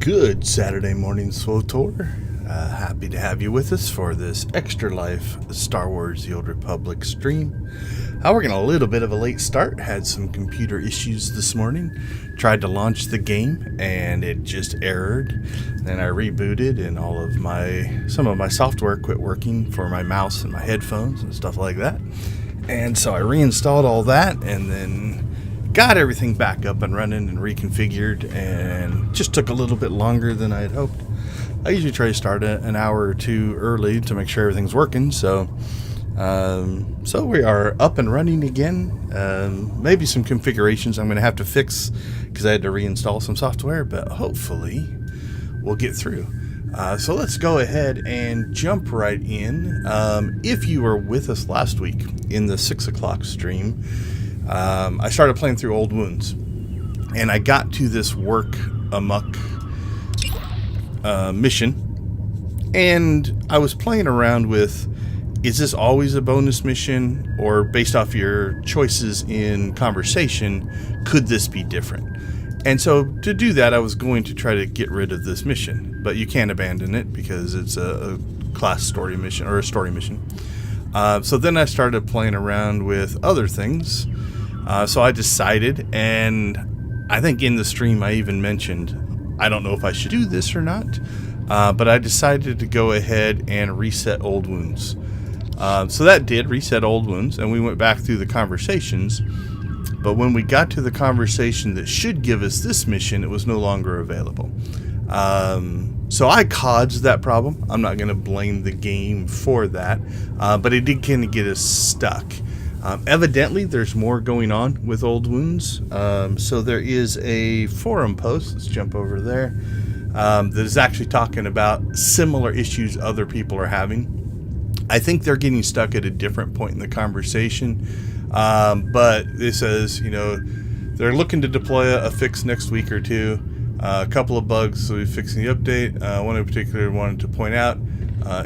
Good Saturday morning, SWTOR. Happy to have you with us for this Extra Life Star Wars The Old Republic stream. We're getting a little bit of a late start. Had some computer issues this morning. Tried to launch the game and it just errored. Then I rebooted and some of my software quit working for my mouse and my headphones and stuff like that. And so I reinstalled all that and then got everything back up and running and reconfigured, and just took a little bit longer than I had hoped. I usually try to start an hour or two early to make sure everything's working. So we are up and running again. Maybe some configurations I'm going to have to fix because I had to reinstall some software, but hopefully we'll get through. So let's go ahead and jump right in. If you were with us last week in the 6 o'clock stream, I started playing through Old Wounds, and I got to this work amok mission, and I was playing around with, is this always a bonus mission, or based off your choices in conversation, could this be different? And so to do that, I was going to try to get rid of this mission, but you can't abandon it because it's a class story mission or a story mission. So then I started playing around with other things. So I decided, and I think in the stream I even mentioned, I don't know if I should do this or not, but I decided to go ahead and reset Old Wounds. So that did reset Old Wounds, and we went back through the conversations, but when we got to the conversation that should give us this mission, it was no longer available. So I caused that problem. I'm not going to blame the game for that, but it did kind of get us stuck. Evidently, there's more going on with Old Wounds. So there is a forum post, let's jump over there, that is actually talking about similar issues other people are having. I think they're getting stuck at a different point in the conversation, but it says, they're looking to deploy a fix next week or two. A couple of bugs, so we're fixing the update. One in particular I wanted to point out.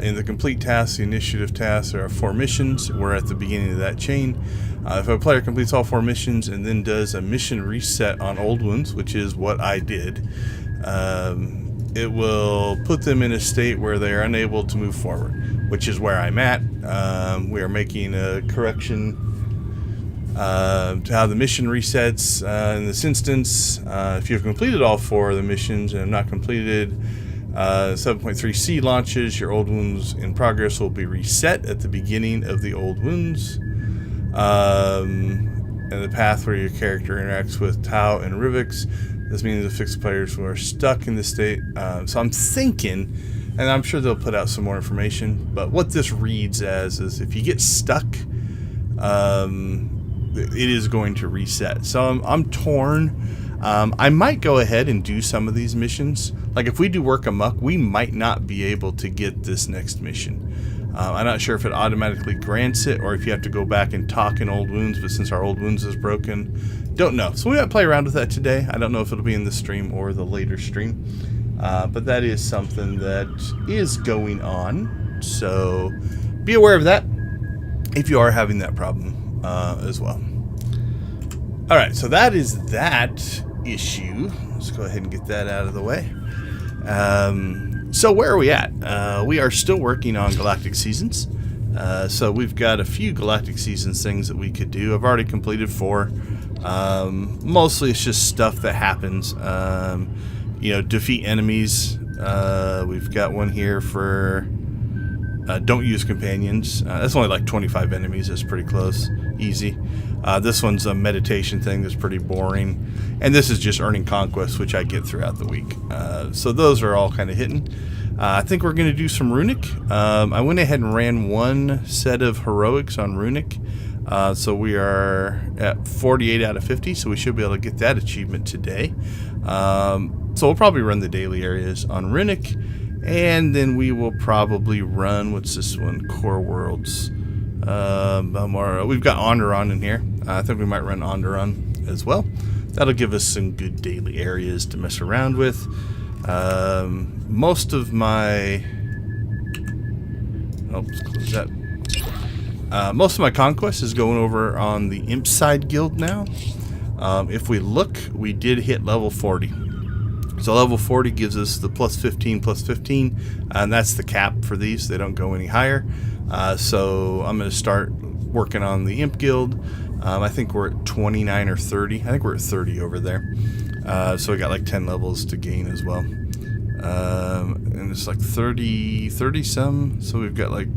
In the complete tasks, the initiative tasks, there are 4 missions. We're at the beginning of that chain. If a player completes all 4 missions and then does a mission reset on Old Wounds, which is what I did, it will put them in a state where they are unable to move forward, which is where I'm at. We are making a correction to how the mission resets. In this instance, if you've completed all 4 of the missions and have not completed 7.3C launches, your Old Wounds in progress will be reset at the beginning of the Old Wounds, and the path where your character interacts with Tau and Rivix. This means the fixed players who are stuck in this state. So I'm thinking, and I'm sure they'll put out some more information, but what this reads as is if you get stuck, it is going to reset. So I'm torn. I might go ahead and do some of these missions. Like if we do work amok, we might not be able to get this next mission. I'm not sure if it automatically grants it or if you have to go back and talk in Old Wounds, but since our Old Wounds is broken, don't know. So we might play around with that today. I don't know if it'll be in the stream or the later stream, but that is something that is going on. So be aware of that if you are having that problem as well. All right, so that is that issue. Let's go ahead and get that out of the way. So where are we at? We are still working on Galactic Seasons. So we've got a few Galactic Seasons things that we could do. I've already completed 4. Mostly it's just stuff that happens. Defeat enemies. We've got one here for don't use companions. That's only like 25 enemies. That's pretty close. Easy. This one's a meditation thing that's pretty boring. And this is just earning conquest, which I get throughout the week. So those are all kind of hitting. I think we're going to do some Runic. I went ahead and ran 1 set of heroics on Runic. So we are at 48 out of 50. So we should be able to get that achievement today. So we'll probably run the daily areas on Runic. And then we will probably run, what's this one? Core Worlds. We've got Onderon in here. I think we might run Onderon as well. That'll give us some good daily areas to mess around with. Most of my... let's close that. Most of my conquest is going over on the Imp Side Guild now. If we look, we did hit level 40. So level 40 gives us the plus 15, and that's the cap for these. They don't go any higher. So I'm going to start working on the Imp Guild. I think we're at 29 or 30. I think we're at 30 over there. So we got like 10 levels to gain as well. And it's like 30 some. So we've got like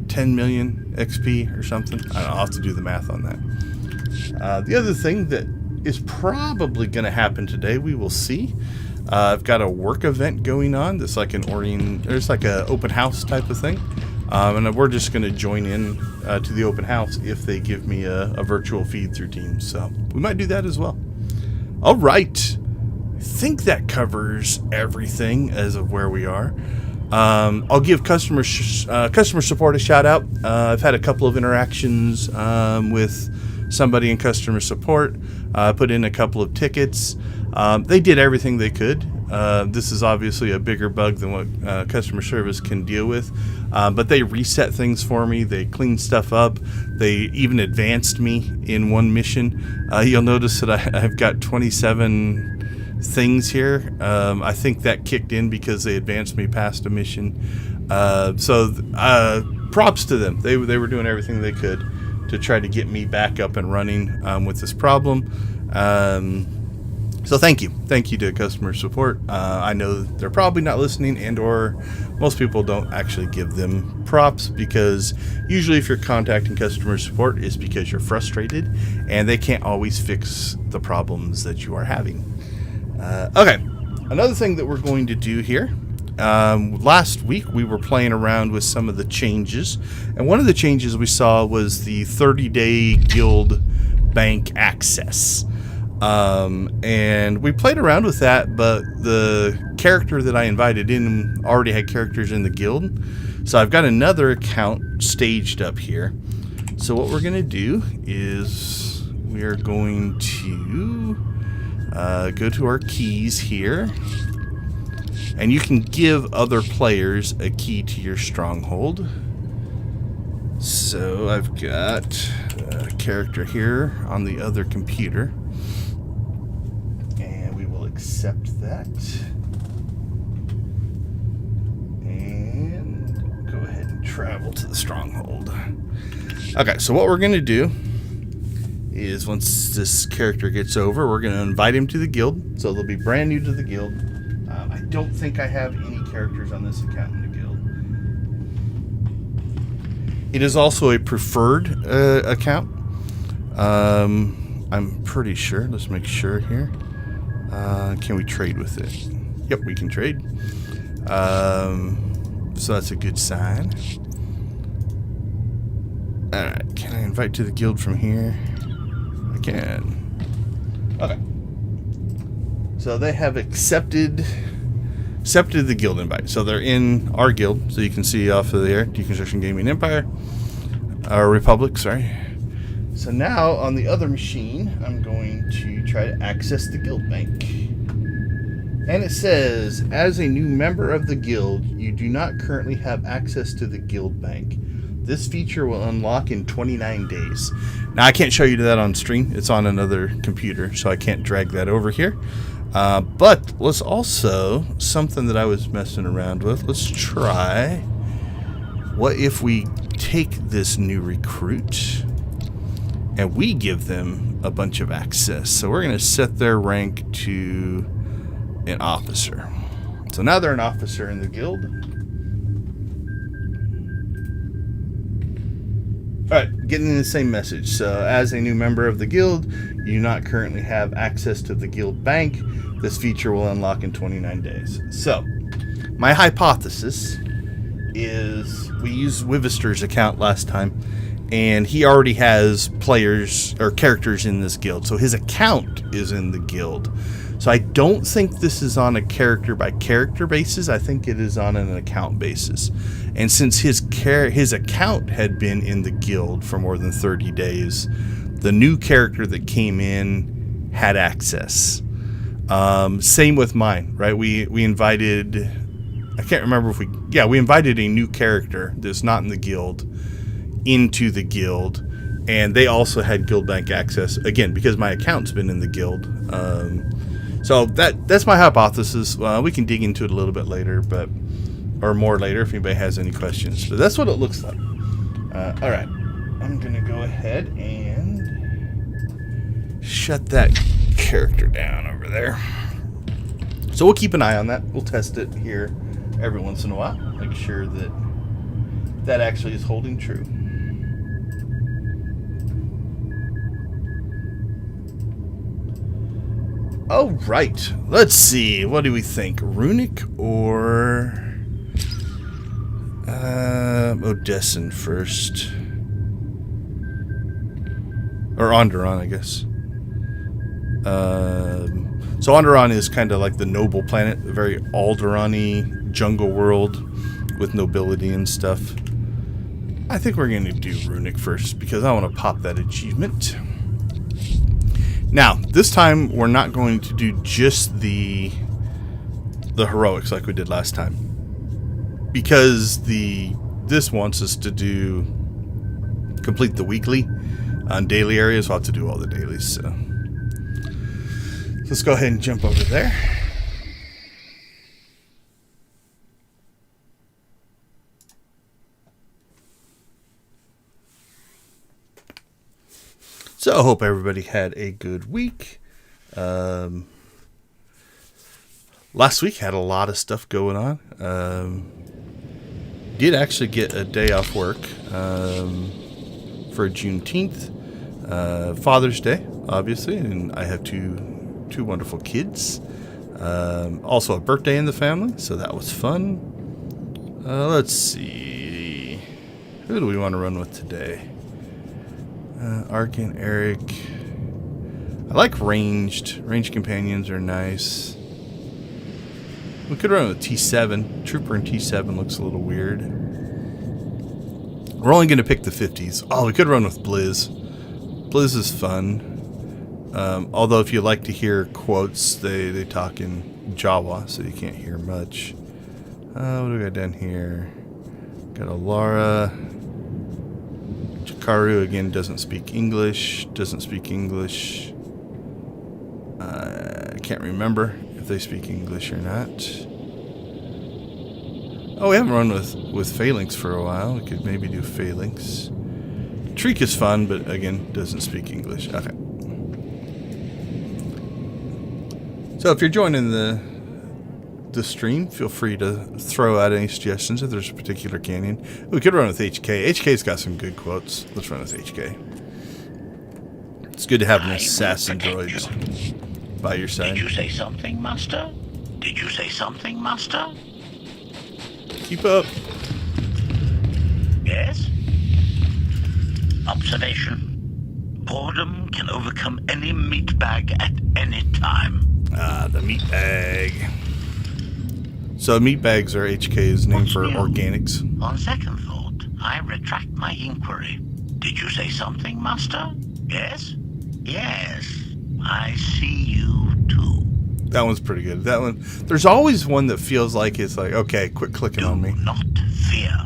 10 million XP or something. I don't know, I'll have to do the math on that. The other thing that is probably going to happen today, we will see. I've got a work event going on. That's like there's like a open house type of thing. And we're just going to join in to the open house if they give me a virtual feed through Teams. So we might do that as well. All right. I think that covers everything as of where we are. I'll give customer support a shout out. I've had a couple of interactions with somebody in customer support. Put in a couple of tickets. They did everything they could. This is obviously a bigger bug than what customer service can deal with. But they reset things for me. They cleaned stuff up. They even advanced me in one mission. You'll notice that I've got 27 things here. I think that kicked in because they advanced me past a mission. So props to them. They were doing everything they could to try to get me back up and running with this problem. So thank you to customer support. I know they're probably not listening, and or most people don't actually give them props, because usually if you're contacting customer support, it's because you're frustrated and they can't always fix the problems that you are having. Okay, another thing that we're going to do here. Last week we were playing around with some of the changes, and one of the changes we saw was the 30-day guild bank access. And we played around with that, but the character that I invited in already had characters in the guild. So I've got another account staged up here. So what we're going to do is we are going to go to our keys here. And you can give other players a key to your stronghold. So I've got a character here on the other computer. And we will accept that. And go ahead and travel to the stronghold. Okay, so what we're going to do is once this character gets over, we're going to invite him to the guild. So they'll be brand new to the guild. I don't think I have any characters on this account in the guild. It is also a preferred account. I'm pretty sure. Let's make sure here. Can we trade with it? Yep, we can trade. So that's a good sign. Alright, can I invite to the guild from here? I can. Okay. So they have accepted the guild invite. So they're in our guild. So you can see off of there, Deconstruction Gaming Empire. Or Republic, sorry. So now on the other machine, I'm going to try to access the guild bank. And it says, as a new member of the guild, you do not currently have access to the guild bank. This feature will unlock in 29 days. Now I can't show you that on stream. It's on another computer, so I can't drag that over here. But let's also, something that I was messing around with, let's try, what if we take this new recruit and we give them a bunch of access. So we're going to set their rank to an officer. So now they're an officer in the guild. Alright, getting the same message. So as a new member of the guild, you do not currently have access to the guild bank. This feature will unlock in 29 days. So, my hypothesis is we used Wivister's account last time, and he already has players or characters in this guild. So his account is in the guild. So I don't think this is on a character by character basis. I think it is on an account basis. And since his account had been in the guild for more than 30 days, the new character that came in had access. Same with mine, right? We invited, I can't remember if we invited a new character that's not in the guild into the guild, and they also had guild bank access, again, because my account's been in the guild. So that's my hypothesis. We can dig into it a little bit later, or more later if anybody has any questions. But that's what it looks like. All right, I'm gonna go ahead and shut that character down over there. So we'll keep an eye on that. We'll test it here every once in a while. Make sure that actually is holding true. All right, let's see. What do we think? Runic or Odessan first? Or Onderon, I guess. So Onderon is kind of like the noble planet, a very Alderaan-y jungle world with nobility and stuff. I think we're going to do Runic first because I want to pop that achievement. Now, this time we're not going to do just the heroics like we did last time, because this wants us to complete the weekly on daily areas. So I'll have to do all the dailies. So let's go ahead and jump over there. So I hope everybody had a good week. Last week had a lot of stuff going on. Did actually get a day off work for Juneteenth, Father's Day, obviously, and I have two wonderful kids. Also a birthday in the family, so that was fun. Let's see, who do we want to run with today? Ark and Eric. I like ranged companions are nice. We could run with T7. Trooper and T7 looks a little weird. We're only going to pick the 50s. Oh, we could run with Blizz. Blizz is fun. Although if you like to hear quotes, they talk in Jawa, so you can't hear much. What do we got down here? Got Alara. Chikaru, again, doesn't speak English. I can't remember if they speak English or not. Oh, we haven't run with Phalanx for a while. We could maybe do Phalanx. Treek is fun, but again, doesn't speak English. Okay. So if you're joining the stream, feel free to throw out any suggestions if there's a particular canyon. We could run with HK. HK's got some good quotes. Let's run with HK. It's good to have an assassin droid by your side. Did you say something, Master? Did you say something, Master? Keep up. Yes? Observation. Boredom can overcome any meat bag at any time. The meat bag. So meat bags are HK's name for organics. On second thought, I retract my inquiry. Did you say something, Master? Yes? Yes. I see you too. That one's pretty good. That one. There's always one that feels like it's like, okay, quit clicking on me. Do not fear.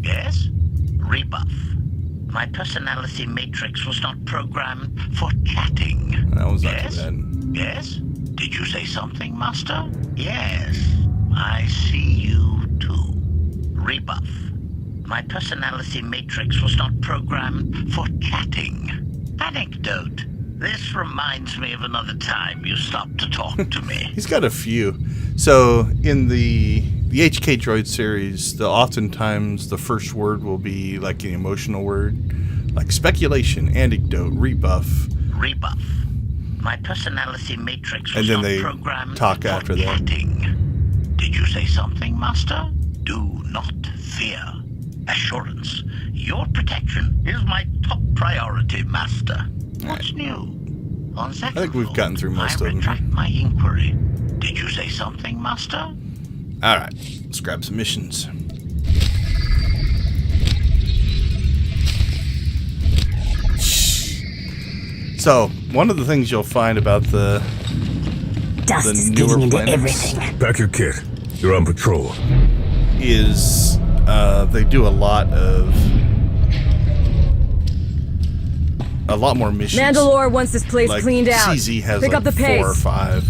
Yes? Rebuff. My personality matrix was not programmed for chatting. That one's not yes? too bad. Yes? Did you say something, Master? Yes. I see you too. Rebuff. My personality matrix was not programmed for chatting. Anecdote. This reminds me of another time you stopped to talk to me. He's got a few. So in the HK Droid series, oftentimes the first word will be like an emotional word, like speculation, anecdote, rebuff. Rebuff. My personality matrix was and then not they programmed talk for after that. chatting. Did you say something, Master? Do not fear. Assurance. Your protection is my top priority, Master. What's new? On second I think we've gotten through most I of them. retract my inquiry. Did you say something, Master? All right, let's grab some missions. So, one of the things you'll find about the Dust is newer getting into planets everything. Pack your kit. You're on patrol. is they do a lot more missions. Mandalore wants this place Like cleaned out. CZ has Pick like up the 4 pace. or 5.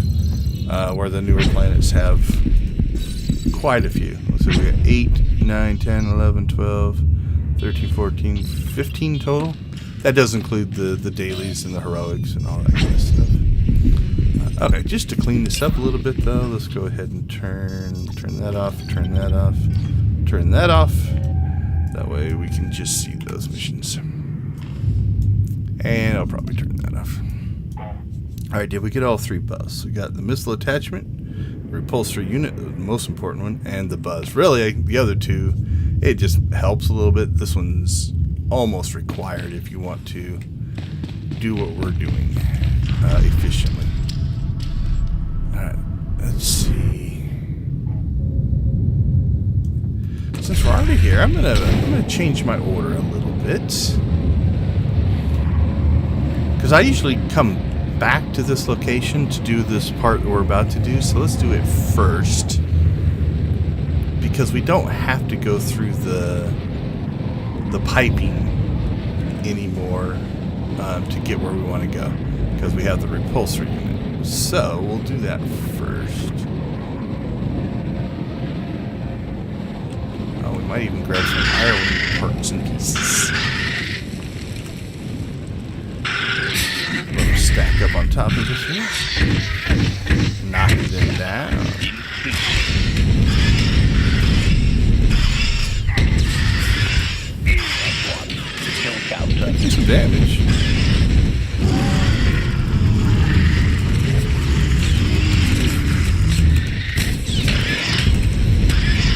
where the newer planets have quite a few. So we got 8, 9, 10, 11, 12, 13, 14, 15 total. That does include the dailies and the heroics and all that kind of stuff. Okay, just to clean this up a little bit though, let's go ahead and turn that off, turn that off, turn that off. That way we can just see those missions. And I'll probably turn that off. Alright, did we get all 3 buffs? We got the missile attachment, repulsor unit, the most important one, and the buzz. Really, the other 2, it just helps a little bit. This one's almost required if you want to do what we're doing efficiently. Alright, let's see. Since we're already here, I'm gonna change my order a little bit. Because I usually come back to this location to do this part that we're about to do, so let's do it first. Because we don't have to go through the piping anymore to get where we want to go. Because we have the repulsor unit. So, we'll do that first. Oh, we might even grab some Ireland parts and pieces. Stack up on top of this here. Knock them down. Do some damage.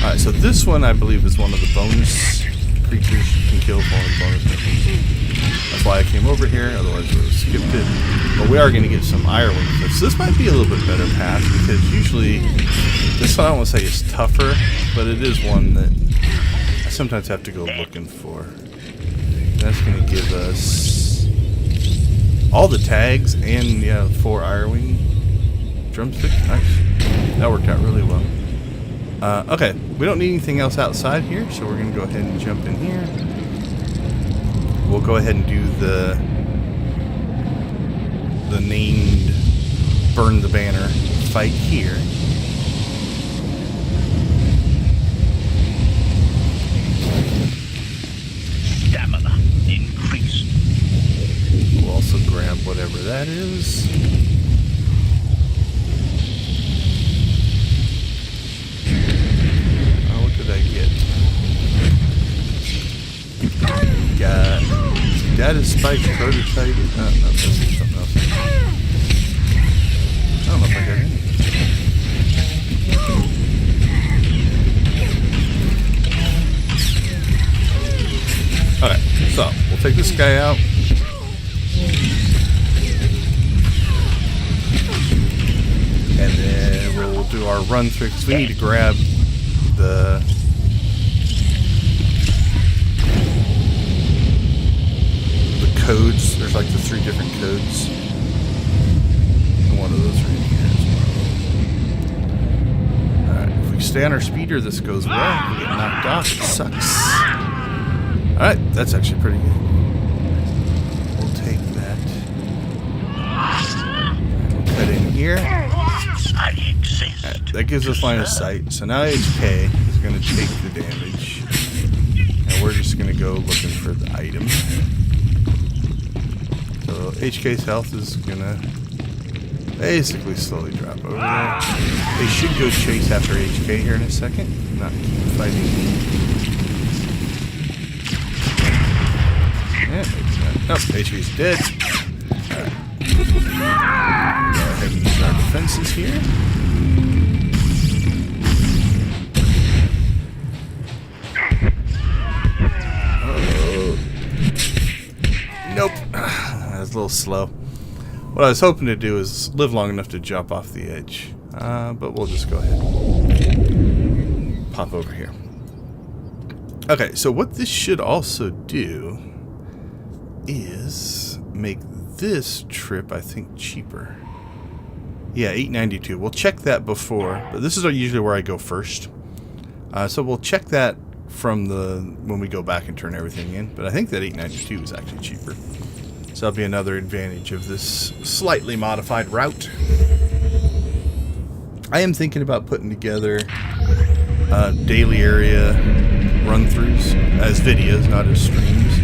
Alright, so this one I believe is one of the bonus creatures you can kill for one of the bonus missions. That's why I came over here, otherwise we would have skipped it. But we are going to get some Ireland with this. This might be a little bit better path, because usually, this one I don't want to say is tougher, but it is one that I sometimes have to go looking for. That's going to give us all the tags and, yeah, 4 Irewing drumsticks. Nice. That worked out really well. Okay, we don't need anything else outside here, so we're going to go ahead and jump in here. We'll go ahead and do the named burn the banner fight here. Stamina increased. We'll also grab whatever that is. Oh, what did I get? Got data spike prototype. No, this is something else. I don't know if I got anything. Okay, so we'll take this guy out. And then we'll do our run through, because we need to grab the codes. There's like the 3 different codes. And one of those are in here as well. Alright, if we stay on our speeder, this goes well. If we get knocked off, it sucks. Alright, that's actually pretty good. We'll take that. We'll cut in here. I exist. Right, that gives us line of sight. So now HK is going to take the damage. And we're just going to go looking for the item. So HK's health is gonna basically slowly drop over there. They should go chase after HK here in a second, not keep fighting. Yeah, maybe not. Oh, HK's dead. Alright. Go ahead and use our defenses here. Oh. Nope. That's a little slow. What I was hoping to do is live long enough to jump off the edge. But we'll just go ahead and pop over here. Okay, so what this should also do is make this trip, I think, cheaper. Yeah, $8.92. We'll check that before, but this is usually where I go first. So we'll check that from when we go back and turn everything in. But I think that $8.92 is actually cheaper. So that'll be another advantage of this slightly modified route. I am thinking about putting together daily area run-throughs as videos, not as streams.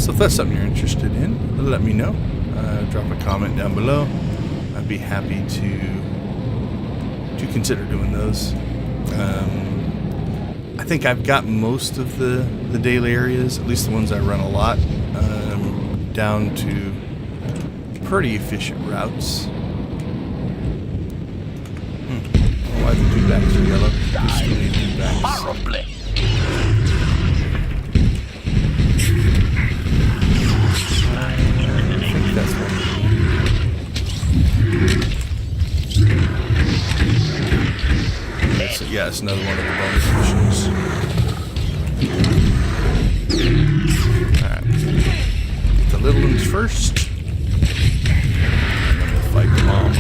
So if that's something you're interested in, let me know. Drop a comment down below. I'd be happy to consider doing those. I think I've got most of the daily areas, at least the ones I run a lot, down to pretty efficient routes. Why the dewbacks are yellow? We still need dewbacks. Horribly. I think that's what yeah, it's another one of the bonus missions. Alright. Get the little ones first. And then we'll fight the mom.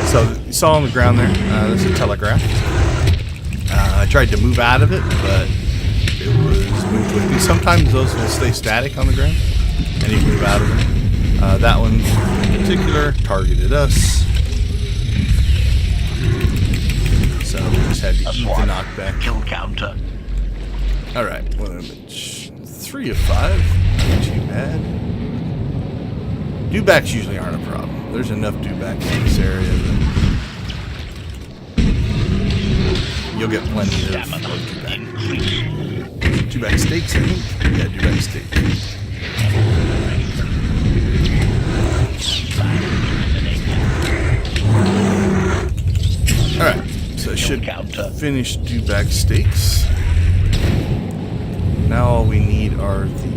So, you saw on the ground there, there's a telegraph. I tried to move out of it, but it was moved with me. Sometimes those will stay static on the ground, and you can move out of them. That one in particular targeted us. So we just had to eat the knockback. Kill counter. Alright, what image? 3 of 5. Not too bad. Dewbacks usually aren't a problem. There's enough dewbacks in this area that you'll get plenty of dewback. Dewback steaks, I think? Yeah, dewback steaks. Alright, so I should finish dewback steaks. Now all we need are the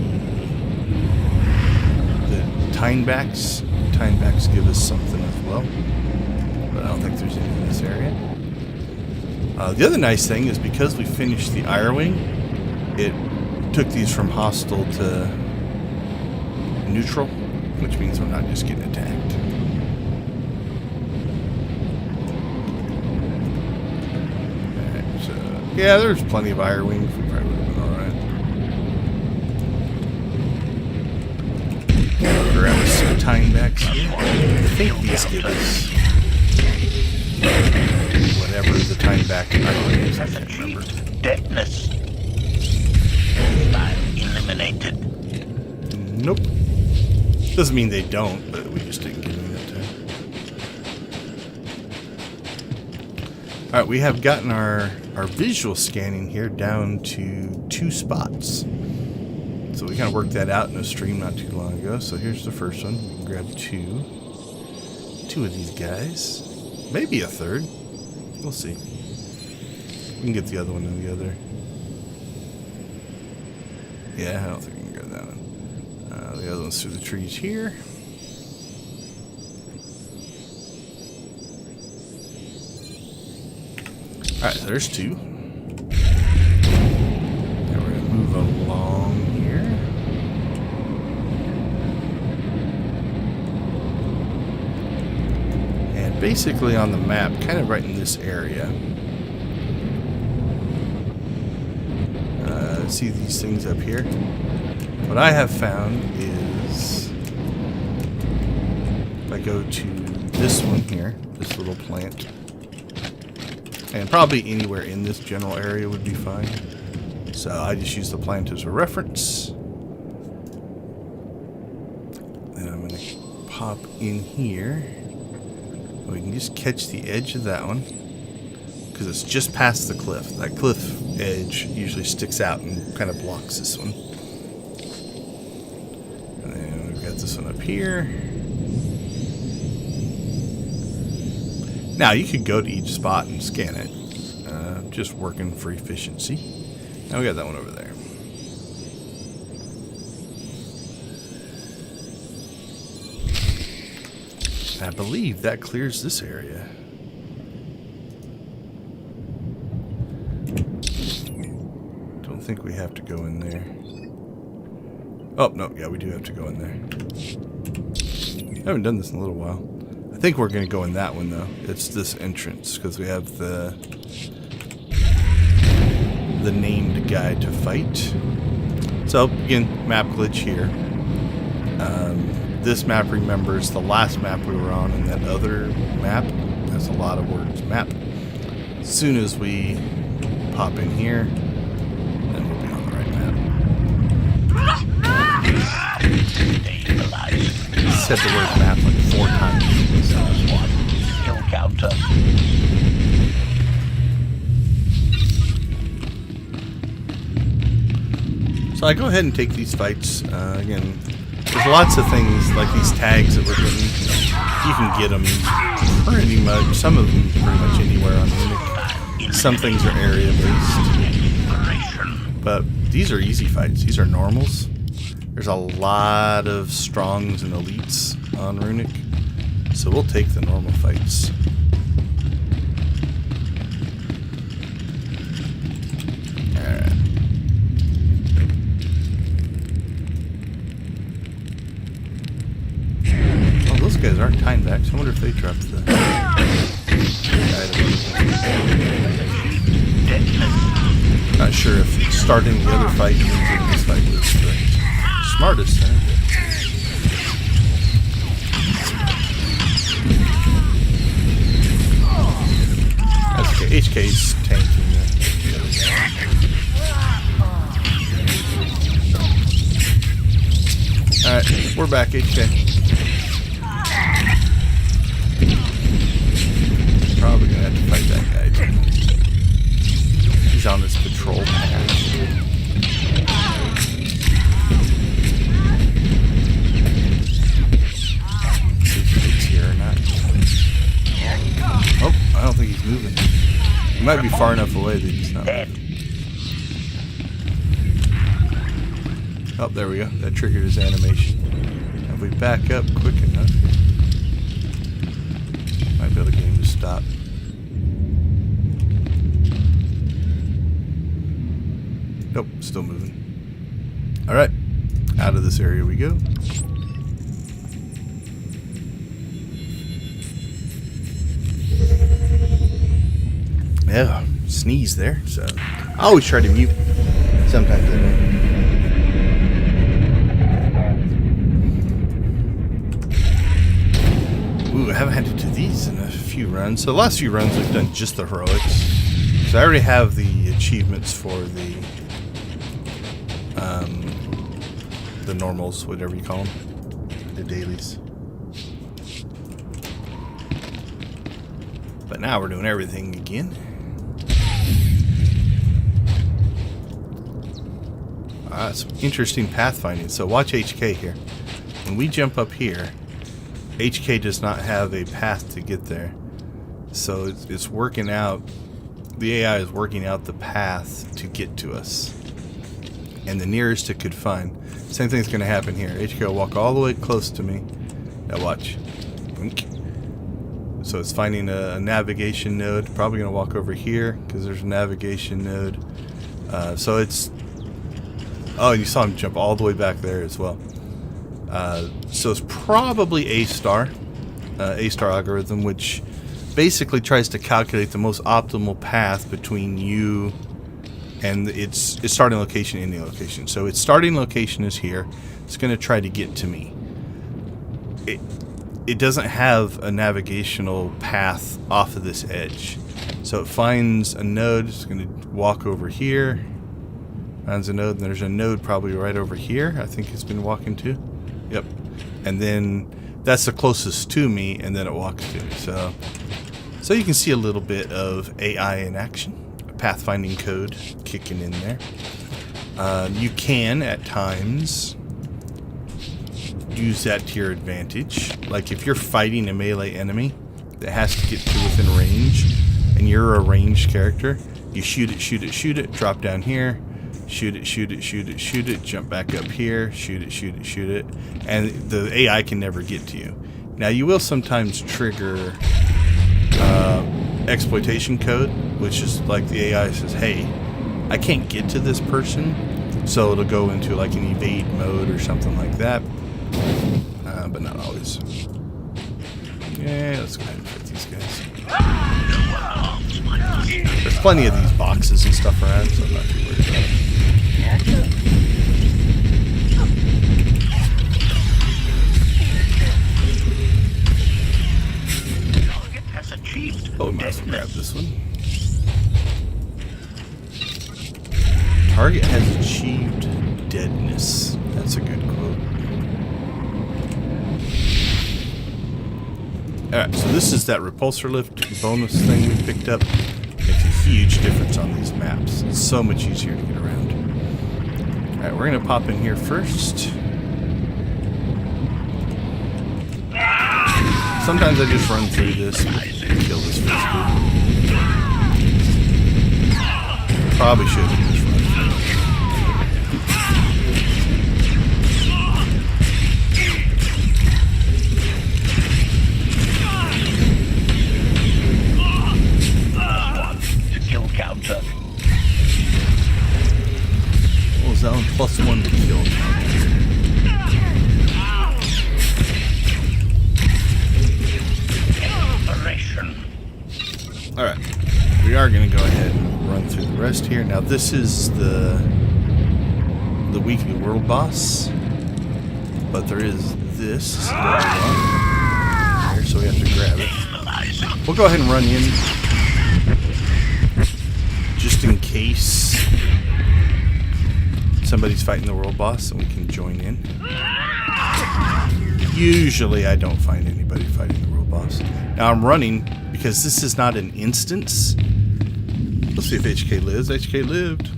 tinebacks. Tinebacks give us something as well, but I don't think there's any in this area. The other nice thing is because we finished the Ire Wing, it took these from hostile to neutral, which means we're not just getting attacked. Alright, so yeah, there's plenty of Ire Wings. We probably would have been alright. Grab some tinebacks here. I think these give us whatever the timeback is. I can't remember. Deadness. Eliminated. Nope. Doesn't mean they don't, but we just didn't give them that time. Alright, we have gotten our visual scanning here down to 2 spots. So we kind of worked that out in a stream not too long ago. So here's the first one. We can grab 2 of these guys. Maybe a third. We'll see. We can get the other one and the other. Yeah, I don't think we can grab that one. The other one's through the trees here. Alright, so there's 2. Now we're going to move along here. And basically on the map, kind of right in this area. See these things up here? What I have found is if I go to this one here, this little plant, and probably anywhere in this general area would be fine. So I just use the plant as a reference. Then I'm going to pop in here. We can just catch the edge of that one because it's just past the cliff. That cliff edge usually sticks out and kind of blocks this one. And then we've got this one up here. Now you could go to each spot and scan it. Just working for efficiency. Now we got that one over there. I believe that clears this area. Don't think we have to go in there. Oh, no, yeah, we do have to go in there. I haven't done this in a little while. I think we're going to go in that one, though. It's this entrance, because we have the the named guy to fight. So again, map glitch here. This map remembers the last map we were on, and that other map. That's a lot of words. Map. As soon as we pop in here, then we'll be on the right map. Said the word map like 4 times. Kill counter. So I go ahead and take these fights. Again, there's lots of things like these tags that we're getting. You can get them pretty much, some of them pretty much anywhere on Runic. Some things are area based. But these are easy fights. These are normals. There's a lot of strongs and elites on Runic. So we'll take the normal fights. Alright. Oh, those guys aren't time backs. I wonder if they dropped the item. Not sure if starting the other fight means that this fight was the smartest thing. That's okay. HK's tanking the other guy. Alright, we're back, HK. Probably gonna have to fight that guy too. He's on this patrol path. See if he's here or not. Oh, I don't think he's moving. He might be far enough away that he's not moving. Oh, there we go. That triggered his animation. If we back up quick enough, might be able to get him to stop. Nope, still moving. Alright, out of this area we go. Yeah, sneeze there, so I always try to mute. Sometimes I don't. Ooh, I haven't had to do these in a few runs. So the last few runs we've done just the heroics. So I already have the achievements for the normals, whatever you call them, the dailies. But now we're doing everything again. Some interesting pathfinding. So watch HK here. When we jump up here, HK does not have a path to get there. So it's working out, the AI is working out the path to get to us. And the nearest it could find. Same thing's going to happen here. HK will walk all the way close to me. Now watch. So it's finding a navigation node. Probably going to walk over here because there's a navigation node. So it's... Oh, you saw him jump all the way back there as well. So it's probably A-star algorithm, which basically tries to calculate the most optimal path between you and its starting location and ending location. So its starting location is here. It's going to try to get to me. It doesn't have a navigational path off of this edge. So it finds a node. It's going to walk over here. Finds a node, and there's a node probably right over here. I think it's been walking to. Yep. And then that's the closest to me, and then it walks to me. So you can see a little bit of AI in action. Pathfinding code kicking in there. You can, at times, use that to your advantage. Like if you're fighting a melee enemy that has to get to within range, and you're a ranged character, you shoot it, drop down here, shoot it, jump back up here, shoot it, and the AI can never get to you. Now you will sometimes trigger exploitation code, which is like the AI says, hey, I can't get to this person, so it'll go into like an evade mode or something like that, but not always. Yeah, let's go ahead and fight these guys. There's plenty of these box boxes and stuff around, so I'm not too worried about it. Target has achieved Oh, we might as well grab deadness. this one. Target has achieved deadness. That's a good quote. Alright, so this is that repulsor lift bonus thing we picked up. Makes a huge difference on these maps. It's so much easier to get around. Alright, we're going to pop in here first. Sometimes I just run through this and kill this first group. Probably should have just run through it. Kill counter. What was that one? +1 to kill. Operation. Alright. We are going to go ahead and run through the rest here. Now this is the weekly world boss. But there is this level 1 here, so we have to grab it. We'll go ahead and run in just in case somebody's fighting the world boss and we can join in. Usually I don't find anybody fighting the world boss. Now I'm running because this is not an instance. Let's see if HK lives. HK lived.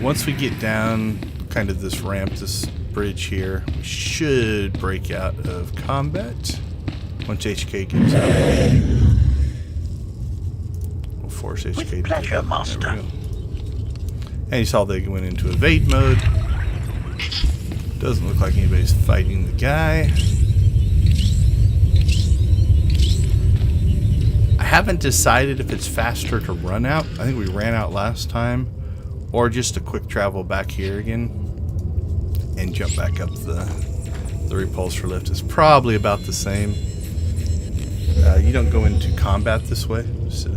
Once we get down kind of this ramp, this bridge here, we should break out of combat. Once HK gets out, we'll force HK to pleasure, get out. Master. There we go. And you saw they went into evade mode. Doesn't look like anybody's fighting the guy. I haven't decided if it's faster to run out. I think we ran out last time. Or just a quick travel back here again. And jump back up the repulsor lift. It's probably about the same. You don't go into combat this way. So.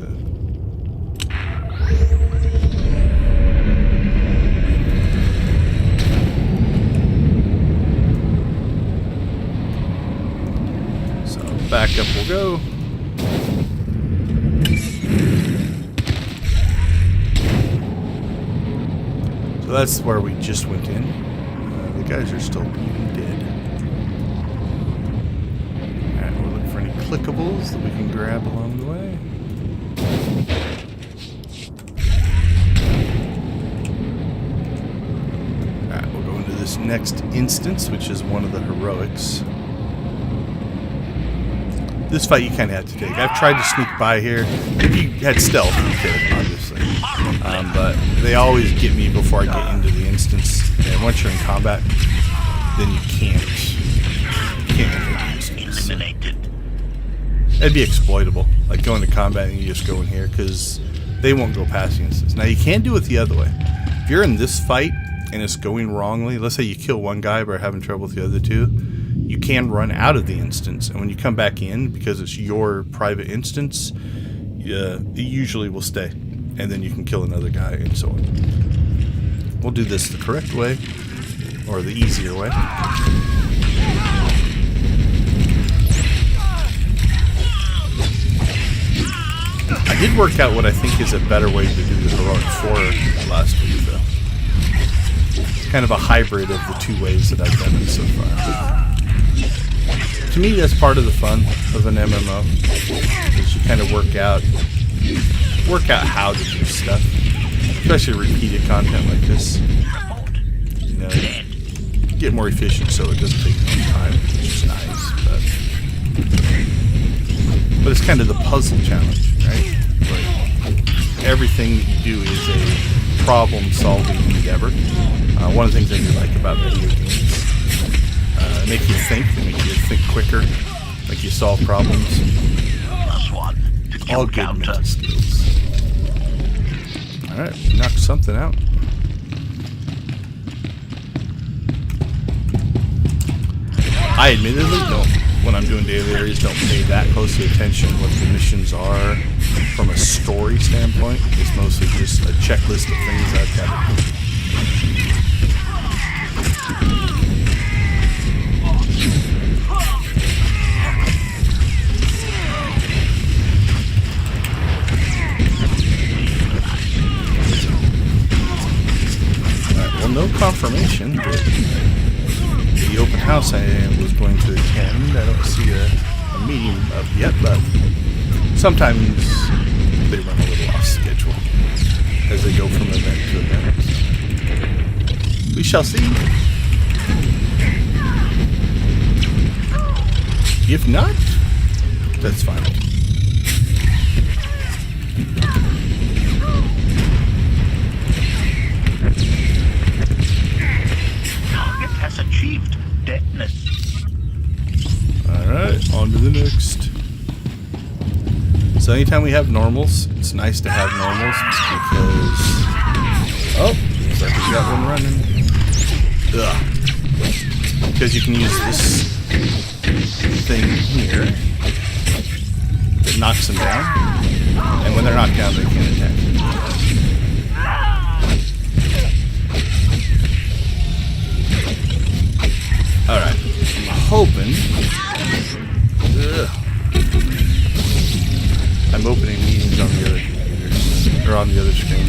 Back up we'll go. So that's where we just went in. The guys are still even dead. Alright, we'll look for any clickables that we can grab along the way. Alright, we'll go into this next instance, which is one of the heroics. This fight you kind of have to take. I've tried to sneak by here. If you had stealth, you could, obviously. But they always get me before I get into the instance. And once you're in combat, then you can't enter the instance. Eliminated. It'd be exploitable. Like going to combat and you just go in here because they won't go past the instance. Now you can do it the other way. If you're in this fight and it's going wrongly, let's say you kill one guy but are having trouble with the other two, you can run out of the instance, and when you come back in, because it's your private instance, it usually will stay, and then you can kill another guy and so on. We'll do this the correct way, or the easier way. I did work out what I think is a better way to do the heroic 4 last week, though. It's kind of a hybrid of the two ways that I've done it so far. To me, that's part of the fun of an MMO, is you kind of work out how to do stuff, especially repeated content like this. You know, get more efficient so it doesn't take much time, which is nice. But it's kind of the puzzle challenge, right? Like everything that you do is a problem-solving endeavor. One of the things I do like about video games. They make you think. They make you think quicker. Like you solve problems. +1 to kill All good counter. mental skills. Alright, knocked something out. I admittedly don't, when I'm doing daily areas, don't pay that close attention what the missions are from a story story standpoint. It's mostly just a checklist of things I've got to do. Well, no confirmation that the open house I was going to attend, I don't see a meeting up yet, but sometimes they run a little off schedule as they go from event to event. We shall see. If not, that's fine. Has achieved deadness. Alright, on to the next. So anytime we have normals, it's nice to have normals because... Oh, looks like we got one running. Ugh. Because you can use this thing here that knocks them down. And when they're knocked down, they can't attack you. Alright, I'm hoping... Ugh. I'm opening meetings on the other computer, or on the other screen.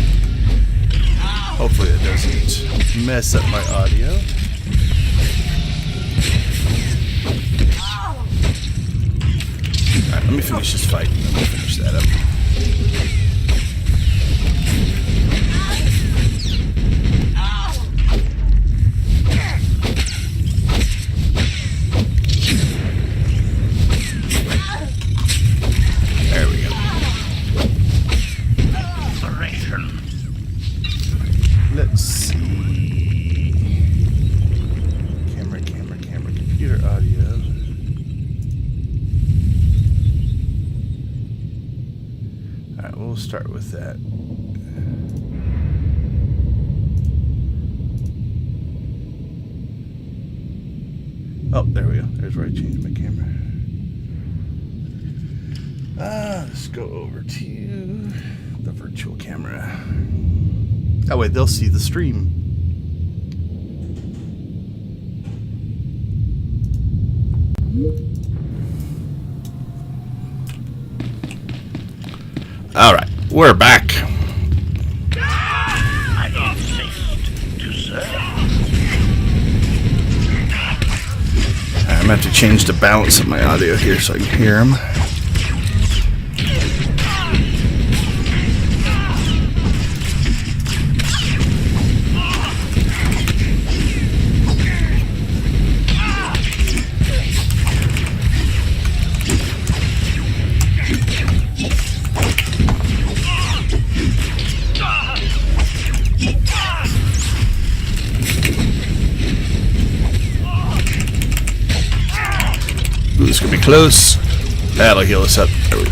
Hopefully it doesn't mess up my audio. Alright, let me finish this fight, and then we'll finish that up. Let's see. Camera, computer, audio. Alright, we'll start with that. Oh, there we go. There's where I changed my camera. Let's go over to the virtual camera. That way they'll see the stream. Alright, we're back. I insist to serve. I'm going to have to change the balance of my audio here so I can hear them. Ooh, this could be close. That'll heal us up. There we go.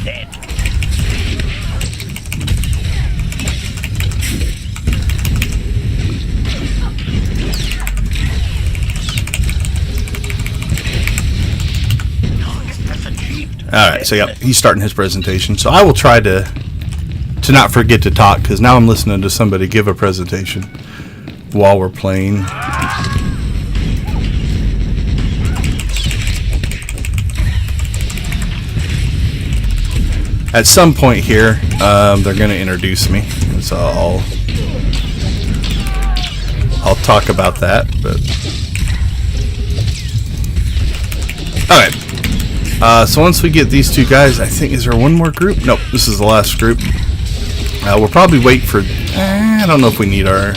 Dead. Alright, so yeah, he's starting his presentation. So I will try to not forget to talk, because now I'm listening to somebody give a presentation while we're playing. At some point here, they're going to introduce me, so I'll talk about that. But alright, so once we get these two guys, I think, is there one more group? Nope, this is the last group. We'll probably wait for, I don't know if we need our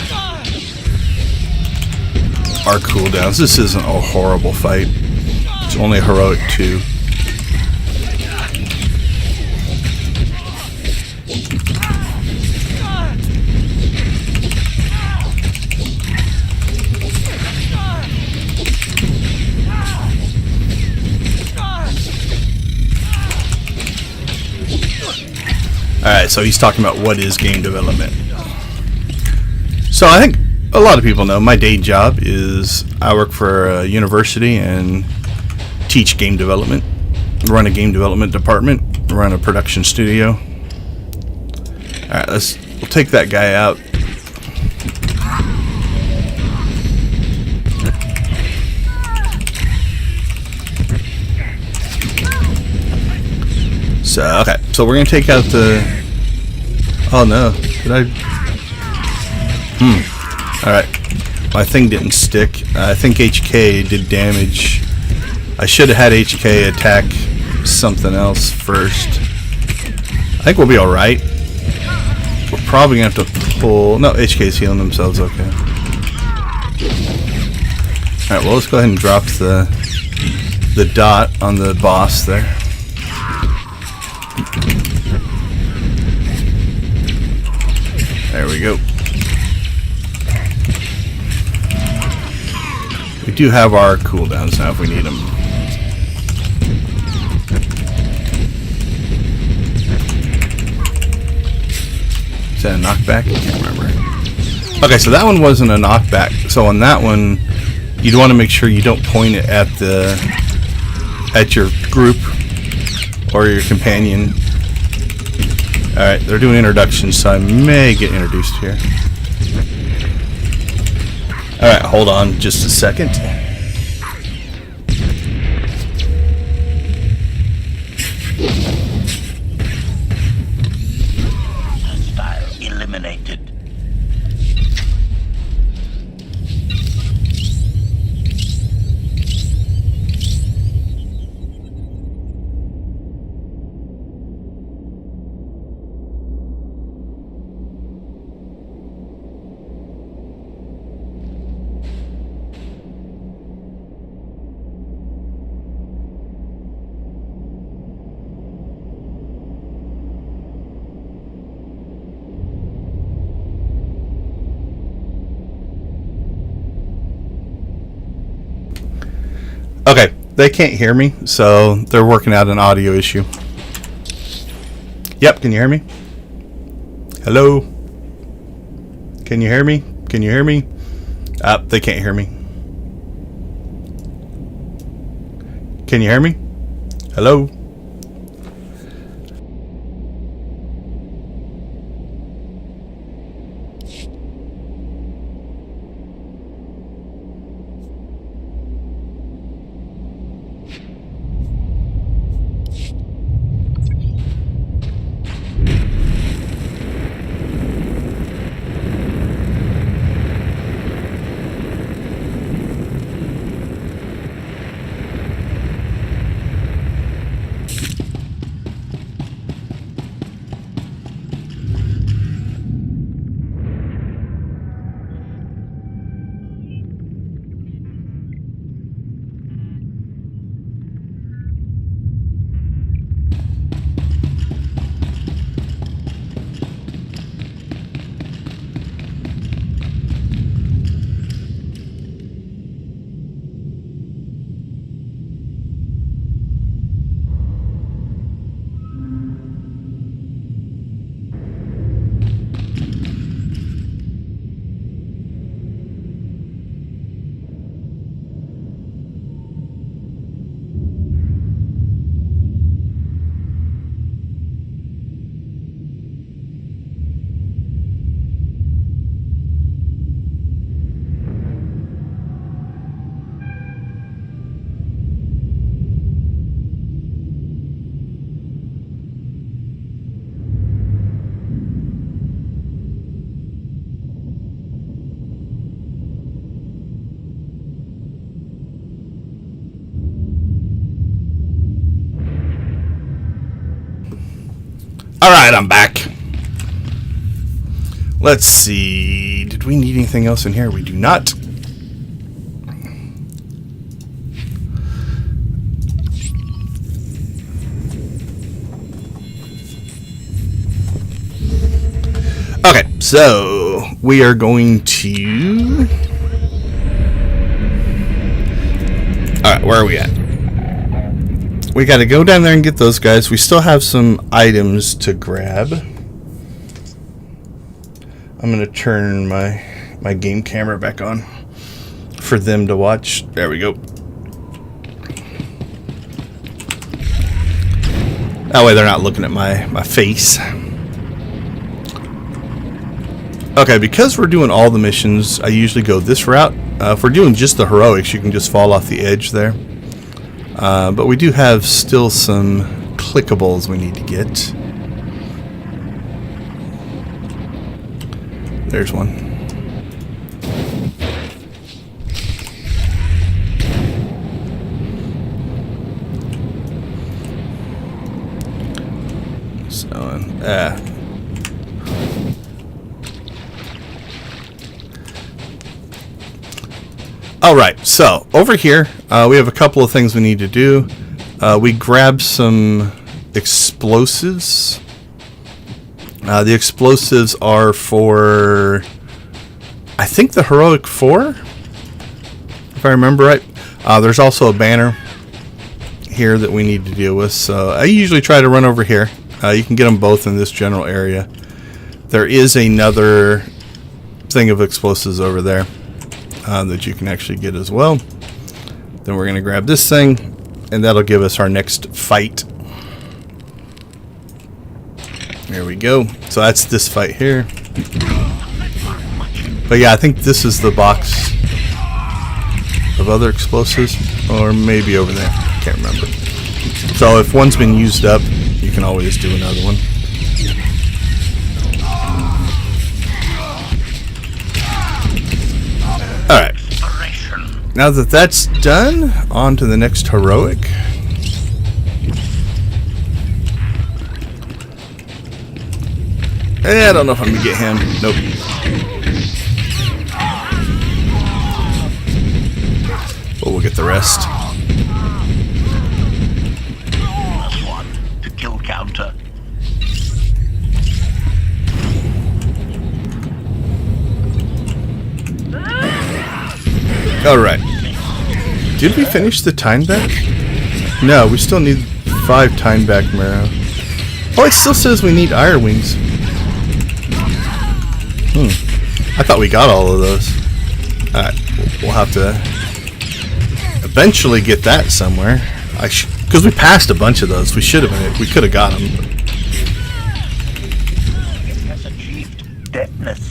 cooldowns. This isn't a horrible fight. It's only a heroic 2. Alright, so he's talking about what is game development. So I think a lot of people know my day job is I work for a university, and teach game development, run a game development department, run a production studio. Alright, we'll take that guy out. So, okay, so we're gonna take out the... Oh no, did I... Alright, my thing didn't stick. I think HK did damage. I should have had HK attack something else first. I think we'll be alright. We're probably gonna have to pull... No, HK's healing themselves, okay. Alright, well let's go ahead and drop the dot on the boss there. There we go. We do have our cooldowns now if we need them. Is that a knockback? I can't remember. Okay, so that one wasn't a knockback. So on that one, you'd want to make sure you don't point it at your group or your companion. Alright, they're doing introductions, so I may get introduced here. Alright, hold on just a second. Hostile eliminated. Okay, they can't hear me, so they're working out an audio issue. Yep, can you hear me? Hello? Can you hear me? Can you hear me? They can't hear me. Can you hear me? Hello? Alright, I'm back. Let's see. Did we need anything else in here? We do not. Okay, so we are going to... Alright, where are we at? We gotta go down there and get those guys. We still have some items to grab. I'm gonna turn my game camera back on for them to watch. There we go. That way they're not looking at my face. Okay, because we're doing all the missions, I usually go this route. If we're doing just the heroics, you can just fall off the edge there. But we do have still some clickables we need to get. There's one. So, Alright, so over here we have a couple of things we need to do. We grab some explosives. The explosives are for, I think, the Heroic 4, if I remember right. There's also a banner here that we need to deal with, so I usually try to run over here. You can get them both in this general area. There is another thing of explosives over there that you can actually get as well. Then we're going to grab this thing, and that'll give us our next fight. There we go. So that's this fight here. But yeah, I think this is the box of other explosives, or maybe over there. Can't remember. So if one's been used up, you can always do another one. Alright. Now that that's done, on to the next heroic. I don't know if I'm gonna get him. Nope. But we'll get the rest. One to kill counter. Alright. Did we finish the time back? No, we still need 5 time back marrow. Oh, it still says we need Ire Wings. I thought we got all of those. Alright, we'll have to eventually get that somewhere. Because we passed a bunch of those. We should have. We could have got them. It has achieved deadness.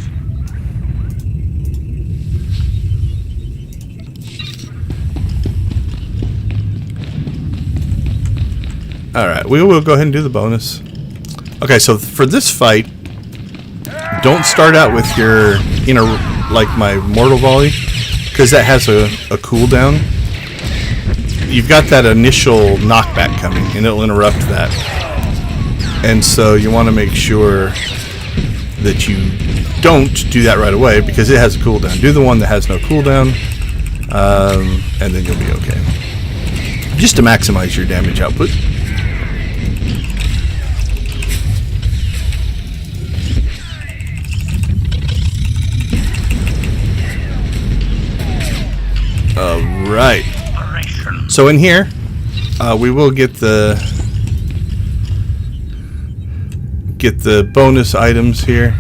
Alright, we will go ahead and do the bonus. Okay, so for this fight, don't start out with your inner, like my mortal volley, because that has a cooldown. You've got that initial knockback coming, and it'll interrupt that. And so you want to make sure that you don't do that right away, because it has a cooldown. Do the one that has no cooldown, and then you'll be okay. Just to maximize your damage output. Alright. So in here, we will get the bonus items here.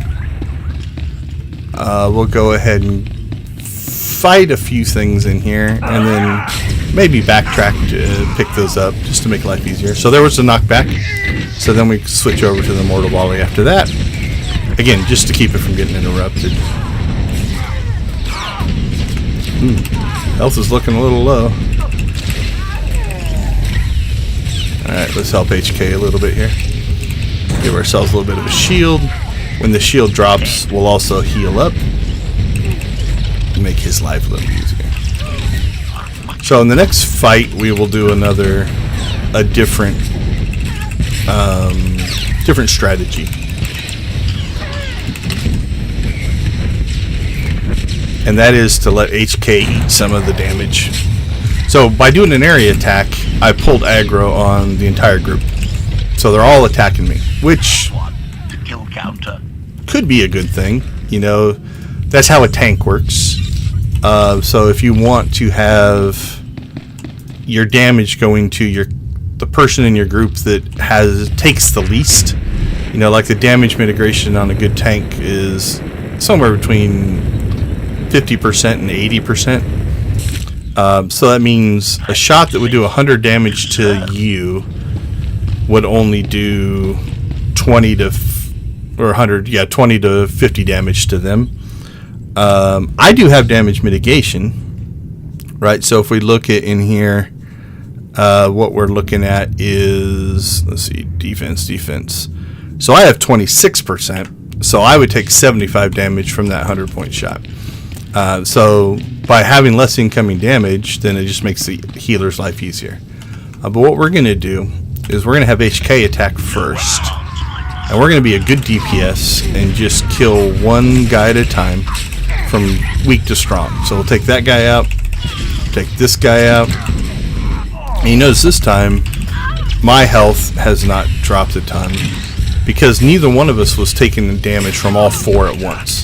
We'll go ahead and fight a few things in here, and then maybe backtrack to pick those up just to make life easier. So there was a knockback. So then we switch over to the mortal volley after that. Again, just to keep it from getting interrupted. Health is looking a little low. Alright, let's help HK a little bit here. Give ourselves a little bit of a shield. When the shield drops, we'll also heal up. Make his life a little easier. So in the next fight, we will do a different strategy. And that is to let HK eat some of the damage. So by doing an area attack, I pulled aggro on the entire group. So they're all attacking me, which could be a good thing. You know, that's how a tank works. So if you want to have your damage going to the person in your group that takes the least, you know, like the damage mitigation on a good tank is somewhere between 50% and 80%. So that means a shot that would do 100 damage to you would only do 20 to 50 damage to them. I do have damage mitigation, right? So if we look at in here, what we're looking at is, let's see, defense. So I have 26%. So I would take 75 damage from that 100-point shot. So by having less incoming damage, then it just makes the healer's life easier. But what we're going to do is we're going to have HK attack first. And we're going to be a good DPS and just kill one guy at a time from weak to strong. So we'll take that guy out, take this guy out. And you notice this time, my health has not dropped a ton because neither one of us was taking the damage from all four at once.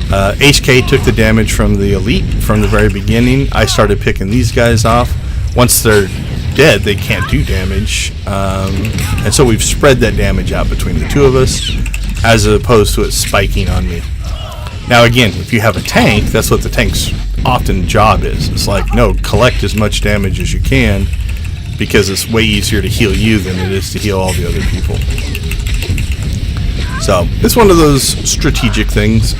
HK took the damage from the elite from the very beginning. I started picking these guys off. Once they're dead, they can't do damage. And so we've spread that damage out between the two of us as opposed to it spiking on me. Now again, if you have a tank, that's what the tank's often job is. It's like, no, collect as much damage as you can because it's way easier to heal you than it is to heal all the other people. So it's one of those strategic things.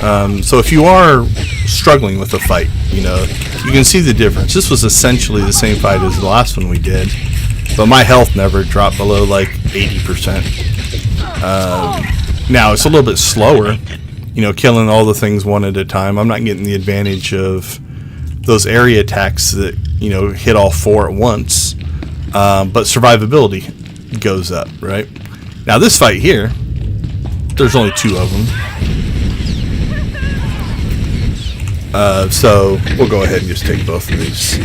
So if you are struggling with a fight, you know, you can see the difference. This was essentially the same fight as the last one we did, but my health never dropped below like 80%. Now it's a little bit slower, you know, killing all the things one at a time. I'm not getting the advantage of those area attacks that, you know, hit all four at once. But survivability goes up, right? Now this fight here, there's only two of them. So we'll go ahead and just take both of these.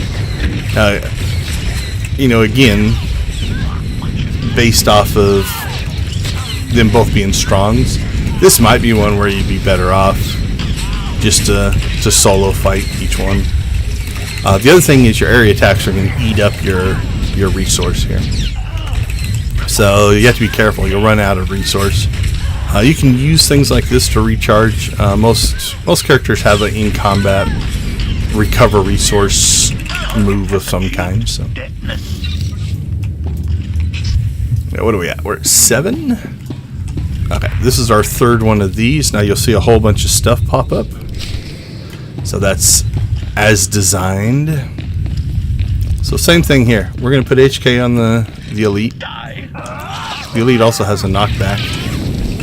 You know, again, based off of them both being strongs, this might be one where you'd be better off just to solo fight each one. The other thing is your area attacks are going to eat up your resource here. So you have to be careful. You'll run out of resource. You can use things like this to recharge. Most characters have an in-combat recover resource move of some kind. So, yeah, what are we at? We're at 7. Okay, this is our third one of these. Now you'll see a whole bunch of stuff pop up. So that's as designed. So same thing here. We're going to put HK on the elite. The elite also has a knockback.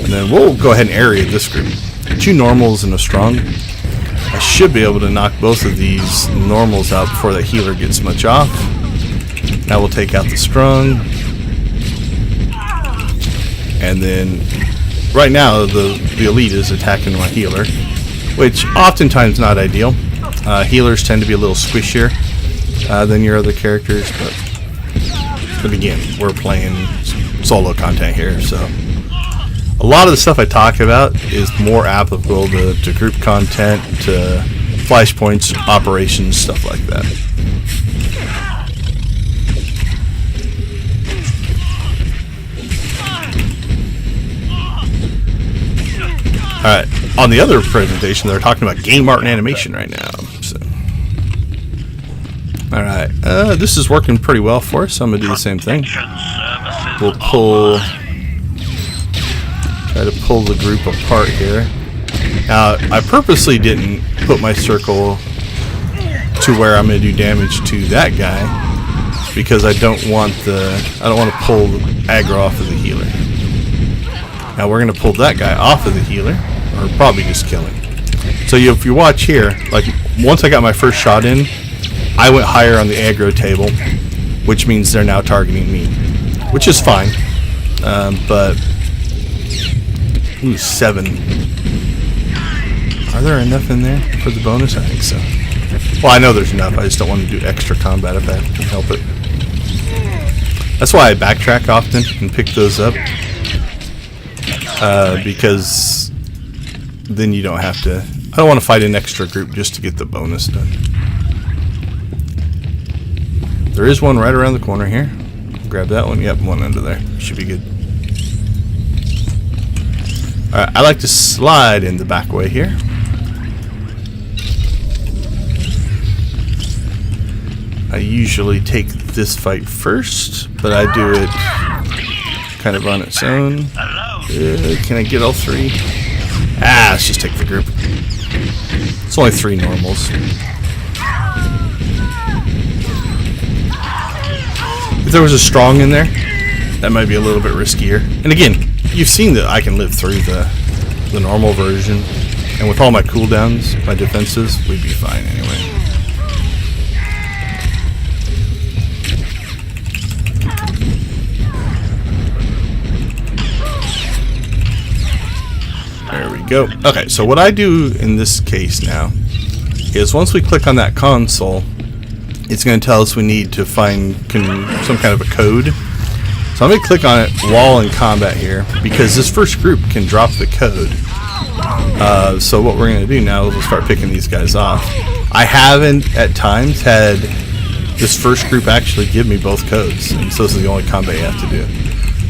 And then we'll go ahead and area this group. 2 normals and a strong. I should be able to knock both of these normals out before the healer gets much off. Now we'll take out the strong. And then right now the elite is attacking my healer, which oftentimes not ideal. Healers tend to be a little squishier than your other characters, but again, we're playing solo content here, so a lot of the stuff I talk about is more applicable to group content, to flashpoints, operations, stuff like that. Alright, on the other presentation, they're talking about game art and animation right now. So, alright, this is working pretty well for us, so I'm going to do the same thing. We'll try to pull the group apart here. Now, I purposely didn't put my circle to where I'm going to do damage to that guy because I don't want to pull the aggro off of the healer. Now we're going to pull that guy off of the healer, or probably just kill him. So if you watch here, like once I got my first shot in, I went higher on the aggro table, which means they're now targeting me, which is fine. But ooh, 7. Are there enough in there for the bonus? I think so. Well, I know there's enough. I just don't want to do extra combat if I can help it. That's why I backtrack often and pick those up. Because then you don't have to. I don't want to fight an extra group just to get the bonus done. There is one right around the corner here. Grab that one. Yep, one under there. Should be good. Alright, I like to slide in the back way here. I usually take this fight first, but I do it kind of on its own. Hello. Can I get all 3? Let's just take the group. It's only 3 normals. If there was a strong in there, that might be a little bit riskier. And again, you've seen that I can live through the normal version. And with all my cooldowns, my defenses, we'd be fine anyway. There we go. Okay, so what I do in this case now is once we click on that console, it's going to tell us we need to find some kind of a code. So I'm going to click on it while in combat here because this first group can drop the code. So what we're going to do now is we'll start picking these guys off. I haven't at times had this first group actually give me both codes, and so this is the only combat you have to do.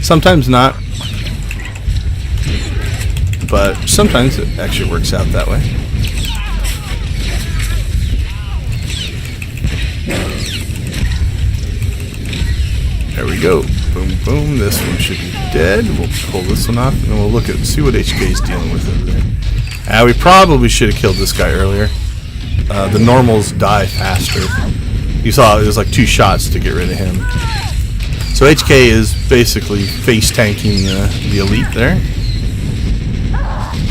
Sometimes not, but sometimes it actually works out that way. There we go. Boom, boom. This one should be dead. We'll pull this one off, and then we'll look at see what HK is dealing with over there. We probably should have killed this guy earlier. The normals die faster. You saw it was like 2 shots to get rid of him. So HK is basically face tanking the elite there.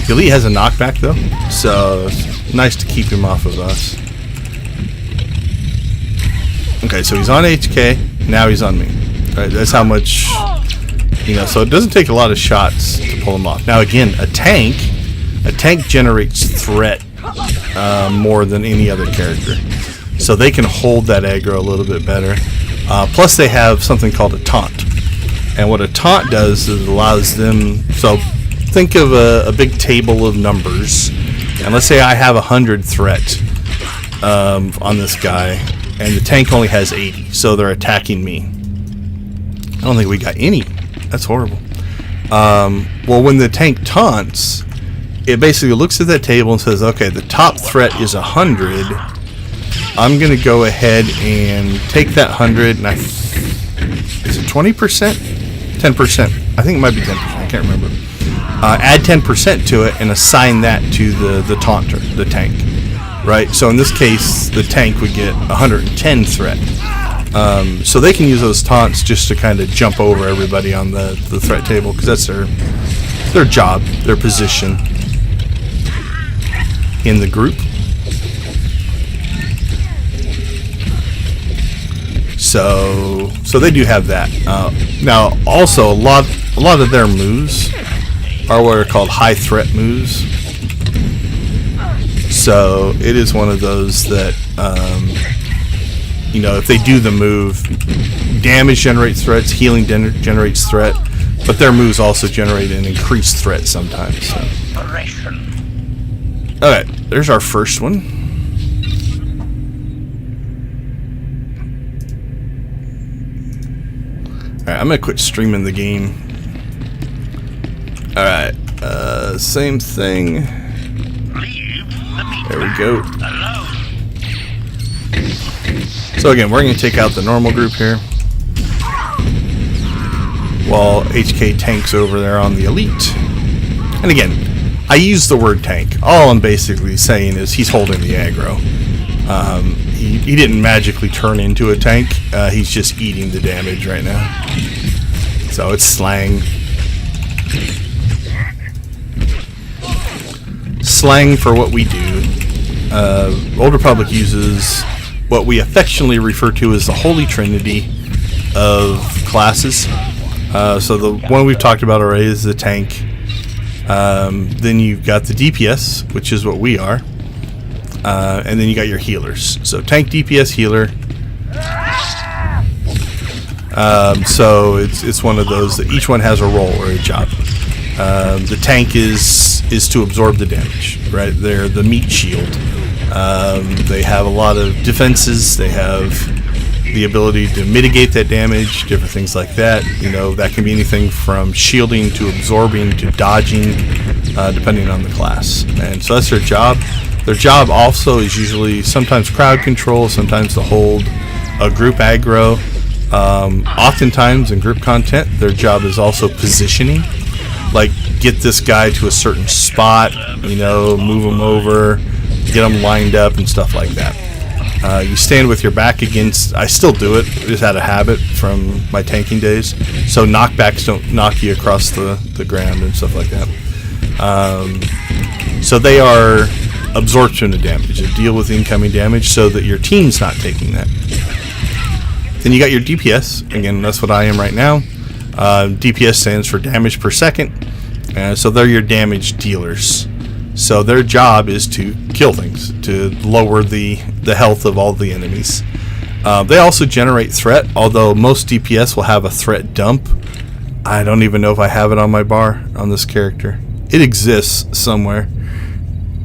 The elite has a knockback though, so it's nice to keep him off of us. Okay, so he's on HK. Now he's on me. Right, that's how much, so it doesn't take a lot of shots to pull him off. Now again, a tank generates threat more than any other character. So they can hold that aggro a little bit better. Plus they have something called a taunt. And what a taunt does is it allows them, so think of a big table of numbers. And let's say I have 100 threat on this guy, and the tank only has 80, so they're attacking me. I don't think we got any. That's horrible. Well, when the tank taunts, it basically looks at that table and says, okay, the top threat is 100. I'm going to go ahead and take that 100, and is it 20%? 10%. I think it might be 10%. I can't remember. Add 10% to it and assign that to the taunter, the tank. Right? So in this case, the tank would get 110 threat. So they can use those taunts just to kind of jump over everybody on the threat table, because that's their job, their position in the group. So they do have that. Now, also a lot of their moves are what are called high threat moves. So it is one of those that if they do the move, damage generates threats, healing generates threat, but their moves also generate an increased threat sometimes. So. Okay, there's our first one. Alright, I'm going to quit streaming the game. Alright, same thing. There we go. So again, we're going to take out the normal group here, while HK tanks over there on the elite. And again, I use the word tank. All I'm basically saying is he's holding the aggro. He didn't magically turn into a tank. He's just eating the damage right now. So it's slang. Slang for what we do. Old Republic uses what we affectionately refer to as the Holy Trinity of classes. So the one we've talked about already is the tank. Then you've got the DPS, which is what we are. And then you got your healers. So tank, DPS, healer. So it's one of those that each one has a role or a job. The tank is to absorb the damage, right? They're the meat shield. They have a lot of defenses. They have the ability to mitigate that damage, different things like that. That can be anything from shielding to absorbing to dodging, depending on the class. And so that's their job. Their job also is usually sometimes crowd control, sometimes to hold a group aggro. Oftentimes in group content, their job is also positioning. Like, get this guy to a certain spot, you know, move him over, get him lined up and stuff like that. You stand with your back against, I still do it, just out of habit from my tanking days, so knockbacks don't knock you across the ground and stuff like that. So they are absorption of damage, they deal with incoming damage so that your team's not taking that. Then you got your DPS, again, that's what I am right now. DPS stands for damage per second, so they're your damage dealers. So their job is to kill things, to lower the health of all the enemies. They also generate threat, although most DPS will have a threat dump. I don't even know if I have it on my bar on this character. It exists somewhere.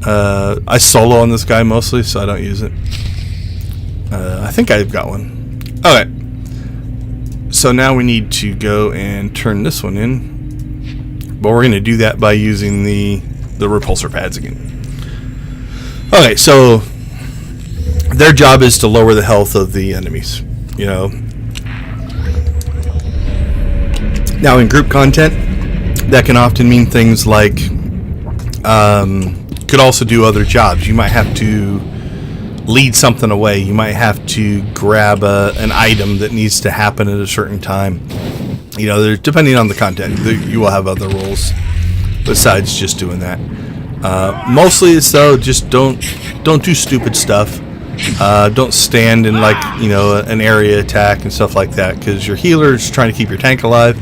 I solo on this guy mostly, so I don't use it. I think I've got one. Okay. So now we need to go and turn this one in. But we're going to do that by using the repulsor pads again. Okay, so their job is to lower the health of the enemies, you know. Now in group content, that can often mean things like could also do other jobs. You might have to lead something away. You might have to grab an item that needs to happen at a certain time. You know, depending on the content, you will have other roles besides just doing that. Mostly it's though, just don't do stupid stuff. Don't stand in, like, you know, an area attack and stuff like that, because your healer's trying to keep your tank alive,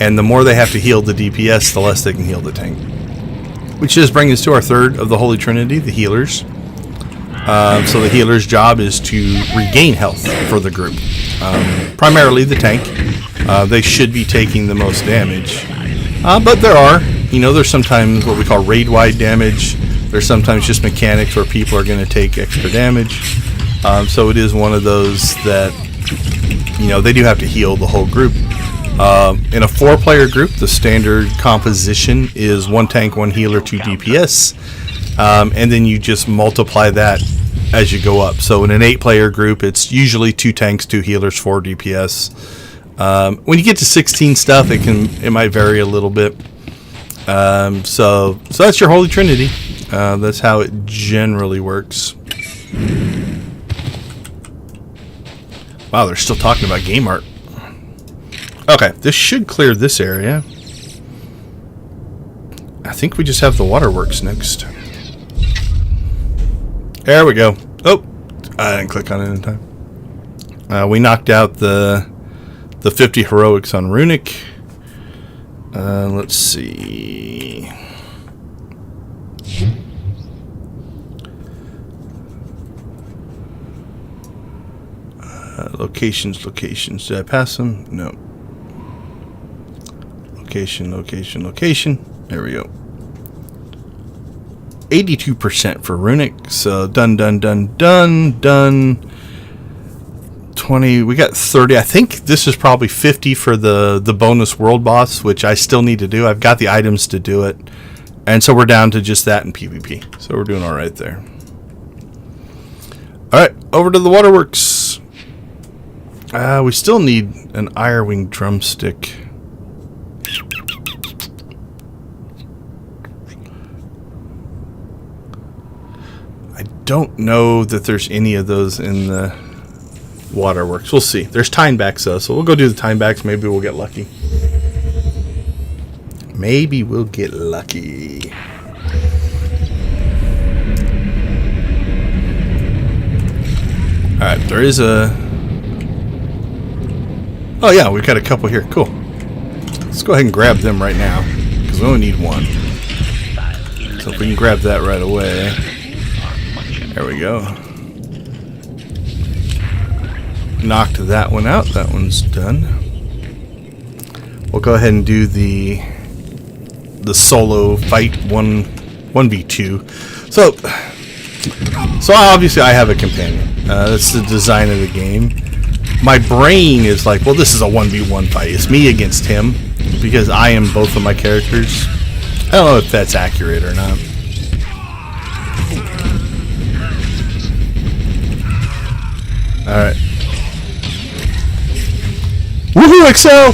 and the more they have to heal the DPS, the less they can heal the tank. Which does bring us to our third of the Holy Trinity, the healers. So the healer's job is to regain health for the group. Primarily the tank. They should be taking the most damage. But there's sometimes what we call raid-wide damage. There's sometimes just mechanics where people are going to take extra damage. So it is one of those that, you know, they do have to heal the whole group. In a 4-player group, the standard composition is 1 tank, 1 healer, 2 DPS. And then you just multiply that as you go up. So in an 8-player group, it's usually 2 tanks, 2 healers, 4 DPS. When you get to 16 stuff, it might vary a little bit. So that's your Holy Trinity. That's how it generally works. Wow, they're still talking about game art. Okay, this should clear this area. I think we just have the waterworks next. There we go. Oh, I didn't click on it in time. We knocked out the 50 heroics on Runic. Let's see. Locations. Did I pass them? No. Location. There we go. 82% for Runic. So done. 20. We got 30. I think this is probably 50 for the bonus world boss, which I still need to do. I've got the items to do it. And so we're down to just that in PvP. So we're doing all right there. All right, over to the waterworks. We still need an Irewing drumstick. I don't know that there's any of those in the waterworks. We'll see. There's time backs though, so we'll go do the time backs. Maybe we'll get lucky. Alright, there is a... Oh yeah, we've got a couple here. Cool. Let's go ahead and grab them right now, because we only need one. So if we can grab that right away. There we go. Knocked that one out. That one's done. We'll go ahead and do the solo fight 1v2. So obviously I have a companion. That's the design of the game. My brain is like, well, this is a 1v1 fight. It's me against him because I am both of my characters. I don't know if that's accurate or not. Alright. Woohoo, Excel!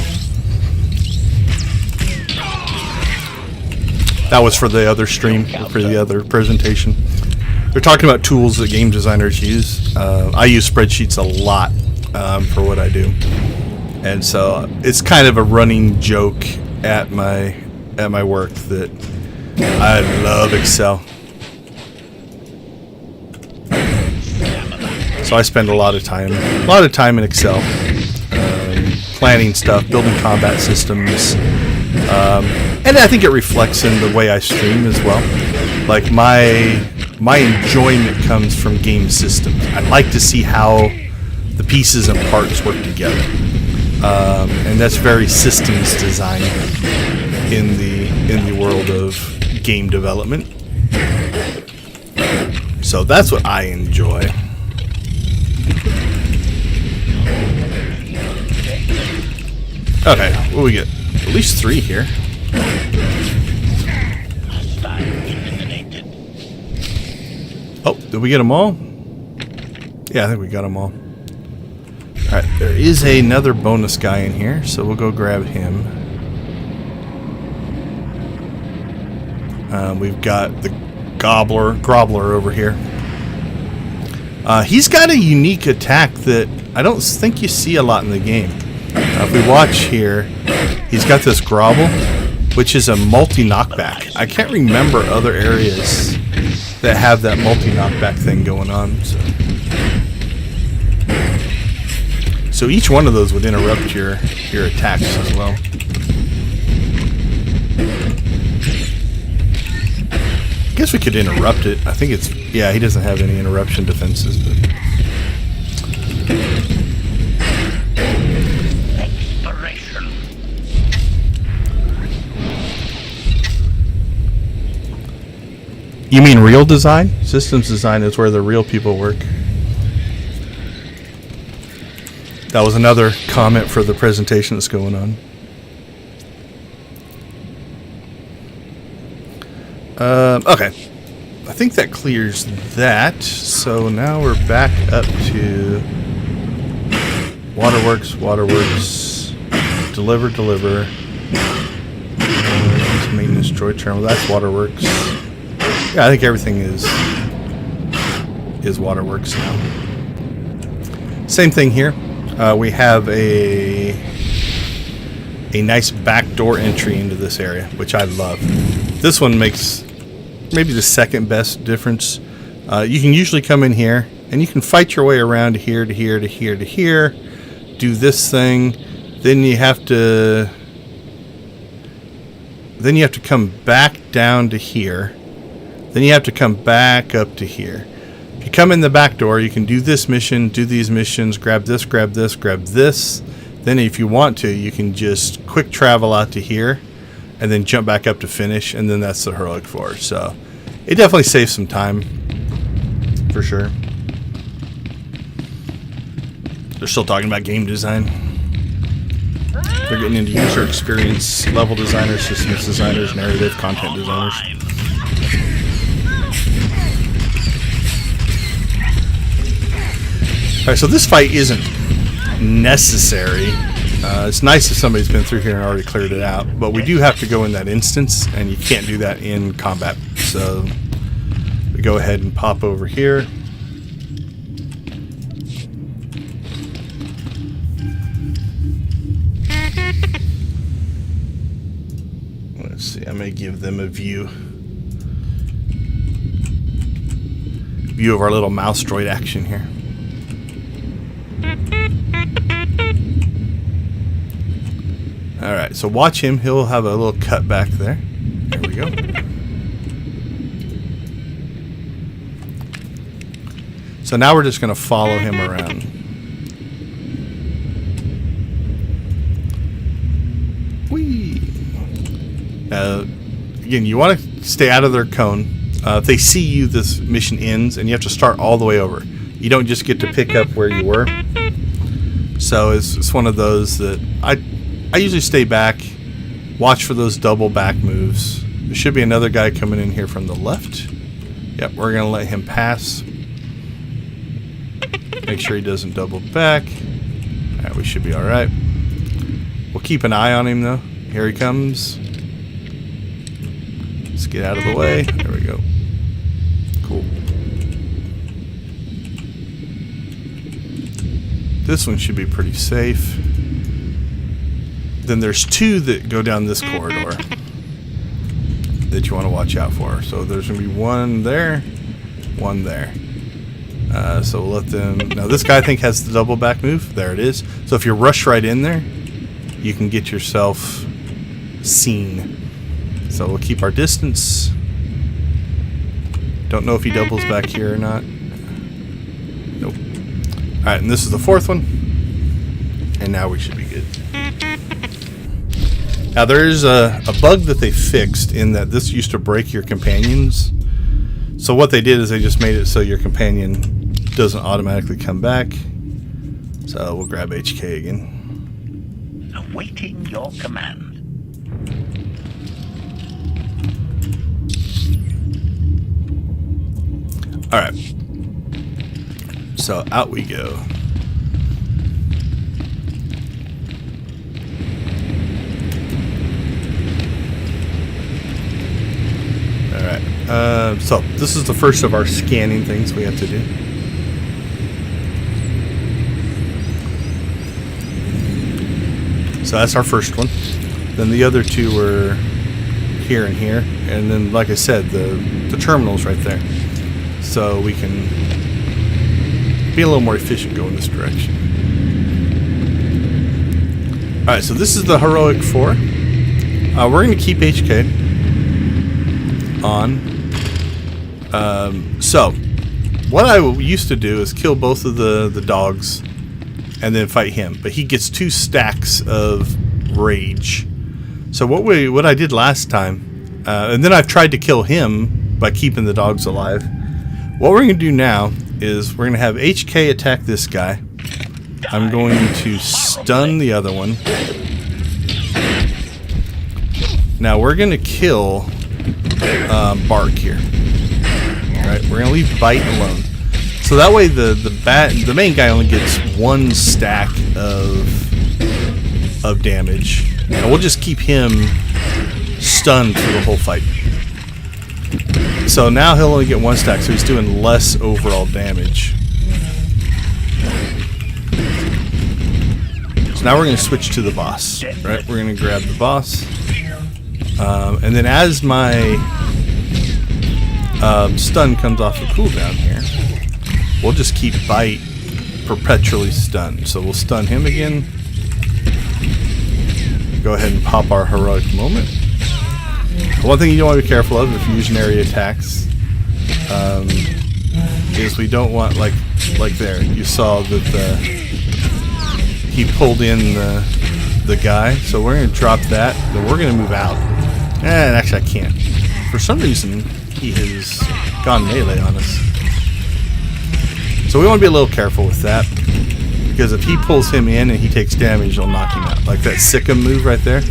That was for the other stream, for the other presentation. They're talking about tools that game designers use. I use spreadsheets a lot for what I do, and so it's kind of a running joke at my work that I love Excel. So I spend a lot of time in Excel, planning stuff, building combat systems, and I think it reflects in the way I stream as well. Like my enjoyment comes from game systems. I like to see how the pieces and parts work together, and that's very systems design in the world of game development. So that's what I enjoy. Okay, what do we get? At least 3 here. Oh, did we get them all? Yeah, I think we got them all. Alright, there is another bonus guy in here, so we'll go grab him. We've got the Grobbler over here. He's got a unique attack that I don't think you see a lot in the game. If we watch here, he's got this Grobble, which is a multi-knockback. I can't remember other areas that have that multi-knockback thing going on. So each one of those would interrupt your attacks as well. I guess we could interrupt it. I think it's... Yeah, he doesn't have any interruption defenses, but... Exploration. You mean real design? Systems design is where the real people work. That was another comment for the presentation that's going on. Okay. I think that clears that. So now we're back up to Waterworks, Deliver. Maintenance droid terminal. That's Waterworks. Yeah, I think everything is Waterworks now. Same thing here. We have a nice backdoor entry into this area, which I love. This one makes maybe the second best difference. You can usually come in here and you can fight your way around to here, to here, to here, to here, do this thing. Then you have to come back down to here. Then you have to come back up to here. If you come in the back door, you can do this mission, do these missions, grab this, grab this, grab this. Then if you want to, you can just quick travel out to here and then jump back up to finish, and then that's the heroic 4. So it definitely saves some time, for sure. They're still talking about game design. They're getting into user experience, level designers, systems designers, narrative, content designers. Alright, so this fight isn't necessary. It's nice if somebody's been through here and already cleared it out, but we do have to go in that instance, and you can't do that in combat. So we go ahead and pop over here. Let's see, I may give them a view of our little mouse droid action here. Alright, so watch him. He'll have a little cut back there. There we go. So now we're just going to follow him around. Whee! Again, you want to stay out of their cone. If they see you, this mission ends, and you have to start all the way over. You don't just get to pick up where you were. So it's one of those that I usually stay back, watch for those double back moves. There should be another guy coming in here from the left. Yep, we're going to let him pass. Make sure he doesn't double back. Alright, we should be alright. We'll keep an eye on him, though. Here he comes. Let's get out of the way. There we go. Cool. This one should be pretty safe. Then there's 2 that go down this corridor that you want to watch out for. So there's going to be 1 there, 1 there. So we'll let them... Now this guy I think has the double back move. There it is. So if you rush right in there, you can get yourself seen. So we'll keep our distance. Don't know if he doubles back here or not. Nope. Alright, and this is the 4th one. And now we should be good. Now there's a bug that they fixed in that this used to break your companions. So what they did is they just made it so your companion doesn't automatically come back. So we'll grab HK again. Awaiting your command. Alright. So out we go. Alright. So this is the first of our scanning things we have to do. So that's our first one. Then the other 2 were here and here. And then, like I said, the terminal's right there. So we can be a little more efficient going this direction. Alright, so this is the Heroic 4. We're going to keep HK on. So, what I used to do is kill both of the dogs and then fight him. But he gets 2 stacks of rage. So what I did last time, and then I've tried to kill him by keeping the dogs alive. What we're going to do now is we're going to have HK attack this guy. I'm going to stun the other one. Now we're going to kill Bark here. Alright, we're going to leave Bite alone. So that way the main guy only gets 1 stack of damage. And we'll just keep him stunned for the whole fight. So now he'll only get 1 stack, so he's doing less overall damage. So now we're going to switch to the boss. Right, we're going to grab the boss. And then as my stun comes off the cooldown here, we'll just keep Bite perpetually stunned. So we'll stun him again. Go ahead and pop our Heroic Moment. One thing you don't want to be careful of if you're using area attacks is we don't want, like there, you saw that he pulled in the guy. So we're going to drop that. Then we're going to move out. And actually I can't. For some reason, he has gone melee on us. So we want to be a little careful with that. Because if he pulls him in and he takes damage, it'll knock him out. Like that Sikkim move right there.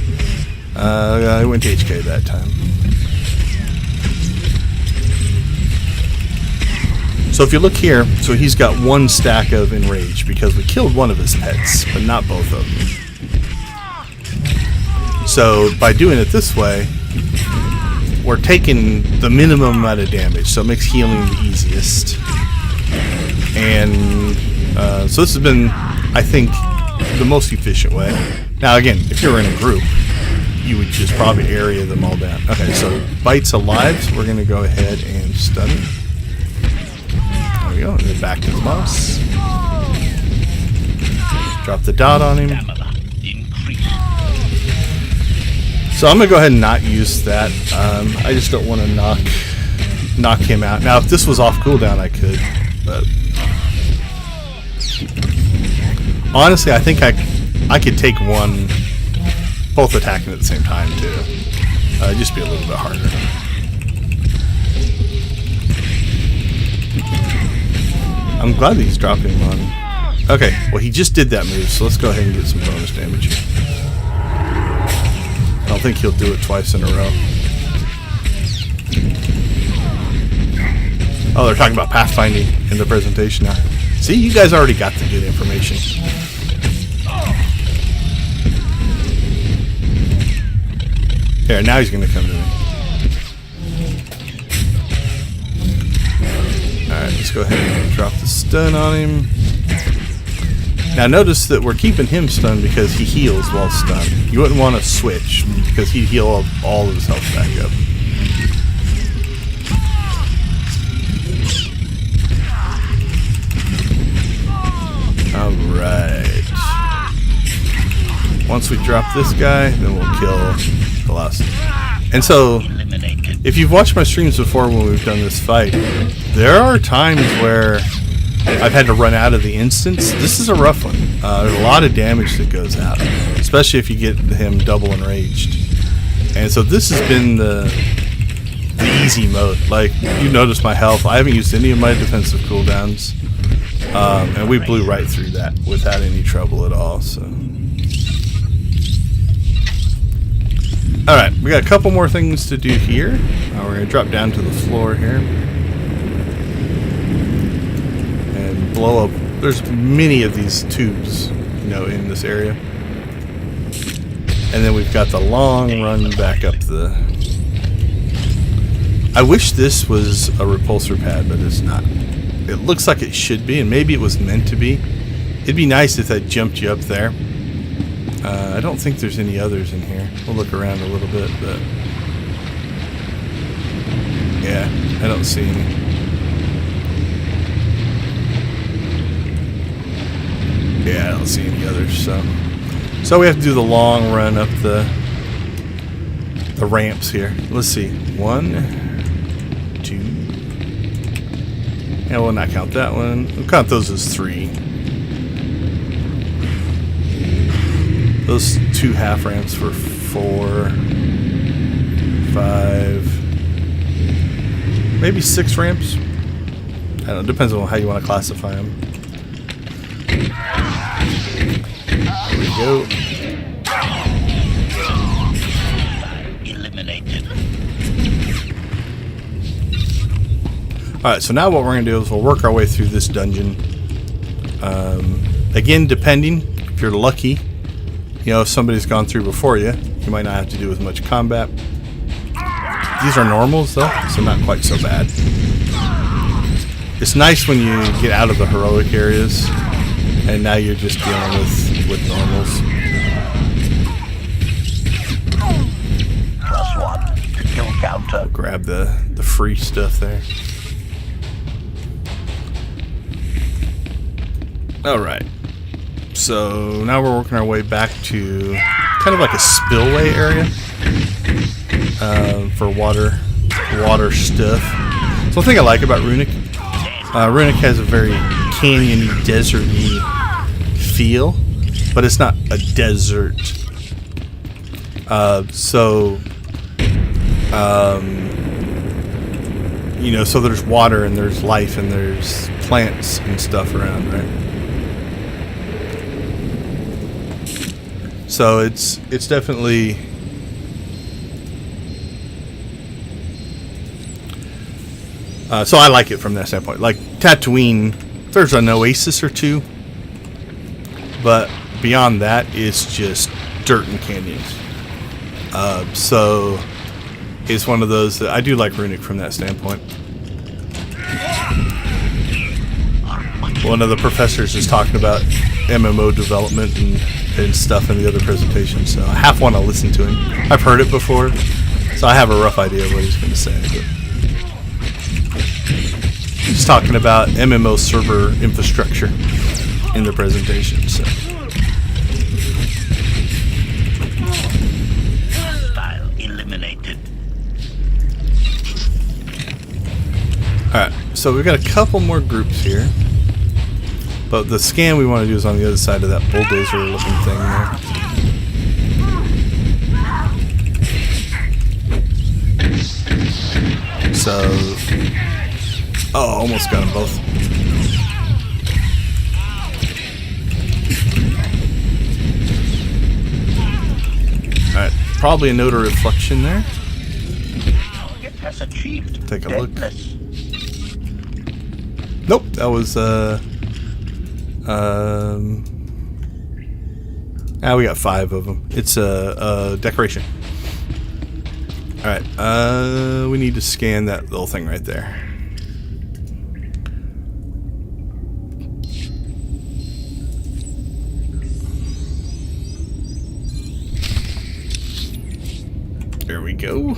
I went to HK that time. So if you look here, so he's got 1 stack of Enrage because we killed one of his pets, but not both of them. So by doing it this way, we're taking the minimum amount of damage, so it makes healing the easiest. And so this has been, I think, the most efficient way. Now again, if you're in a group, you would just probably area them all down. Okay, so Bite's alive, so we're going to go ahead and stun him. There we go, and then back to the boss. Drop the dot on him. So I'm going to go ahead and not use that. I just don't want to knock him out. Now, if this was off cooldown, I could, but honestly, I think I could take one, both attacking at the same time too. Just be a little bit harder. I'm glad that he's dropping him on. Okay, well he just did that move, so let's go ahead and get some bonus damage. I don't think he'll do it twice in a row. Oh, they're talking about pathfinding in the presentation now. See, you guys already got the good information. Here, now he's going to come to me. Alright, let's go ahead and drop the stun on him. Now notice that we're keeping him stunned because he heals while stunned. You wouldn't want to switch because he'd heal all of his health back up. Alright. Once we drop this guy, then we'll kill the last. And so, if you've watched my streams before when we've done this fight, there are times where I've had to run out of the instance. This is a rough one. There's a lot of damage that goes out, especially if you get him double enraged. And so this has been the easy mode. Like, you notice my health. I haven't used any of my defensive cooldowns. And we blew right through that without any trouble at all. So, alright, we got a couple more things to do here. We're going to drop down to the floor here and blow up. There's many of these tubes, you know, in this area. And then we've got the long run back up the... I wish this was a repulsor pad, but it's not. It looks like it should be, and maybe it was meant to be. It'd be nice if that jumped you up there. I don't think there's any others in here. We'll look around a little bit, but... yeah, I don't see any. Yeah, I don't see any others, so we have to do the long run up the ramps here. Let's see. 1, 2. Yeah, we'll not count that one. We'll count those as 3. Those 2 half ramps for 4, 5, maybe 6 ramps. I don't know. Depends on how you want to classify them. There we go. Eliminated. Alright, so now what we're going to do is we'll work our way through this dungeon. Again, depending, if you're lucky, you know, if somebody's gone through before you, you might not have to do as much combat. These are normals, though, so not quite so bad. It's nice when you get out of the heroic areas, and now you're just dealing with normals. +1 to kill counter. Grab the free stuff there. Alright. So now we're working our way back to kind of like a spillway area for water stuff. So the thing I like about Runic, Runic has a very canyony, deserty feel, but it's not a desert. You know, so there's water and there's life and there's plants and stuff around, right? So it's definitely so I like it from that standpoint. Like Tatooine, there's an oasis or two, but beyond that, it's just dirt and canyons. So it's one of those that I do like Runic from that standpoint. One of the professors is talking about MMO development and stuff in the other presentation, so I half want to listen to him. I've heard it before, so I have a rough idea of what he's going to say. But he's talking about MMO server infrastructure in the presentation. So. Style eliminated. Alright, so we've got a couple more groups here. But the scan we want to do is on the other side of that bulldozer looking thing there. So, oh, almost got them both. Alright, probably a note of reflection there. Target has achieved. Take a look. Deadness. Nope, that was we got 5 of them. It's a decoration. Alright, we need to scan that little thing right there. There we go.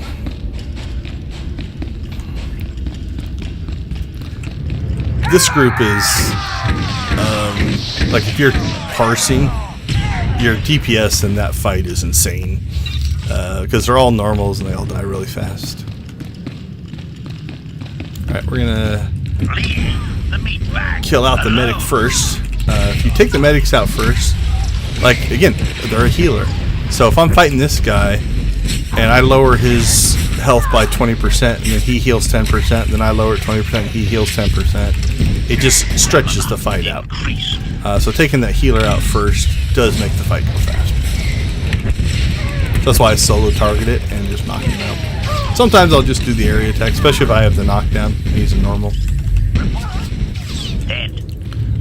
This group is, like if you're parsing, your DPS in that fight is insane. Because they're all normals and they all die really fast. Alright, we're gonna kill out the medic first. If you take the medics out first, like, again, they're a healer. So if I'm fighting this guy, and I lower his health by 20%, and then he heals 10%, then I lower it 20%, and he heals 10%. It just stretches the fight out. So taking that healer out first does make the fight go faster. That's why I solo target it and just knock him out. Sometimes I'll just do the area attack, especially if I have the knockdown and he's a normal.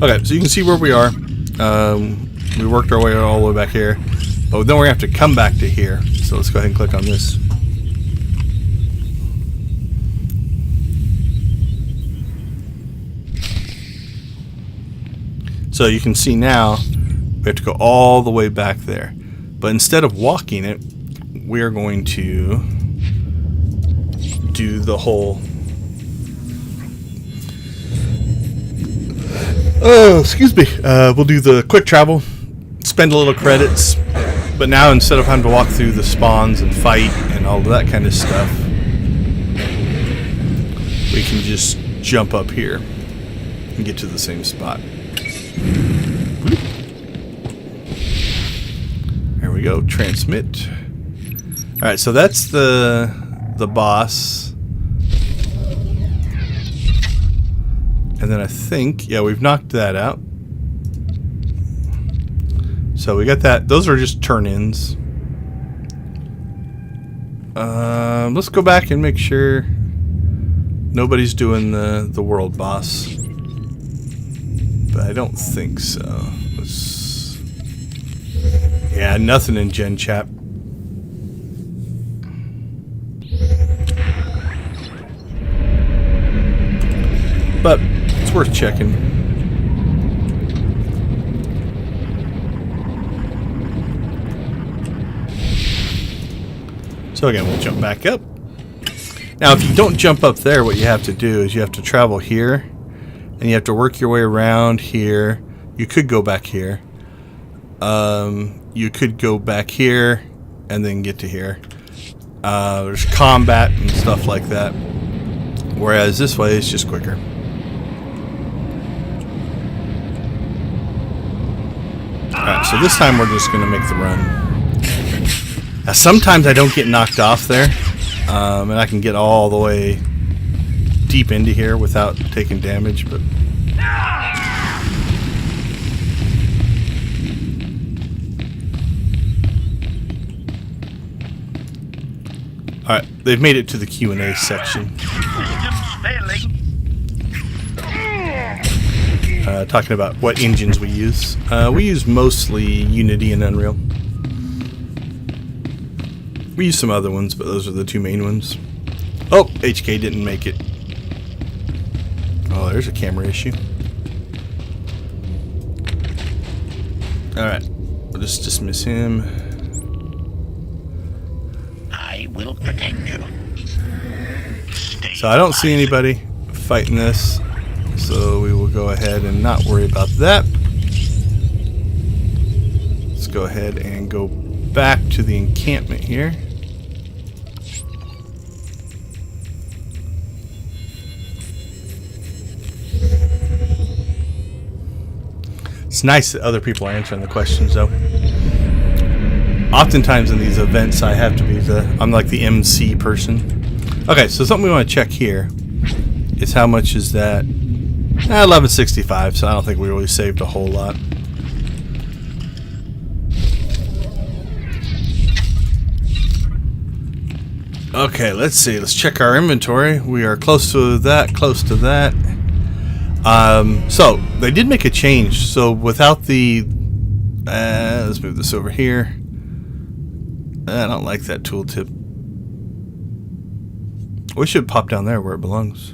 Okay, so you can see where we are. We worked our way all the way back here. But then we're going to have to come back to here. So let's go ahead and click on this. So you can see now we have to go all the way back there. But instead of walking it, we're going to do the whole... Oh, excuse me. We'll do the quick travel, spend a little credits, but now instead of having to walk through the spawns and fight and all of that kind of stuff, we can just jump up here and get to the same spot. There we go, transmit. Alright, so that's the boss. And then I think, yeah, we've knocked that out. So we got that. Those are just turn-ins. Let's go back and make sure nobody's doing the world boss. But I don't think so. Yeah, nothing in Gen Chat. But it's worth checking. So again, we'll jump back up. Now, if you don't jump up there, what you have to do is you have to travel here, and you have to work your way around here. You could go back here. You could go back here and then get to here. There's combat and stuff like that. Whereas this way is just quicker. Alright, so this time we're just going to make the run. Now, sometimes I don't get knocked off there. And I can get all the way deep into here without taking damage, but... Alright, they've made it to the Q&A section. Talking about what engines we use. We use mostly Unity and Unreal. We use some other ones, but those are the two main ones. Oh, HK didn't make it. Oh, there's a camera issue. Alright, we'll just dismiss him. I will protect you. So I don't see anybody fighting this, so we will go ahead and not worry about that. Let's go ahead and go back to the encampment here. It's nice that other people are answering the questions, though. Oftentimes in these events, I have to be I'm like the MC person. Okay, so something we want to check here is how much is that? 1165, so I don't think we really saved a whole lot. Okay, let's see. Let's check our inventory. We are close to that, close to that. So they did make a change. So without the, let's move this over here. I don't like that tooltip. We should pop down there where it belongs.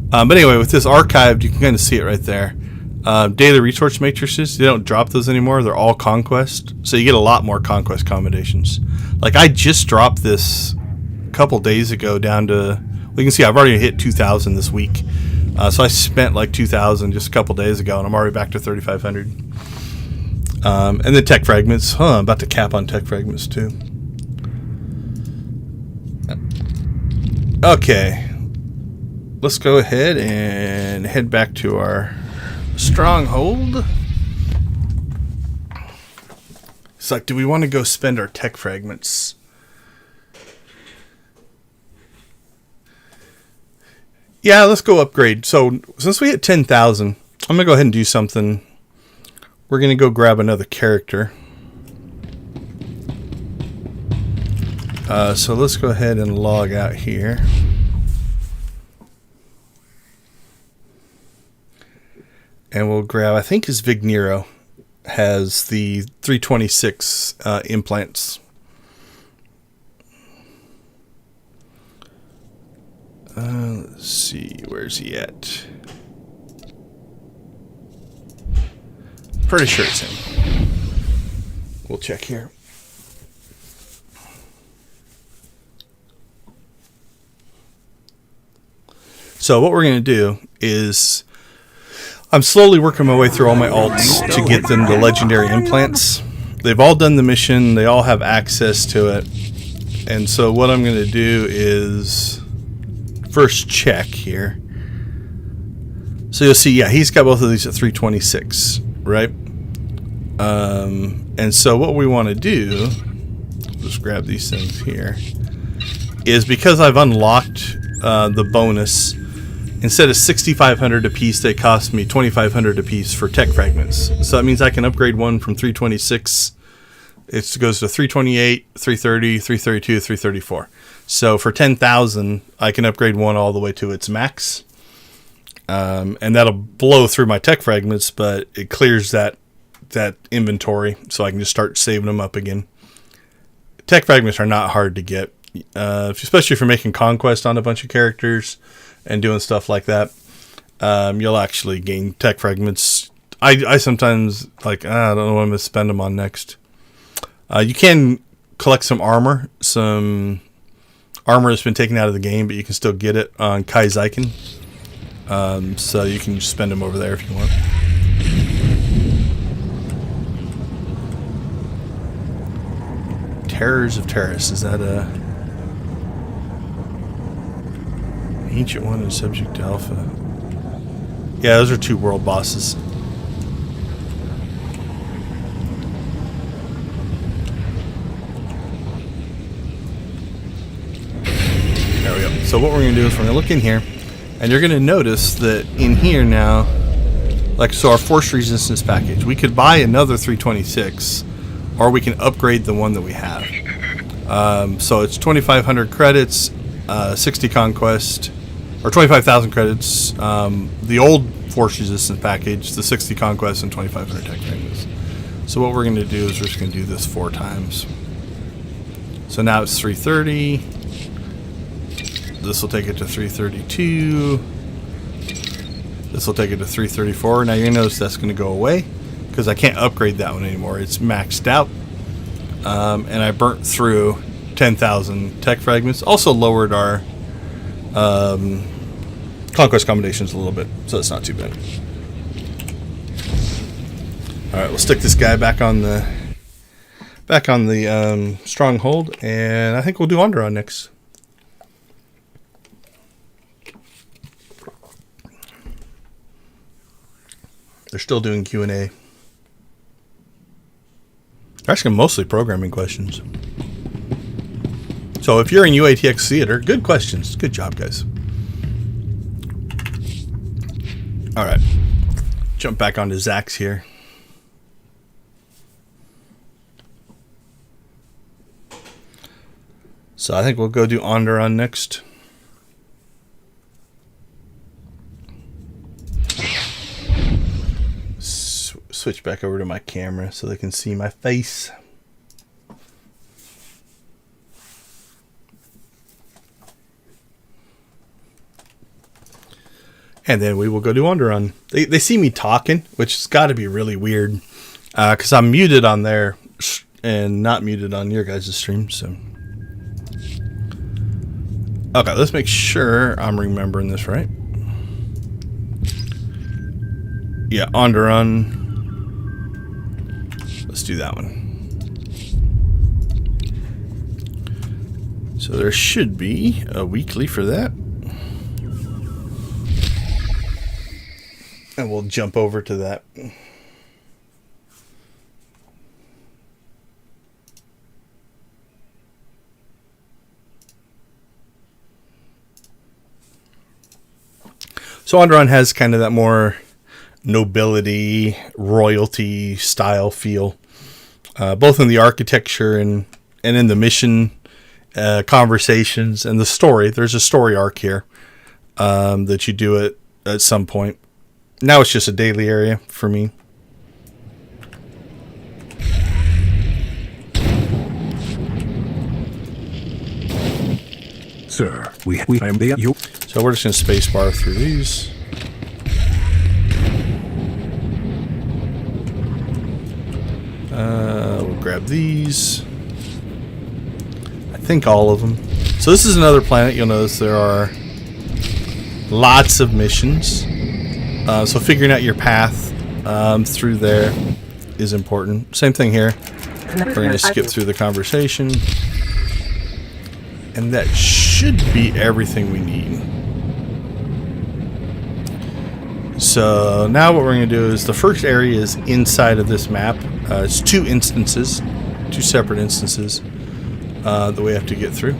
But anyway, with this archived, you can kind of see it right there. Daily resource matrices, they don't drop those anymore. They're all conquest. So you get a lot more conquest combinations. Like I just dropped this a couple days ago down to, well, you can see I've already hit 2,000 this week. So I spent like 2,000 just a couple days ago, and I'm already back to 3,500. And then tech fragments. I'm about to cap on tech fragments too. Okay. Let's go ahead and head back to our stronghold. It's like, do we want to go spend our tech fragments? Yeah, let's go upgrade. So since we hit 10,000, I'm going to go ahead and do something. We're going to go grab another character. So let's go ahead and log out here. And we'll grab, I think his Vignero has the 326 implants. Let's see, where's he at? Pretty sure it's him. We'll check here. So what we're going to do is I'm slowly working my way through all my alts to get them the legendary implants. They've all done the mission. They all have access to it. And so what I'm going to do is first check here. So you'll see, yeah, he's got both of these at 326, right? And so what we want to do, just grab these things here, is because I've unlocked the bonus, instead of 6,500 a piece, they cost me 2,500 a piece for tech fragments. So that means I can upgrade one from 326. It goes to 328, 330, 332, 334. So for 10,000, I can upgrade one all the way to its max. And that'll blow through my tech fragments, but it clears that inventory, so I can just start saving them up again. Tech fragments are not hard to get, especially if you're making conquest on a bunch of characters and doing stuff like that. You'll actually gain tech fragments. I sometimes like, I don't know what I'm going to spend them on next. You can collect some armor. Some armor has been taken out of the game, but you can still get it on Kai Zyken. So you can just spend them over there if you want. Terrors of Terrace. Is that a ancient one and subject to alpha? Yeah, those are two world bosses. There we go. So what we're going to do is we're going to look in here, and you're going to notice that in here now, like, so our force resistance package, we could buy another 326, or we can upgrade the one that we have. So it's 2,500 credits, 60 conquest, or 25,000 credits. The old force resistance package, the 60 conquest, and 2,500 tech fragments. So what we're going to do is we're just going to do this 4 times. So now it's 330. This will take it to 332. This will take it to 334. Now you notice that's going to go away because I can't upgrade that one anymore. It's maxed out. And I burnt through 10,000 tech fragments. Also lowered our conquest combinations a little bit, so it's not too bad. All right, we'll stick this guy back on the stronghold, and I think we'll do Onderon next. They're still doing Q&A. They're asking mostly programming questions. So if you're in UATX Theater, good questions. Good job, guys. All right. Jump back onto Zach's here. So I think we'll go do Onderon next. Switch back over to my camera so they can see my face. And then we will go to Underrun. They see me talking, which has got to be really weird. Because I'm muted on there and not muted on your guys' stream. So, okay, let's make sure I'm remembering this right. Yeah, Underrun. Let's do that one. So there should be a weekly for that. And we'll jump over to that. So Underrun has kind of that more nobility, royalty style feel. Both in the architecture and in the mission conversations and the story. There's a story arc here that you do at some point. Now it's just a daily area for me. Sir, we am there. You. So we're just going to spacebar through these. We'll grab these. I think all of them. So this is another planet. You'll notice there are lots of missions. So figuring out your path through there is important. Same thing here. We're going to skip through the conversation. And that should be everything we need. So now what we're going to do is the first area is inside of this map. It's two separate instances that we have to get through.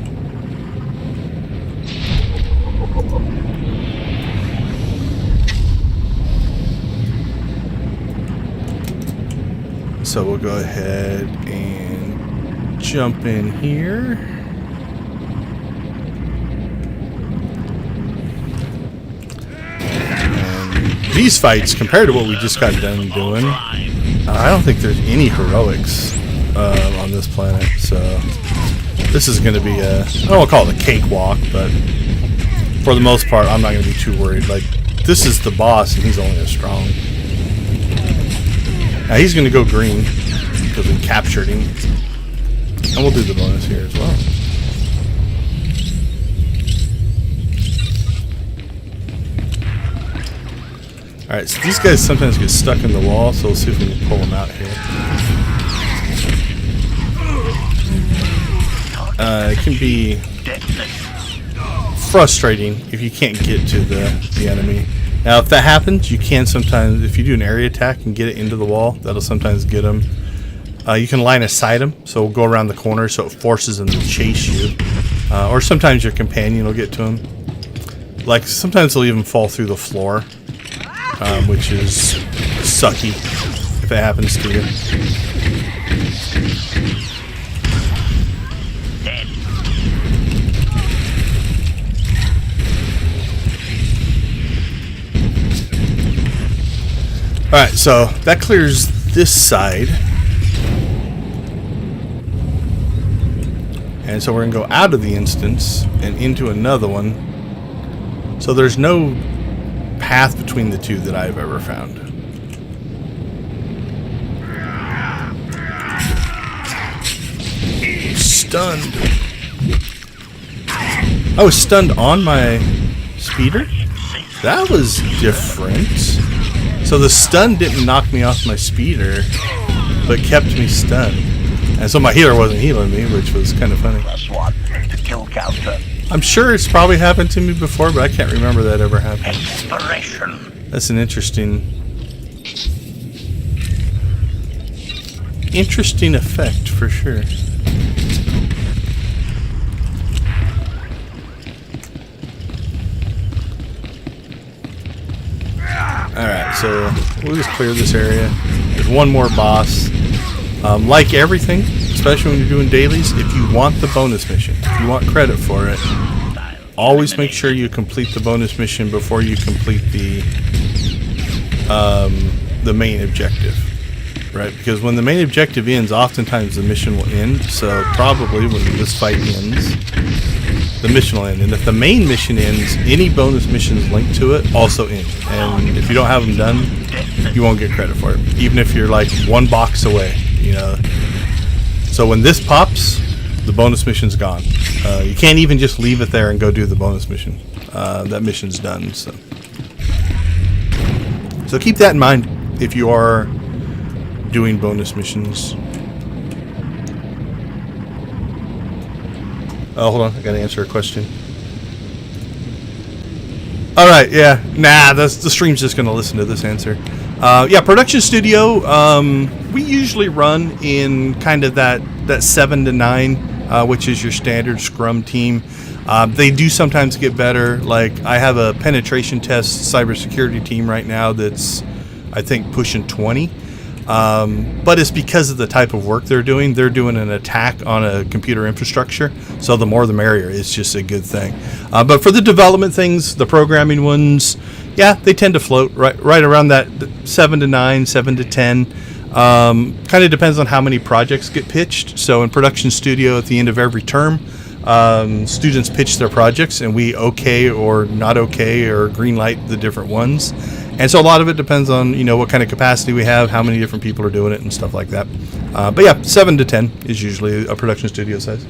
So we'll go ahead and jump in here. And these fights, compared to what we just got done doing, I don't think there's any heroics on this planet. So this is going to be I don't want to call it a cakewalk, but for the most part, I'm not going to be too worried. Like, this is the boss, and he's only as strong. Now he's going to go green because we captured him. And we'll do the bonus here as well. Alright, so these guys sometimes get stuck in the wall, so we'll see if we can pull them out here. It can be frustrating if you can't get to the enemy. Now, if that happens, you can sometimes, if you do an area attack and get it into the wall, that'll sometimes get them. You can line of sight them, so we'll go around the corner so it forces them to chase you. Or sometimes your companion will get to them. Like, sometimes they'll even fall through the floor, which is sucky if it happens to you. Alright, so that clears this side. And so we're going to go out of the instance and into another one. So there's no path between the two that I've ever found. Stunned. I was stunned on my speeder? That was different. So the stun didn't knock me off my speeder, but kept me stunned. And so my healer wasn't healing me, which was kind of funny. I'm sure it's probably happened to me before, but I can't remember that ever happened. That's an interesting effect for sure. Alright, so we'll just clear this area. There's one more boss. Like everything, especially when you're doing dailies, if you want the bonus mission, if you want credit for it, always make sure you complete the bonus mission before you complete the main objective. Right? Because when the main objective ends, oftentimes the mission will end. So probably when this fight ends, the mission will end. And if the main mission ends, any bonus missions linked to it also end. And if you don't have them done, you won't get credit for it, even if you're like one box away, you know. So when this pops, the bonus mission's gone. You can't even just leave it there and go do the bonus mission. That mission's done. So keep that in mind if you are doing bonus missions. Oh, hold on. I got to answer a question. All right. Yeah. Nah, the stream's just going to listen to this answer. Yeah, production studio. We usually run in kind of that 7 to 9, which is your standard Scrum team. They do sometimes get better. Like I have a penetration test cybersecurity team right now that's, I think, pushing 20. But it's because of the type of work they're doing. They're doing an attack on a computer infrastructure, so the more the merrier. It's just a good thing. But for the development things, the programming ones, yeah, they tend to float right around that 7 to 9, 7 to 10. Kind of depends on how many projects get pitched. So in production studio, at the end of every term, students pitch their projects, and we okay or not okay or green light the different ones. And so a lot of it depends on, you know, what kind of capacity we have, how many different people are doing it, and stuff like that. But yeah, 7 to 10 is usually a production studio size.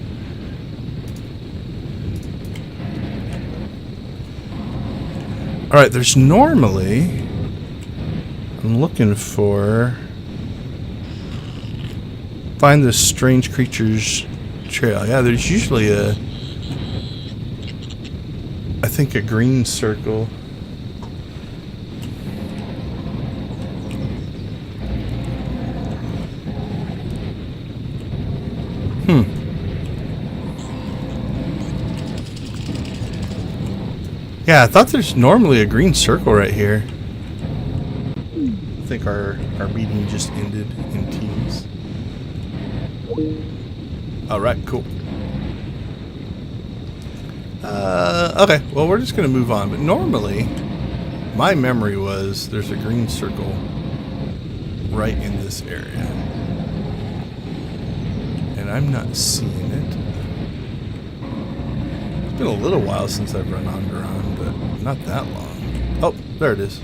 All right, there's normally, I'm looking for, find the strange creatures trail. Yeah, there's usually I think a green circle. Yeah, I thought there's normally a green circle right here. I think our meeting just ended in Teams. Alright, cool. Okay, well, we're just going to move on. But normally, my memory was there's a green circle right in this area. And I'm not seeing it. It's been a little while since I've run Onderon, but not that long. Oh, there it is.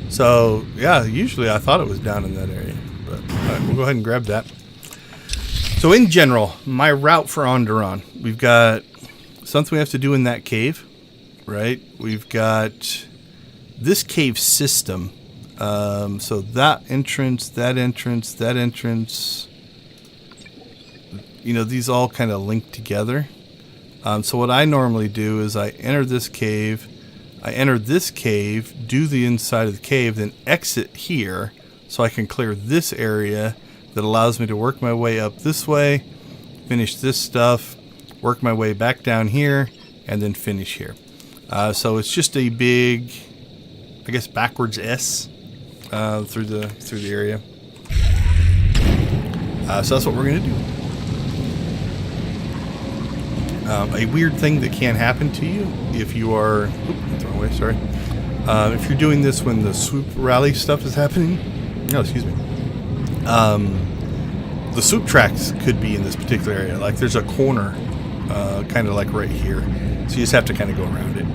So, yeah, usually I thought it was down in that area. But, alright, we'll go ahead and grab that. So in general, my route for Onderon, we've got something we have to do in that cave, right? We've got this cave system. So that entrance, that entrance, that entrance, you know, these all kind of link together. So what I normally do is I enter this cave, do the inside of the cave, then exit here so I can clear this area that allows me to work my way up this way, finish this stuff, work my way back down here, and then finish here. So it's just a big, I guess, backwards S through the area. So that's what we're going to do. A weird thing that can happen to you if you are, throw away, sorry. If you're doing this when the swoop rally stuff is happening, excuse me. The swoop tracks could be in this particular area. Like there's a corner, kind of like right here. So you just have to kind of go around it.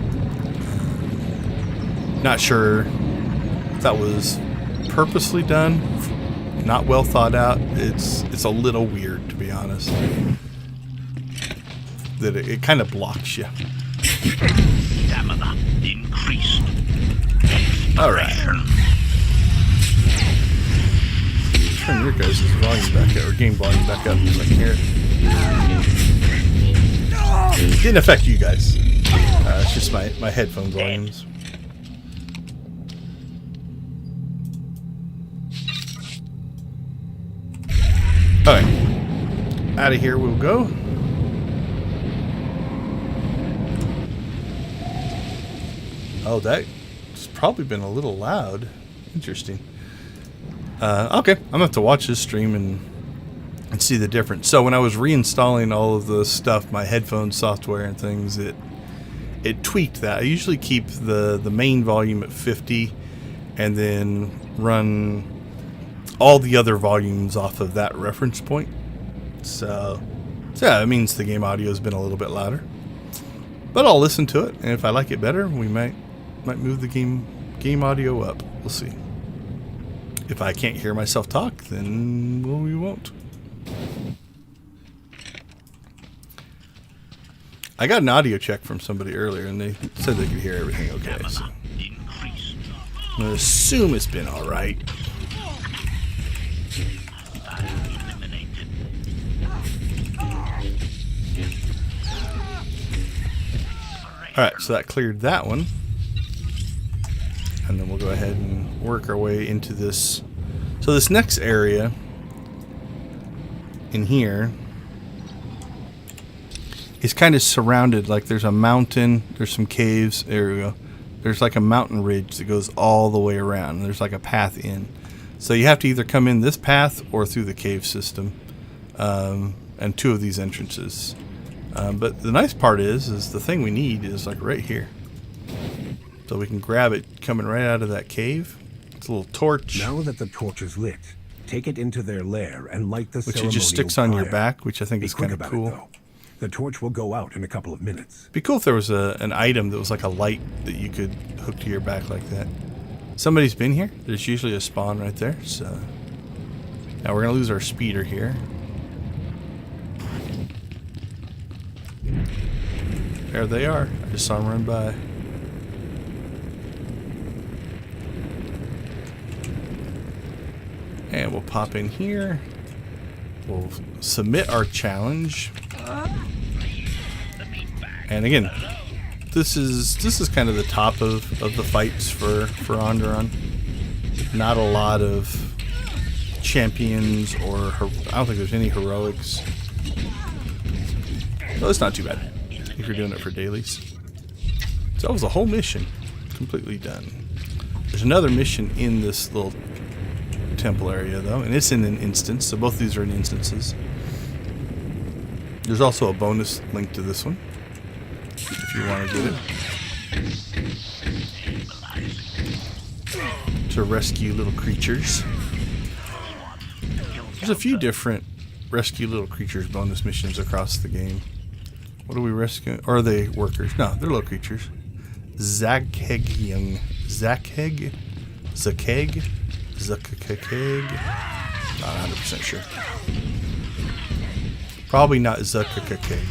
Not sure if that was purposely done, not well thought out. It's a little weird, to be honest. That it kind of blocks you. Stamina increased. All right. Turn your guys' volume back up, or game volume back up, so I can hear it. Didn't affect you guys. It's just my headphone volumes. All right, out of here we'll go. Oh, that's probably been a little loud. Interesting. Okay, I'm gonna have to watch this stream and see the difference. So when I was reinstalling all of the stuff, my headphone software and things, it tweaked that. I usually keep the main volume at 50 and then run all the other volumes off of that reference point. So yeah, it means the game audio has been a little bit louder. But I'll listen to it, and if I like it better, we might move the game audio up. We'll see. If I can't hear myself talk, then we won't. I got an audio check from somebody earlier, and they said they could hear everything okay. So I'm going to assume it's been all right. All right, so that cleared that one. And then we'll go ahead and work our way into this. So this next area in here is kind of surrounded. Like there's a mountain, there's some caves. There we go. There's like a mountain ridge that goes all the way around. There's like a path in. So you have to either come in this path or through the cave system. And 2 of these entrances. But the nice part is the thing we need is like right here. So we can grab it coming right out of that cave. It's a little torch. Now that the torch is lit, take it into their lair and light the which ceremonial it just sticks on your fire. back, which I think Be is quick kind of about cool. it, though. The torch will go out in a couple of minutes. Be cool if there was an item that was like a light that you could hook to your back like that. Somebody's been here. There's usually a spawn right there. So now we're gonna lose our speeder here. There they are. I just saw them run by. And we'll pop in here. We'll submit our challenge. And again, this is kind of the top of the fights for Onderon. Not a lot of champions or I don't think there's any heroics. Well, it's not too bad if you're doing it for dailies. So that was a whole mission completely done. There's another mission in this little temple area though, and it's in an instance, so both of these are in instances. There's also a bonus link to this one if you want to get it. To rescue little creatures. There's a few different rescue little creatures bonus missions across the game. What are we rescuing? Or are they workers? No, they're little creatures. Zakheg. Not 100% sure. Probably not Zakakakeg.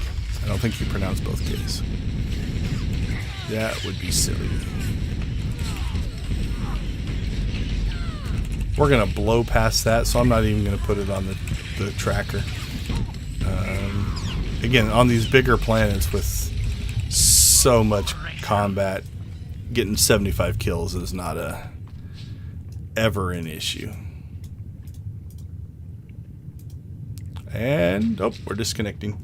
I don't think you pronounce both K's. That would be silly. We're going to blow past that, so I'm not even going to put it on the tracker. Again, on these bigger planets with so much combat, getting 75 kills is not ever an issue. And, oh, we're disconnecting.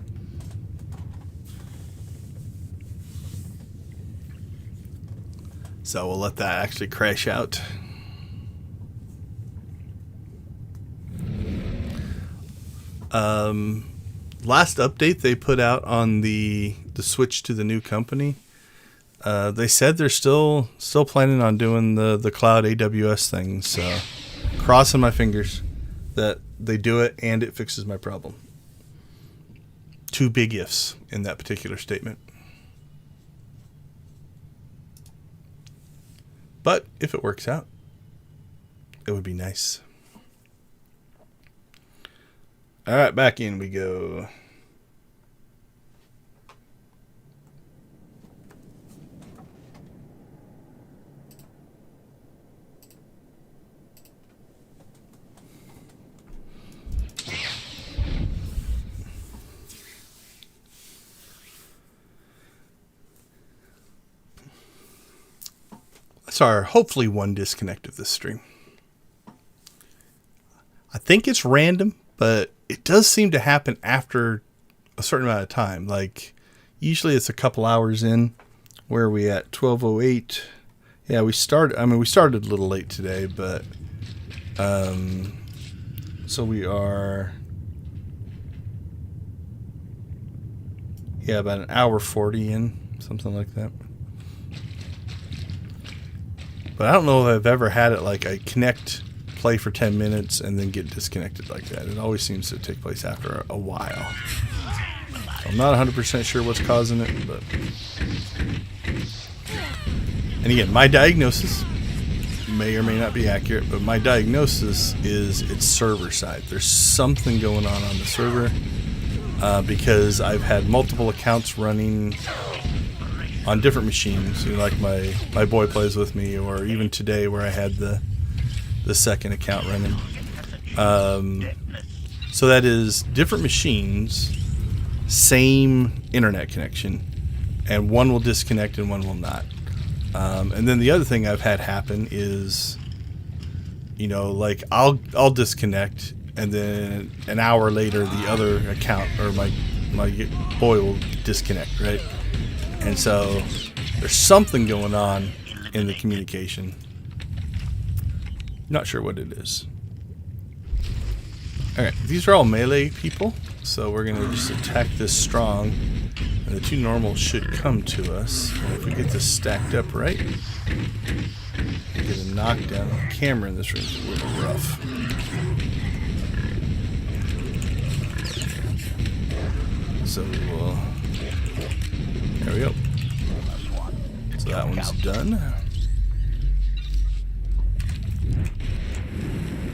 So we'll let that actually crash out. Last update they put out on the switch to the new company, they said they're still planning on doing the cloud AWS thing. So crossing my fingers that they do it and it fixes my problem. 2 big ifs in that particular statement. But if it works out, it would be nice. All right, back in we go. That's our hopefully one disconnect of this stream. I think it's random, but it does seem to happen after a certain amount of time. Like usually it's a couple hours in. Where are we at? 12:08. Yeah, we started a little late today, but so we are about an hour 40 in, something like that. But I don't know if I've ever had it like I connect, play for 10 minutes, and then get disconnected like that. It always seems to take place after a while. I'm not 100% sure what's causing it, but... And again, my diagnosis may or may not be accurate, but my diagnosis is it's server side. There's something going on the server because I've had multiple accounts running on different machines. You know, like my boy plays with me, or even today where I had the second account running. So that is different machines, same internet connection, and one will disconnect and one will not. And then the other thing I've had happen is, you know, like I'll disconnect, and then an hour later the other account or my boy will disconnect, right? And so there's something going on in the communication. Not sure what it is. Alright, these are all melee people, so we're going to just attack this strong. And the two normals should come to us. And if we get this stacked up right, we get a knockdown. The camera in this room is a little rough. So we'll... There we go. So that one's done.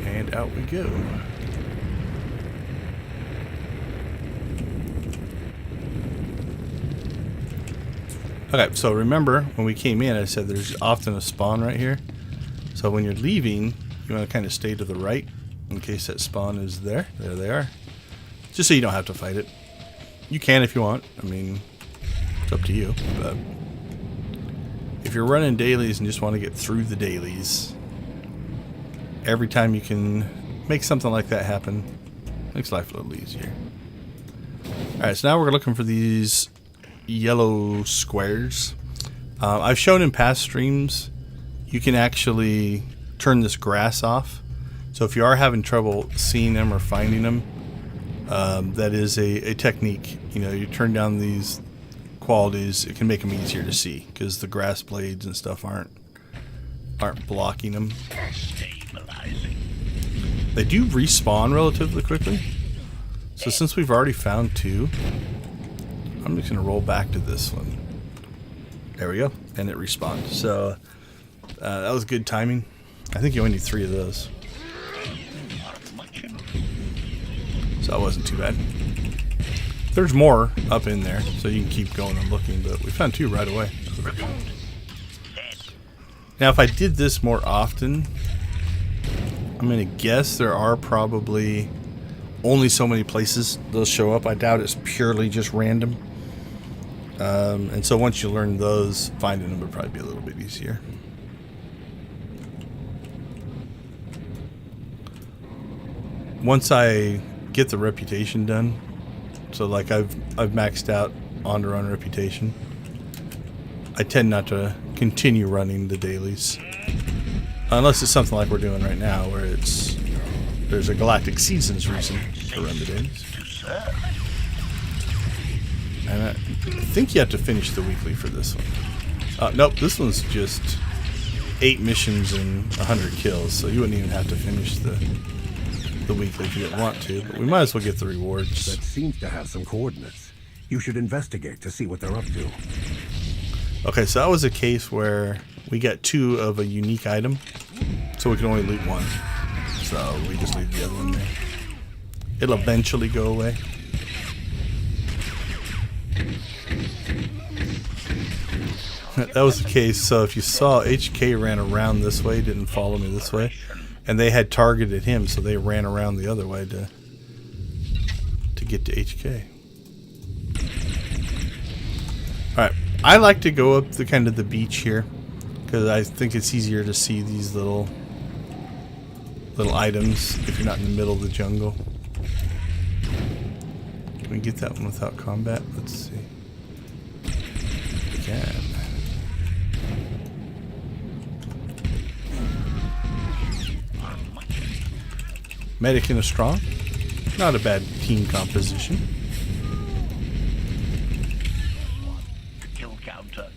And out we go. Okay, so remember when we came in, I said there's often a spawn right here. So when you're leaving, you want to kind of stay to the right in case that spawn is there. There they are. Just so you don't have to fight it. You can if you want. I mean, it's up to you. But if you're running dailies and just want to get through the dailies, every time you can make something like that happen, makes life a little easier. Alright, so now we're looking for these yellow squares. I've shown in past streams you can actually turn this grass off. So if you are having trouble seeing them or finding them, that is a technique. You know, you turn down these qualities, it can make them easier to see because the grass blades and stuff aren't blocking them. They do respawn relatively quickly. So since we've already found two, I'm just going to roll back to this one. There we go. And it respawned. So that was good timing. I think you only need 3 of those. So that wasn't too bad. There's more up in there, so you can keep going and looking, but we found 2 right away. Now if I did this more often, I'm going to guess there are probably only so many places they'll show up. I doubt it's purely just random. And so once you learn those, finding them would probably be a little bit easier. Once I get the reputation done, so like I've maxed out on to run reputation, I tend not to continue running the dailies. Unless it's something like we're doing right now where there's a Galactic Seasons reason to run the dailies. And I think you have to finish the weekly for this one. Nope, this one's just 8 missions and 100 kills, so you wouldn't even have to finish the weekly if you didn't want to, but we might as well get the rewards. That seems to have some coordinates. You should investigate to see what they're up to. Okay, so that was a case where we got 2 of a unique item, so we can only loot 1. So we just leave the other one there. It'll eventually go away. That was the case. So if you saw, HK ran around this way, didn't follow me this way, and they had targeted him, so they ran around the other way to get to HK. Alright, I like to go up the kind of the beach here because I think it's easier to see these little items if you're not in the middle of the jungle. Can we get that one without combat? Let's see. We can. Medic and a strong. Not a bad team composition. Kill counter.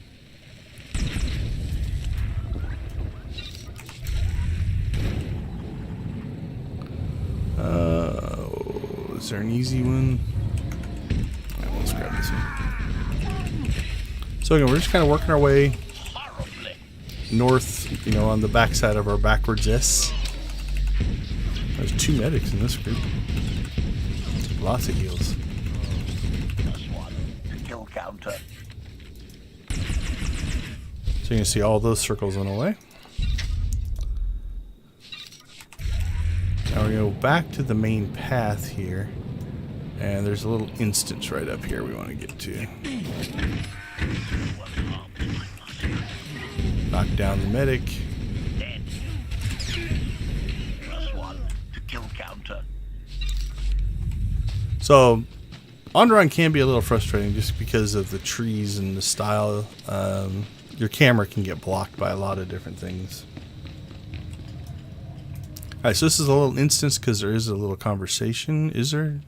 Is there an easy one? Right, let's grab So again, we're just kind of working our way Horribly. north, you know, on the backside of our backwards S. There's 2 medics in this group. Lots of heals. Just one. Kill counter. So you can see all those circles on the way. Now we go back to the main path here. And there's a little instance right up here we want to get to. Knock down the medic. Dead. Just one. Kill counter. So, on-run can be a little frustrating just because of the trees and the style. Your camera can get blocked by a lot of different things. Alright, so this is a little instance because there is a little conversation. Is there?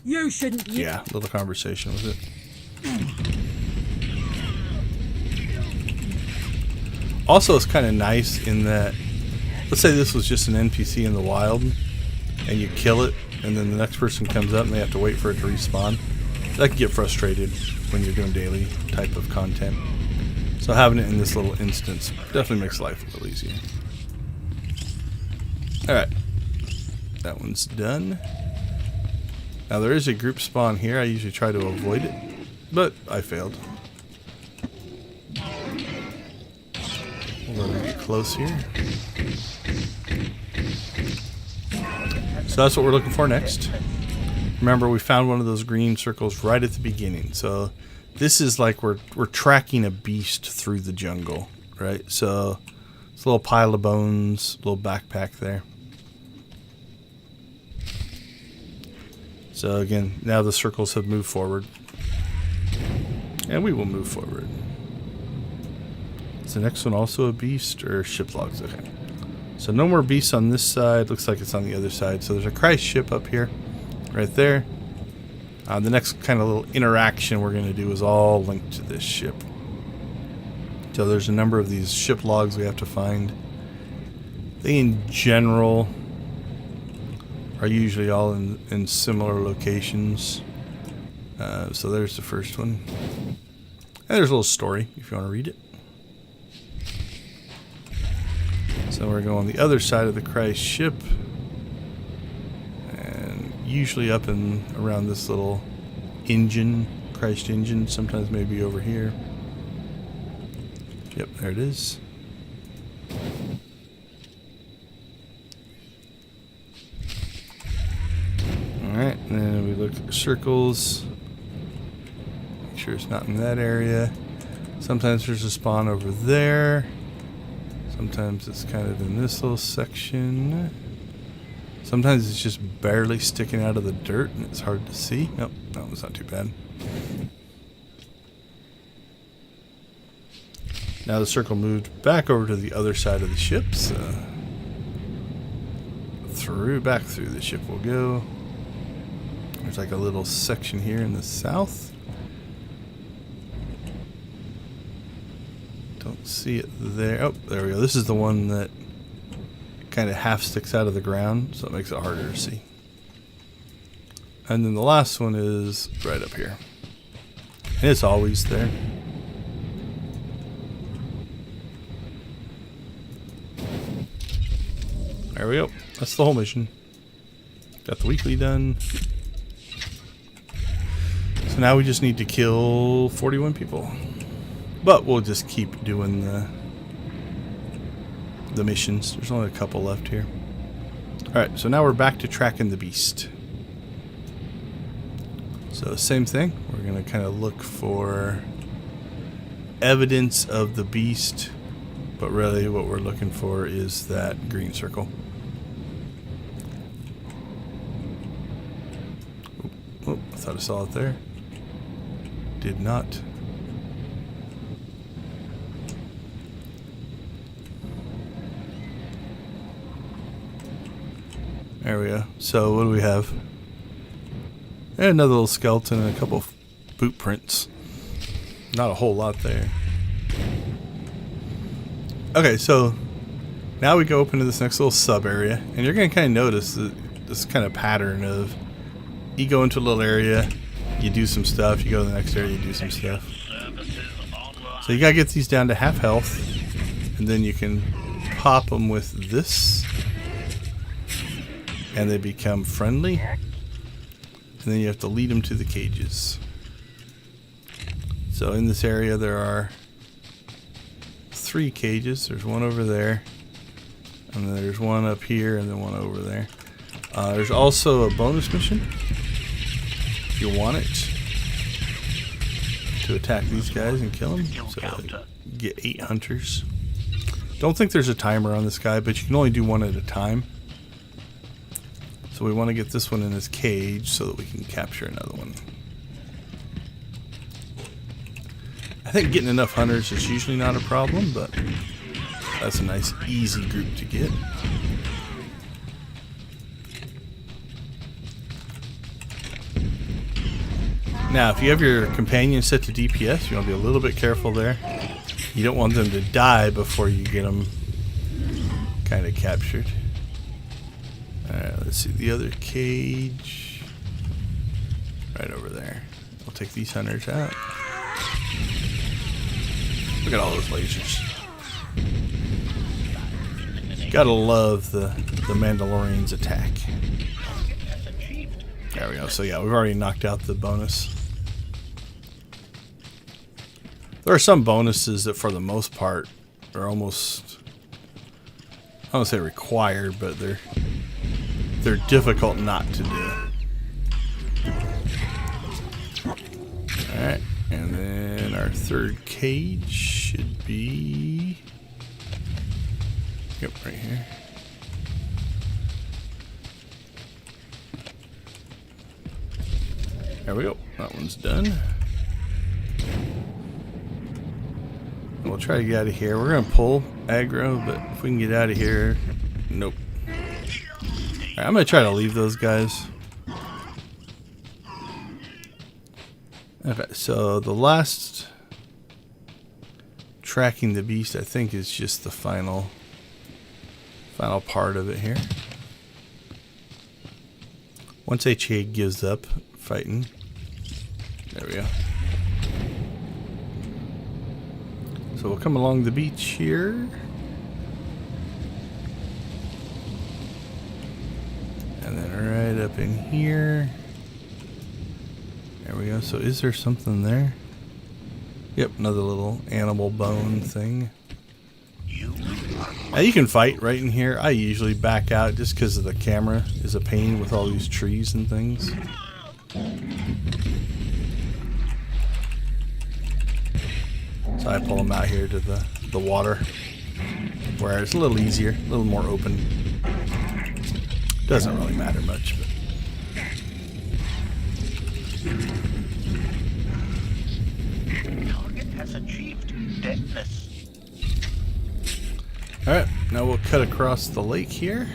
You shouldn't. Yeah, a little conversation with it. Also, it's kind of nice in that, let's say this was just an NPC in the wild, and you kill it, and then the next person comes up and they have to wait for it to respawn. That can get frustrated when you're doing daily type of content. So having it in this little instance definitely makes life a little easier. Alright, that one's done. Now there is a group spawn here. I usually try to avoid it, but I failed. We're gonna get close here. So that's what we're looking for next. Remember, we found one of those green circles right at the beginning. So this is like we're tracking a beast through the jungle, right? So it's a little pile of bones, little backpack there. So again, now the circles have moved forward. And we will move forward. Is the next one also a beast or ship logs? Okay. So no more beasts on this side. Looks like it's on the other side. So there's a Christ ship up here. Right there. The next kind of little interaction we're going to do is all linked to this ship. So there's a number of these ship logs we have to find. They in general are usually all in similar locations. So there's the first one. And there's a little story if you want to read it. So we're going on the other side of the Christ ship. And usually up and around this little engine, Christ engine, sometimes maybe over here. Yep, there it is. Alright, and then we look at the circles. Make sure it's not in that area. Sometimes there's a spawn over there. Sometimes it's kind of in this little section. Sometimes it's just barely sticking out of the dirt and it's hard to see. Nope, that was not too bad. Now the circle moved back over to the other side of the ship. So back through the ship we'll go. There's like a little section here in the south. Don't see it there. Oh, there we go. This is the one that kind of half sticks out of the ground, so it makes it harder to see. And then the last one is right up here. And it's always there. There we go. That's the whole mission. Got the weekly done. So now we just need to kill 41 people. But we'll just keep doing the missions. There's only a couple left here. Alright, so now we're back to tracking the beast. So same thing. We're going to kind of look for evidence of the beast. But really what we're looking for is that green circle. Oh, I thought I saw it there. Did not. There we go. So what do we have? And another little skeleton and a couple of boot prints. Not a whole lot there. Okay, so now we go up into this next little sub area, and you're going to kind of notice this kind of pattern of you go into a little area, you do some stuff, you go to the next area, you do some stuff. So you gotta get these down to half health, and then you can pop them with this, and they become friendly. And then you have to lead them to the cages. So in this area there are 3 cages. There's one over there, and then there's one up here, and then one over there. There's also a bonus mission if you want it, to attack these guys and kill them. So you get 8 hunters. Don't think there's a timer on this guy, but you can only do one at a time. So we want to get this one in his cage so that we can capture another one. I think getting enough hunters is usually not a problem, but that's a nice easy group to get. Now, if you have your companion set to DPS, you want to be a little bit careful there. You don't want them to die before you get them kind of captured. Alright, let's see the other cage. Right over there. We'll take these hunters out. Look at all those lasers. Gotta love the Mandalorian's attack. There we go. So yeah, we've already knocked out the bonus. There are some bonuses that for the most part are almost, I don't want to say required, but they're difficult not to do. Alright, and then our third cage should be, yep, right here. There we go. That one's done. We'll try to get out of here. We're going to pull aggro, but if we can get out of here, nope. Alright, I'm going to try to leave those guys. Okay, so the last tracking the beast, I think, is just the final part of it here. Once HA gives up fighting, there we go. So we'll come along the beach here. And then right up in here. There we go. So is there something there? Yep, another little animal bone thing. Now you can fight right in here. I usually back out just because of the camera is a pain with all these trees and things. So I pull them out here to the water where it's a little easier, a little more open. Doesn't really matter much, but Target has achieved deadness. alright, now we'll cut across the lake here.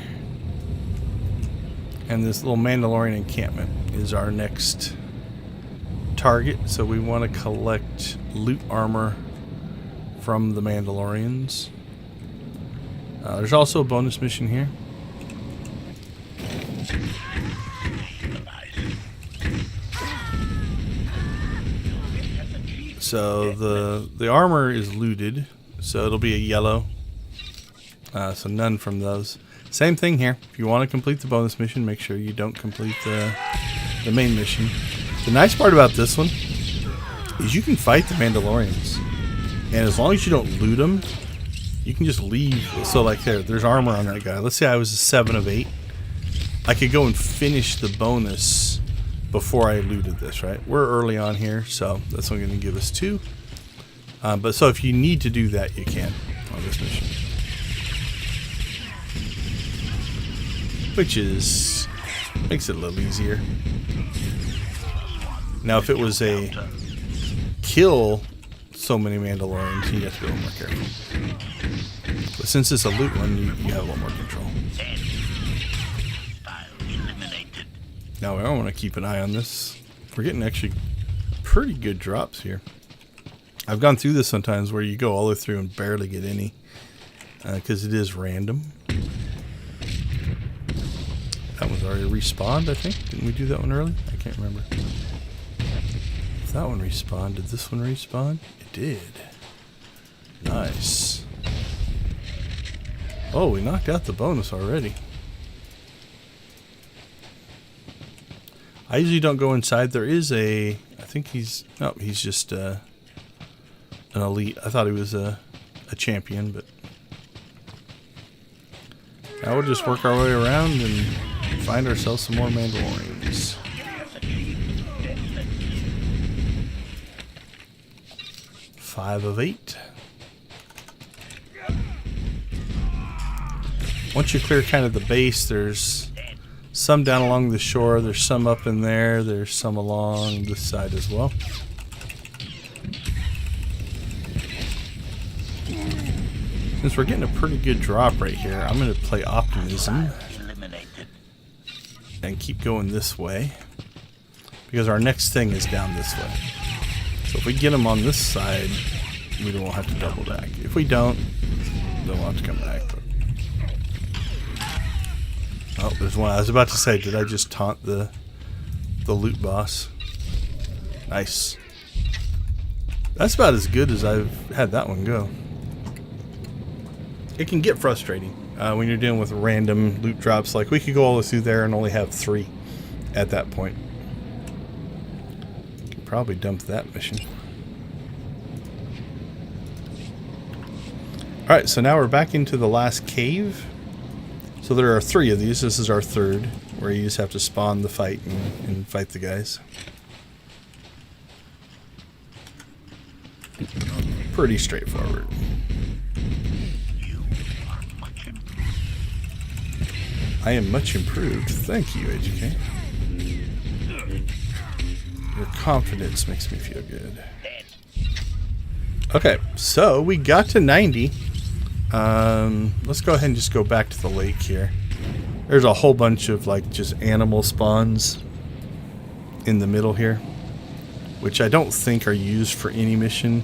And this little Mandalorian encampment is our next target. So we want to collect loot armor from the Mandalorians. There's also a bonus mission here. So the armor is looted, so it'll be a yellow. So none from those. Same thing here. If you want to complete the bonus mission, make sure you don't complete the main mission. The nice part about this one is you can fight the Mandalorians, and as long as you don't loot them, you can just leave. So like there's armor on that guy. Let's say I was a 7 of 8. I could go and finish the bonus before I looted this, right? We're early on here, so that's only going to give us 2. But so if you need to do that, you can on this mission. Which makes it a little easier. Now if it was a kill so many Mandalorians, you have to be a little more careful. But since it's a loot one, you have a little more control. Now I want to keep an eye on this. We're getting actually pretty good drops here. I've gone through this sometimes where you go all the way through and barely get any because it is random. That one's already respawned, I think. Didn't we do that one early? I can't remember. If that one respawned, did this one respawn? It did. Nice. Oh, we knocked out the bonus already. I usually don't go inside. There is a... I think he's... No, he's just an elite. I thought he was a champion, but... Now we'll just work our way around and find ourselves some more Mandalorians. Five of 8. Once you clear kind of the base, there's some down along the shore, there's some up in there, there's some along this side as well. Since we're getting a pretty good drop right here, I'm going to play Optimism and keep going this way, because our next thing is down this way. So if we get them on this side, we won't have to double back. If we don't, then we'll have to come back. But... Oh, there's one. I was about to say, did I just taunt the loot boss? Nice. That's about as good as I've had that one go. It can get frustrating when you're dealing with random loot drops. Like, we could go all the way through there and only have 3 at that point. Could probably dump that mission. Alright, so now we're back into the last cave. So there are 3 of these. This is our 3rd, where you just have to spawn the fight and fight the guys. Pretty straightforward. I am much improved. Thank you, HK. Your confidence makes me feel good. Okay, so we got to 90. Let's go ahead and just go back to the lake here. There's a whole bunch of like just animal spawns in the middle here, which I don't think are used for any mission.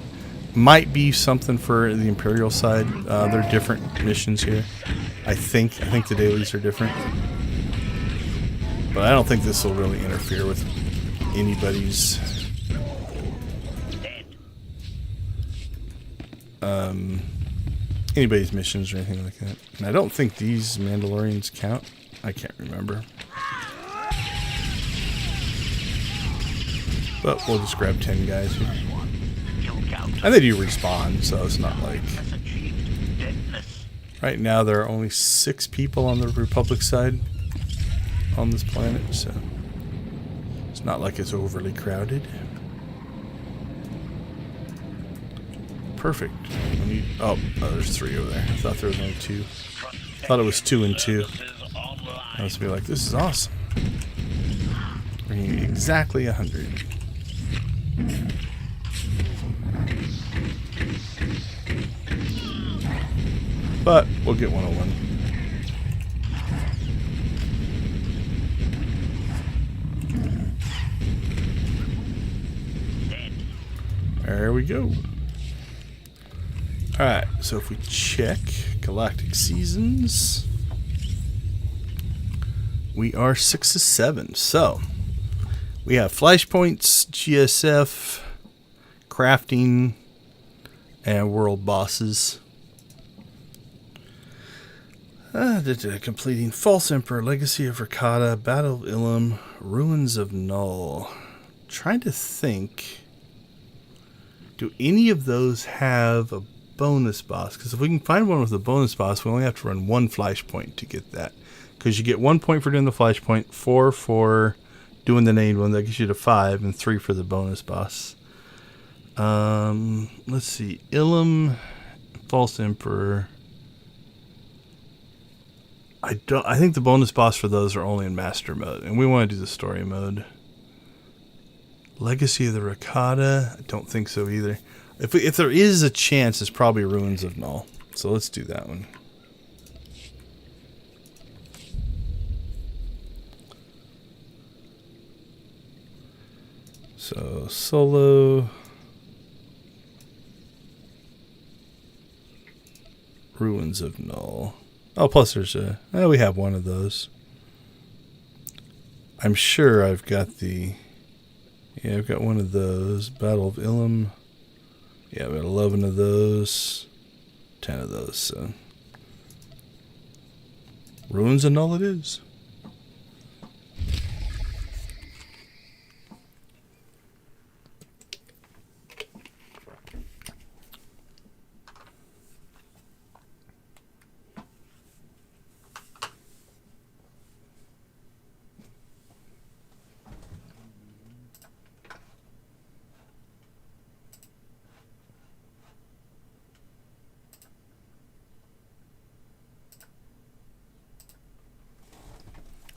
Might be something for the Imperial side. They're different missions here. I think the dailies are different, but I don't think this will really interfere with anybody's missions or anything like that. And I don't think these Mandalorians count. I can't remember. But we'll just grab 10 guys here. And they do respawn, so it's not like... Right now there are only 6 people on the Republic side on this planet, so it's not like it's overly crowded. Perfect. Oh, there's 3 over there. I thought there was only 2. I thought it was 2 and 2. I was be like, this is awesome. Bringing exactly 100. But we'll get 101. There we go. Alright, so if we check Galactic Seasons, we are 6 of 7. So we have flashpoints, GSF, crafting, and world bosses. Completing False Emperor, Legacy of Rakata, Battle of Ilum, Ruins of Null. Trying to think, do any of those have a bonus boss? Because if we can find one with a bonus boss, we only have to run 1 flashpoint to get that. Because you get 1 point for doing the flashpoint, 4 for doing the named one, that gets you to 5, and 3 for the bonus boss. Let's see, Ilum, False Emperor. I think the bonus boss for those are only in master mode, and we want to do the story mode. Legacy of the Rakata, I don't think so either. If there is a chance, it's probably Ruins of Null. So let's do that one. So solo, Ruins of Null. Oh, plus there's a... Oh, we have one of those. I'm sure I've got the... Yeah, I've got one of those. Battle of Ilum. Yeah, we got 11 of those, 10 of those, so. Ruins and all it is.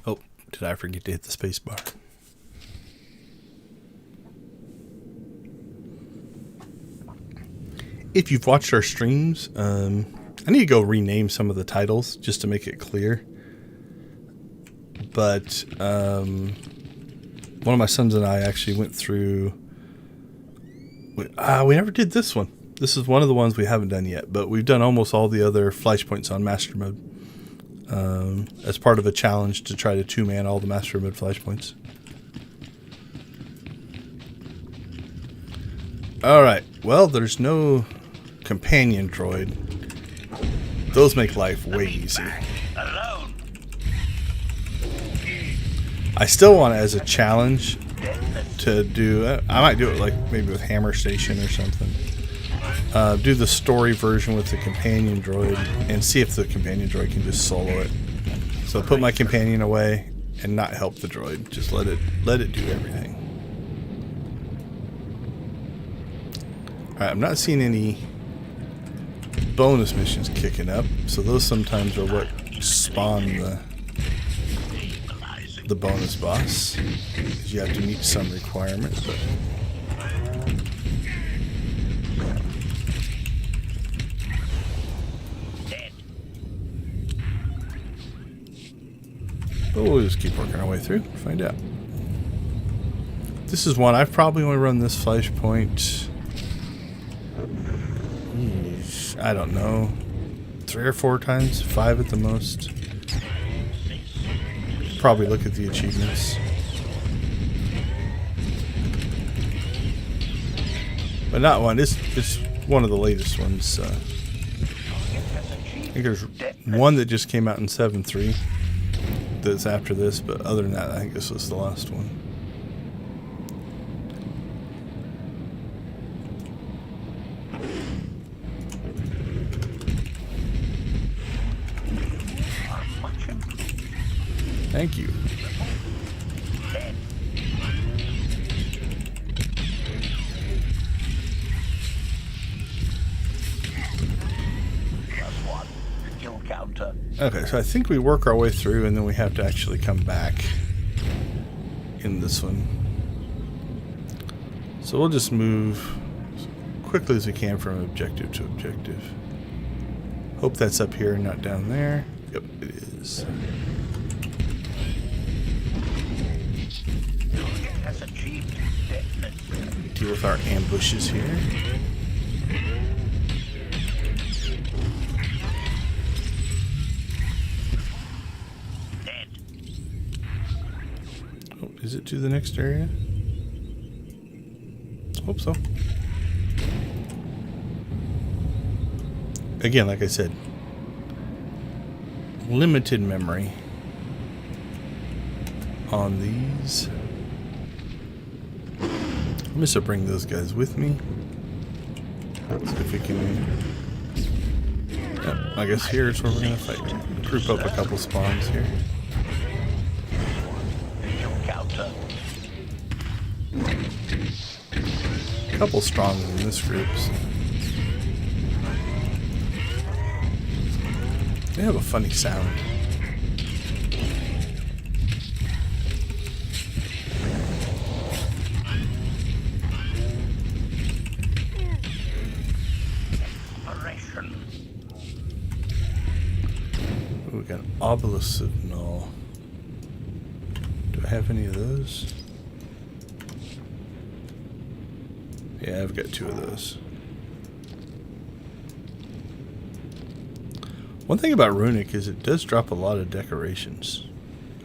Oh, did I forget to hit the space bar? If you've watched our streams, I need to go rename some of the titles just to make it clear. But one of my sons and I actually went through. We never did this one. This is one of the ones we haven't done yet, but we've done almost all the other flashpoints on Master Mode. As part of a challenge to try to two-man all the Master Mode flashpoints. Alright, well, there's no companion droid. Those make life way easier. I still want it as a challenge to do, I might do it like maybe with Hammer Station or something. Do the story version with the companion droid and see if the companion droid can just solo it. So put my companion away and not help the droid. Just let it do everything. Alright, I'm not seeing any bonus missions kicking up, so those sometimes are what spawn the bonus boss. You have to meet some requirements, but we'll just keep working our way through, find out. This is one I've probably only run this flashpoint, I don't know, 3 or 4 times, 5 at the most. Probably look at the achievements. But not one, it's one of the latest ones. I think there's one that just came out in 7.3 that's after this, but other than that, I think this was the last one. Thank you. Okay, so I think we work our way through and then we have to actually come back in this one. So we'll just move as quickly as we can from objective to objective. Hope that's up here and not down there. Yep, it is. Deal with our ambushes here. Oh, is it to the next area? Hope so. Again, like I said, limited memory on these. I'm just gonna bring those guys with me. See if we can. I guess here's where we're gonna fight. Group up a couple spawns here. A couple strong in this group. So. They have a funny sound. We got an obelisk signal. Do I have any of those? Yeah, I've got 2 of those. One thing about Runic is it does drop a lot of decorations.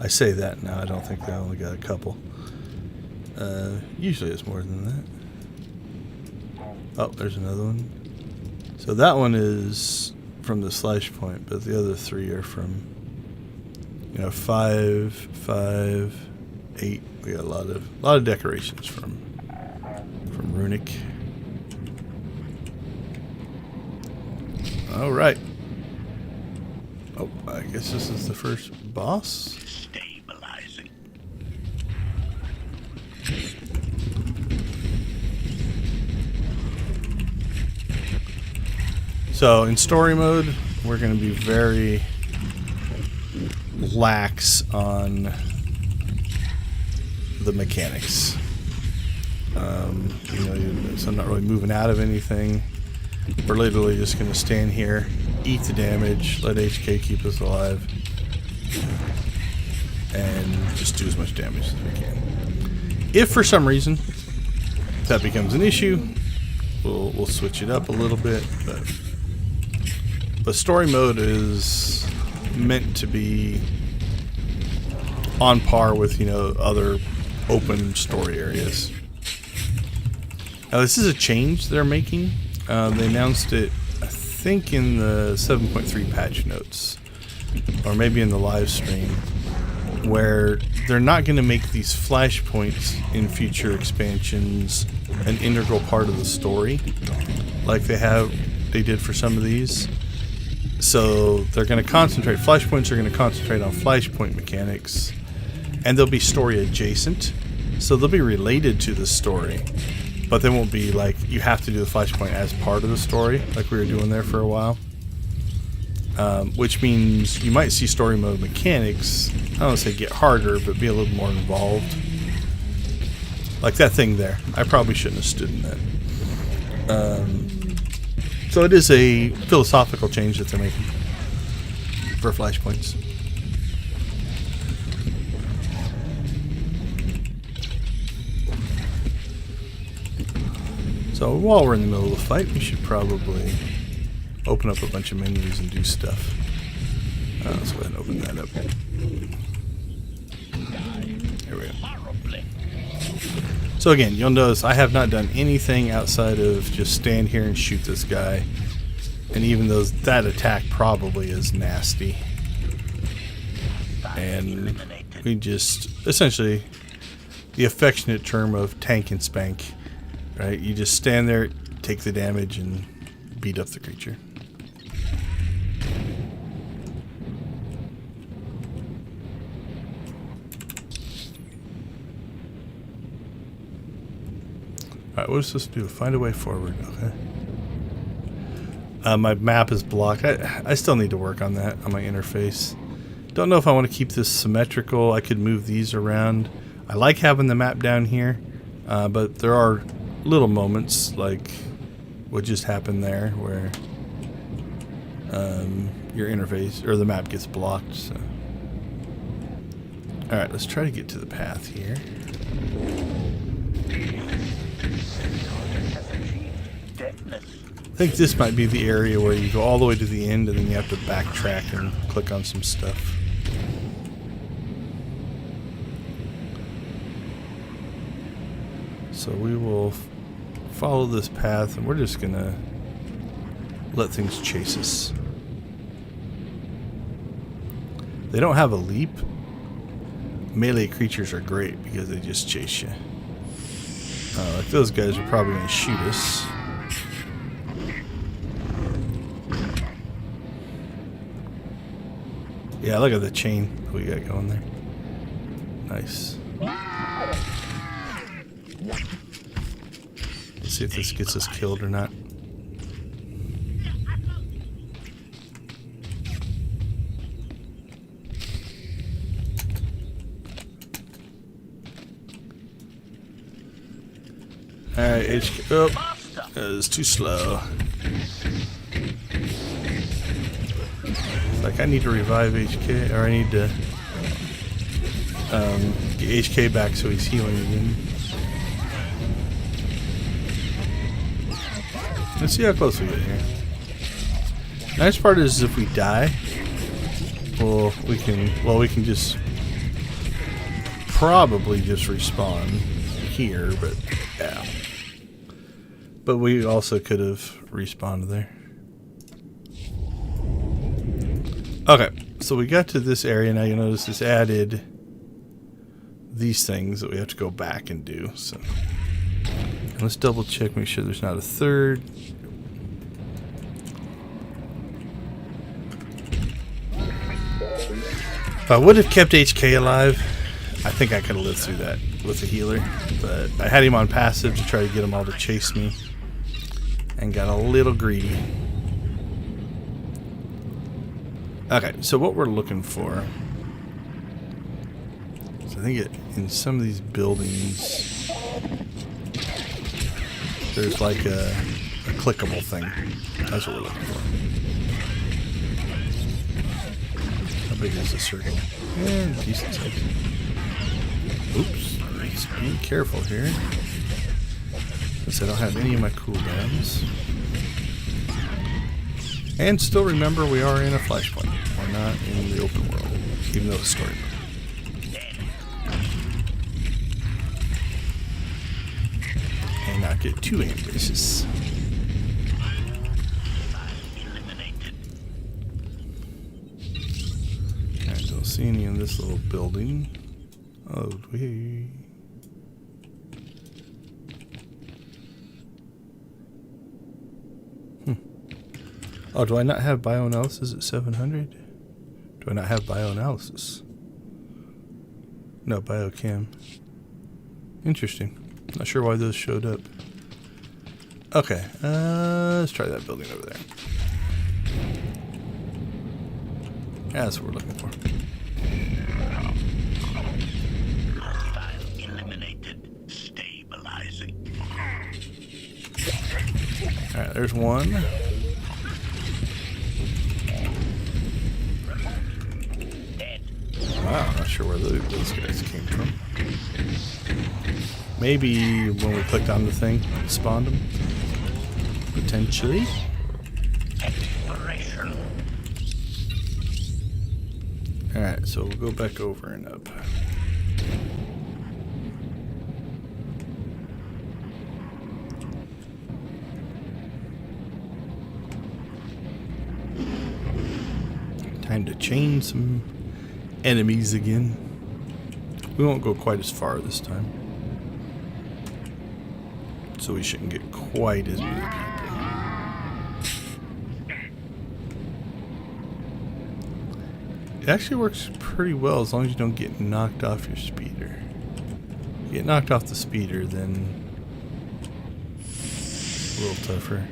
I say that now, I don't think I only got a couple. Usually it's more than that. Oh, there's another one. So that one is from the slash point, but the other 3 are from, 5, 5, 8. We got a lot of decorations from Runic. All right. Oh, I guess this is the first boss. Stabilizing. So in story mode, we're going to be very lax on the mechanics. So I'm not really moving out of anything. We're literally just going to stand here, eat the damage, let HK keep us alive, and just do as much damage as we can. If for some reason that becomes an issue, we'll switch it up a little bit. But story mode is meant to be on par with other open story areas. Now this is a change they're making. They announced it, I think, in the 7.3 patch notes, or maybe in the live stream, where they're not going to make these flashpoints in future expansions an integral part of the story, like they did for some of these. So they're going to concentrate. Flashpoints are going to concentrate on flashpoint mechanics, and they'll be story adjacent, so they'll be related to the story. But they won't be like, you have to do the flashpoint as part of the story, like we were doing there for a while. Which means you might see story mode mechanics, I don't want to say get harder, but be a little more involved. Like that thing there. I probably shouldn't have stood in that. So it is a philosophical change that they're making for flashpoints. So while we're in the middle of the fight, we should probably open up a bunch of menus and do stuff. Let's go ahead and open that up. Here we go. So again, you'll notice I have not done anything outside of just stand here and shoot this guy. And even though that attack probably is nasty. And we just, essentially, the affectionate term of tank and spank. Right, you just stand there, take the damage, and beat up the creature. Alright, what does this do? Find a way forward, okay. My map is blocked. I still need to work on that, on my interface. Don't know if I want to keep this symmetrical. I could move these around. I like having the map down here, but there are little moments like what just happened there where your interface or the map gets blocked. So. Alright, let's try to get to the path here. I think this might be the area where you go all the way to the end and then you have to backtrack and click on some stuff. So we will follow this path, and we're just gonna let things chase us. They don't have a leap. Melee creatures are great because they just chase you. Like those guys are probably gonna shoot us. Yeah, look at the chain that we got going there. Nice. Let's see if this gets us killed or not. Alright, HK. Oh, that is too slow. It's like I need to revive HK, or I need to get HK back so he's healing again. Let's see how close we get here. Nice part is if we die, we can just probably just respawn here, but yeah. But we also could have respawned there. Okay, so we got to this area. Now you notice this added these things that we have to go back and do. So let's double check, make sure there's not a third. If I would have kept HK alive, I think I could have lived through that with the healer. But I had him on passive to try to get them all to chase me. And got a little greedy. Okay, so what we're looking for. So I think in some of these buildings, there's like a clickable thing. That's what we're looking for. How big is this circle? Yeah, decent size. Oops, just be careful here. I don't have any of my cooldowns. And still remember, we are in a flashpoint. We're not in the open world, even though it's story mode. And not get too ambitious. I don't see any in this little building. Oh, we. Oh, do I not have bioanalysis at 700? Do I not have bioanalysis? No, biochem. Interesting. Not sure why those showed up. Okay, let's try that building over there. Yeah, that's what we're looking for. Eliminated. Stabilizing. Alright, there's one. Wow, not sure where those guys came from. Maybe when we clicked on the thing, it spawned them. Potentially. Alright, so we'll go back over and up. Time to chain some enemies again. We won't go quite as far this time. So we shouldn't get quite as many people. It actually works pretty well as long as you don't get knocked off your speeder. If you get knocked off the speeder, then it's a little tougher.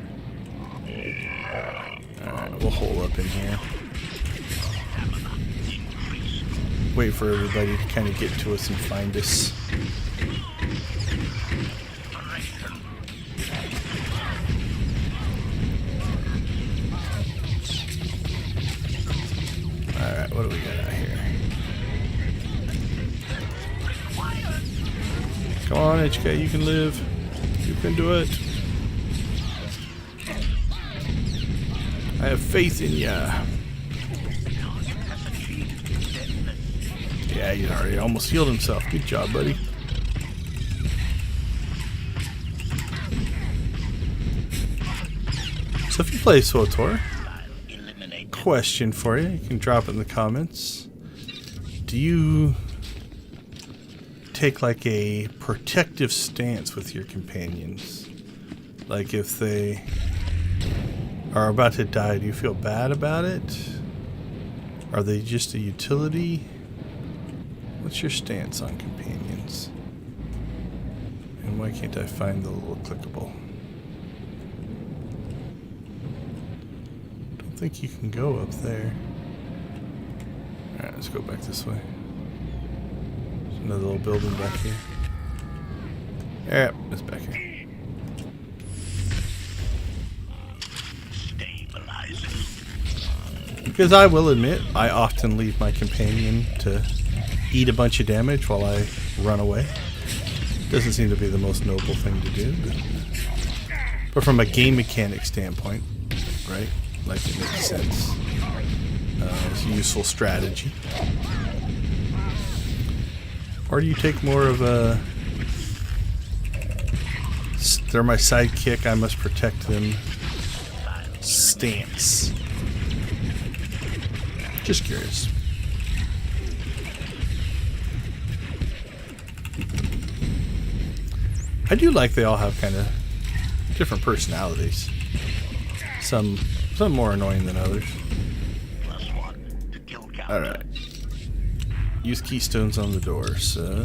Alright, we'll hole up in here. Wait for everybody to kind of get to us and find us. Alright, what do we got out here? Come on, HK, you can live. You can do it. I have faith in ya. Yeah, he already almost healed himself. Good job, buddy. So if you play SWTOR, question for you. You can drop it in the comments. Do you take like a protective stance with your companions? Like if they are about to die, do you feel bad about it? Are they just a utility? What's your stance on companions? And why can't I find the little clickable? Don't think you can go up there. Alright, let's go back this way. There's another little building back here. Yep, it's back here. Because I will admit, I often leave my companion to eat a bunch of damage while I run away. Doesn't seem to be the most noble thing to do, but from a game mechanic standpoint, right? Like it makes sense. It's a useful strategy. Or do you take more of a They're my sidekick. I must protect them. Stance. Just curious. I do like they all have kind of different personalities. Some more annoying than others. Alright. Use keystones on the door, so...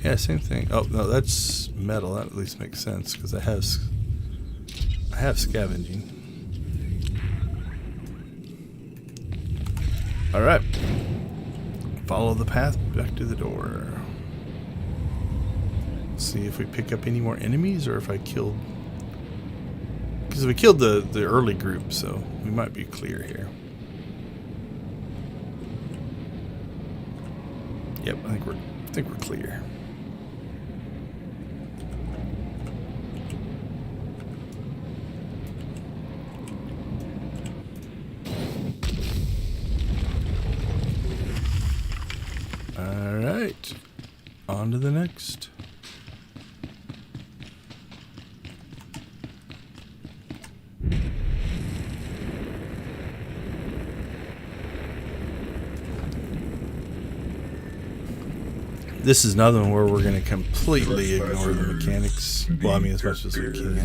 Yeah, same thing. Oh, no, that's metal. That at least makes sense, because I have scavenging. Alright. Follow the path back to the door. See if we pick up any more enemies, or if I killed... Because we killed the early group, so we might be clear here. Yep, I think we're clear. All right, on to the next. This is another one where we're going to completely ignore the mechanics. Well, I mean, as much as we can.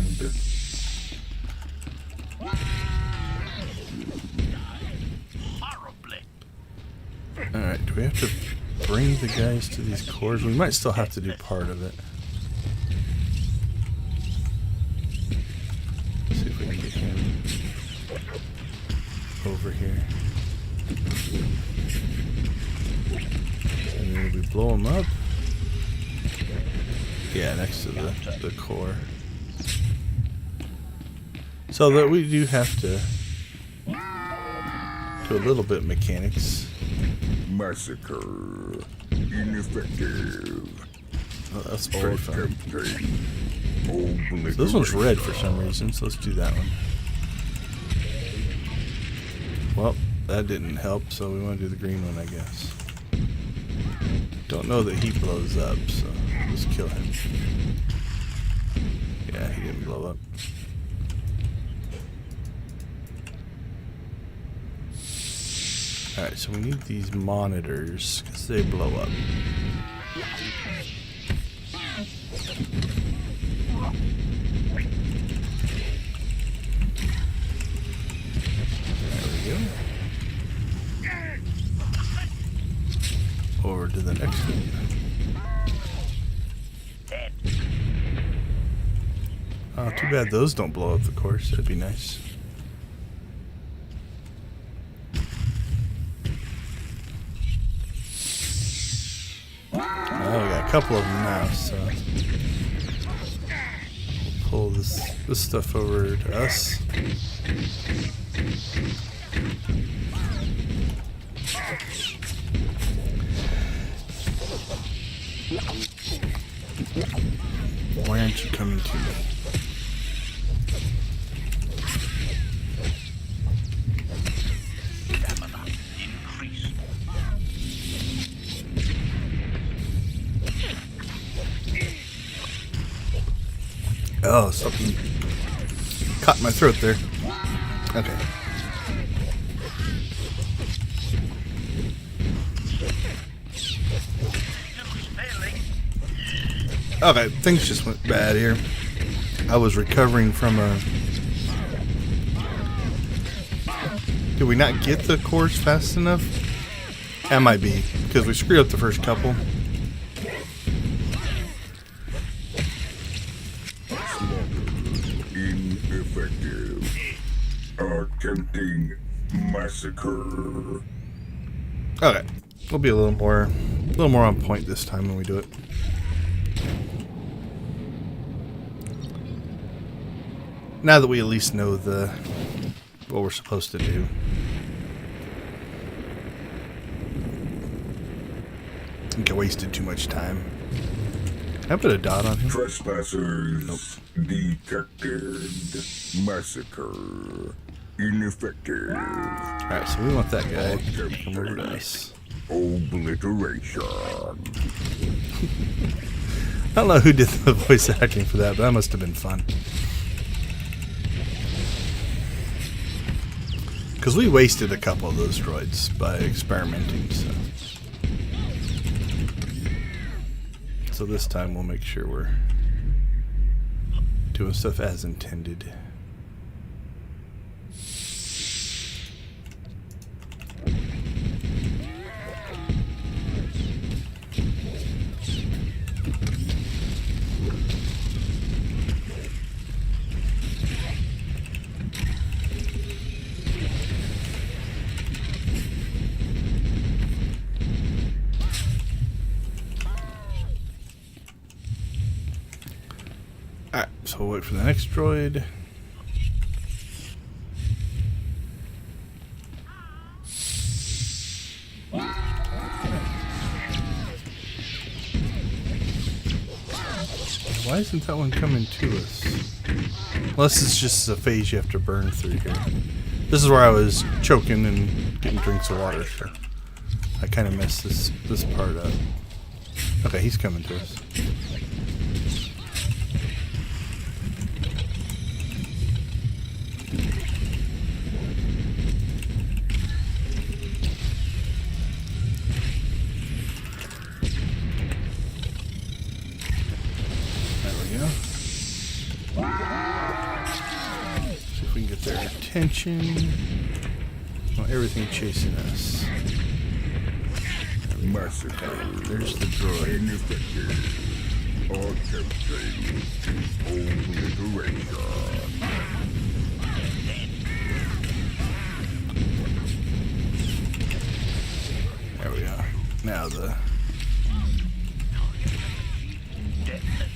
Alright, do we have to bring the guys to these cores? We might still have to do part of it. Let's see if we can get him over here. And then we blow him up. Yeah, next to the core. So that we do have to do a little bit of mechanics. Massacre. Ineffective. Oh, that's pretty fun. So So this one's red for some reason, so let's do that one. Well, that didn't help, so we want to do the green one, I guess. Don't know that he blows up, so let's kill him. Yeah, he didn't blow up. Alright, so we need these monitors, because they blow up. There we go. Over to the next one. Oh, too bad those don't blow up the course. That'd be nice. Oh, we got a couple of them now, so we'll pull this stuff over to us. Why aren't you coming to me? Oh, something caught my throat there. Okay. Okay, things just went bad here. I was recovering from a... Did we not get the cores fast enough? That might be, because we screwed up the first couple. Ineffective. Attempting massacre. Okay, we'll be a little more on point this time when we do it. Now that we at least know what we're supposed to do. I think I wasted too much time. Can I put a dot on him? Trespassers detected. Massacre. Ineffective. Alright, so we want that guy to come over to us. Obliteration. don't know who did the voice acting for that, but that must have been fun. Because we wasted a couple of those droids by experimenting, so this time we'll make sure we're doing stuff as intended. Alright, so we'll wait for the next droid. Why isn't that one coming to us? Unless it's just a phase you have to burn through here. This is where I was choking and getting drinks of water, so I kind of messed this part up. Okay, he's coming to us. See if we can get their attention. Well, everything chasing us. Okay, there's the droid. There we go. Now the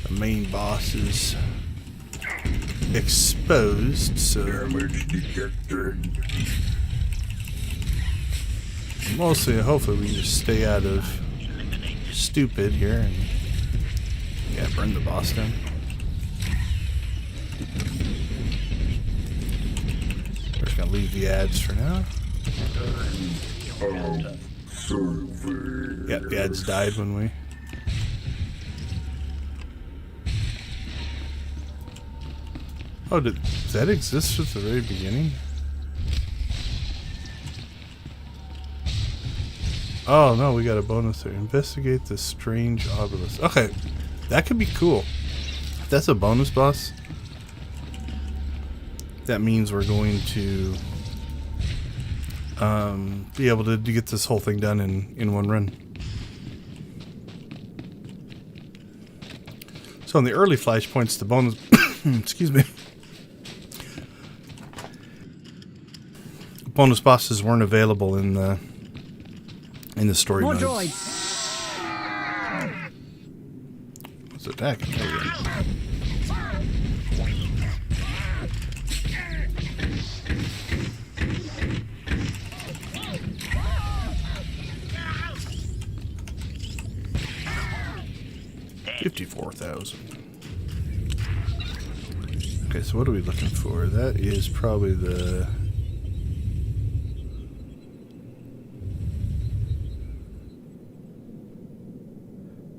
main boss is exposed, so mostly, hopefully we can just stay out of stupid here and yeah, burn the boss down. We're just gonna leave the ads for now. Yeah, the ads died when we oh, did that exist at the very beginning? Oh no, we got a bonus there. Investigate the strange obelisk. Okay, that could be cool. If that's a bonus boss, that means we're going to be able to get this whole thing done in one run. So in the early flashpoints, the bonus excuse me, bonus bosses weren't available in the story mode. What's attacking? There we go. $54,000. Okay, so what are we looking for? That is probably the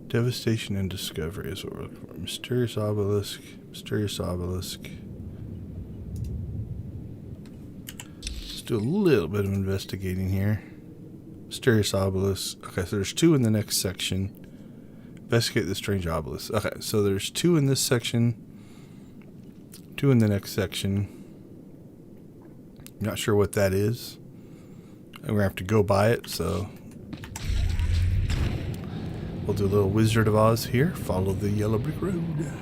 devastation and discovery is what we're looking for. Mysterious obelisk. Mysterious obelisk. Let's do a little bit of investigating here. Mysterious obelisk. Okay, so there's two in the next section. Investigate the strange obelisk. Okay, so there's two in this section. Two in the next section. Not sure what that is. And we're going to have to go by it, so we'll do a little Wizard of Oz here. Follow the yellow brick road.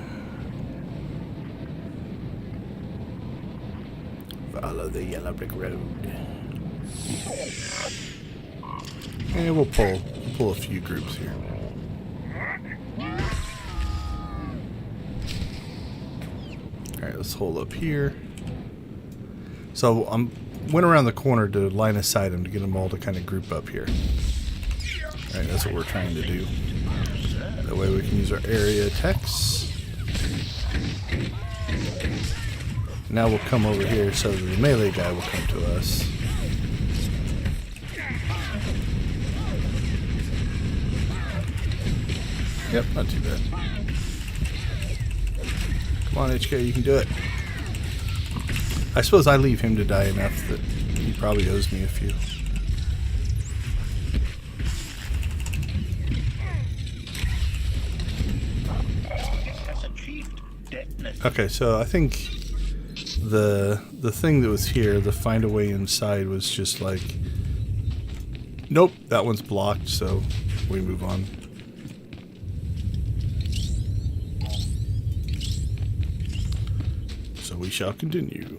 Follow the yellow brick road. And we'll pull a few groups here. Alright, let's hold up here. So I went around the corner to line of sight them to get them all to kind of group up here. Alright, that's what we're trying to do. That way we can use our area attacks. Now we'll come over here so that the melee guy will come to us. Yep, not too bad. Come on, HK, you can do it. I suppose I leave him to die enough that he probably owes me a few. Okay, so I think the thing that was here, the find a way inside, was just like, nope, that one's blocked, so we move on. So we shall continue.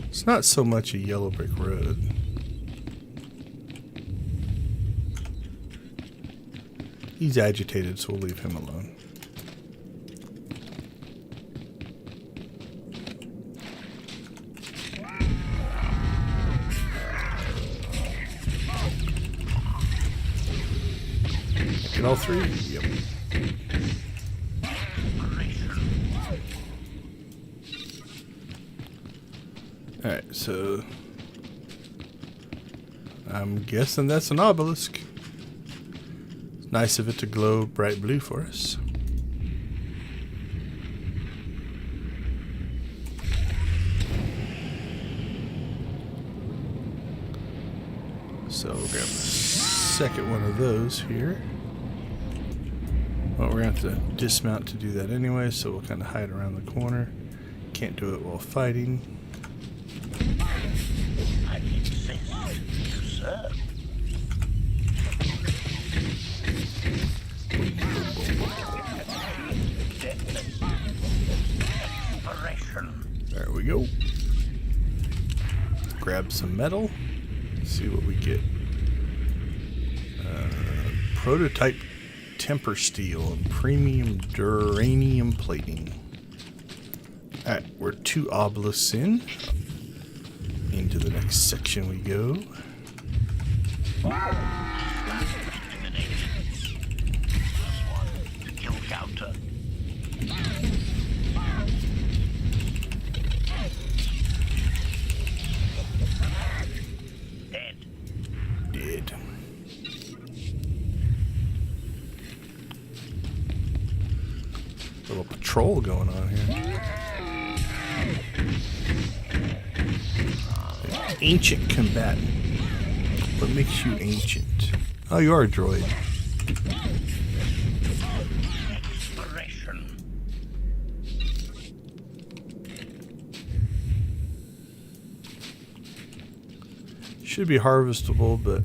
It's not so much a yellow brick road. He's agitated, so we'll leave him alone. Get all three? Yep. Alright, so I'm guessing that's an obelisk. It's nice of it to glow bright blue for us. So we'll grab the second one of those here. Well, we're going to have to dismount to do that anyway, so we'll kind of hide around the corner. Can't do it while fighting. I insist to serve. There we go. Grab some metal. See what we get. Prototype temper steel and premium duranium plating. Alright, we're 2 obelisks in. Into the next section we go. Kill counter. Dead. Dead. Little patrol going on here. Ancient combatant. What makes you ancient? Oh, you are a droid. Exploration. Should be harvestable, but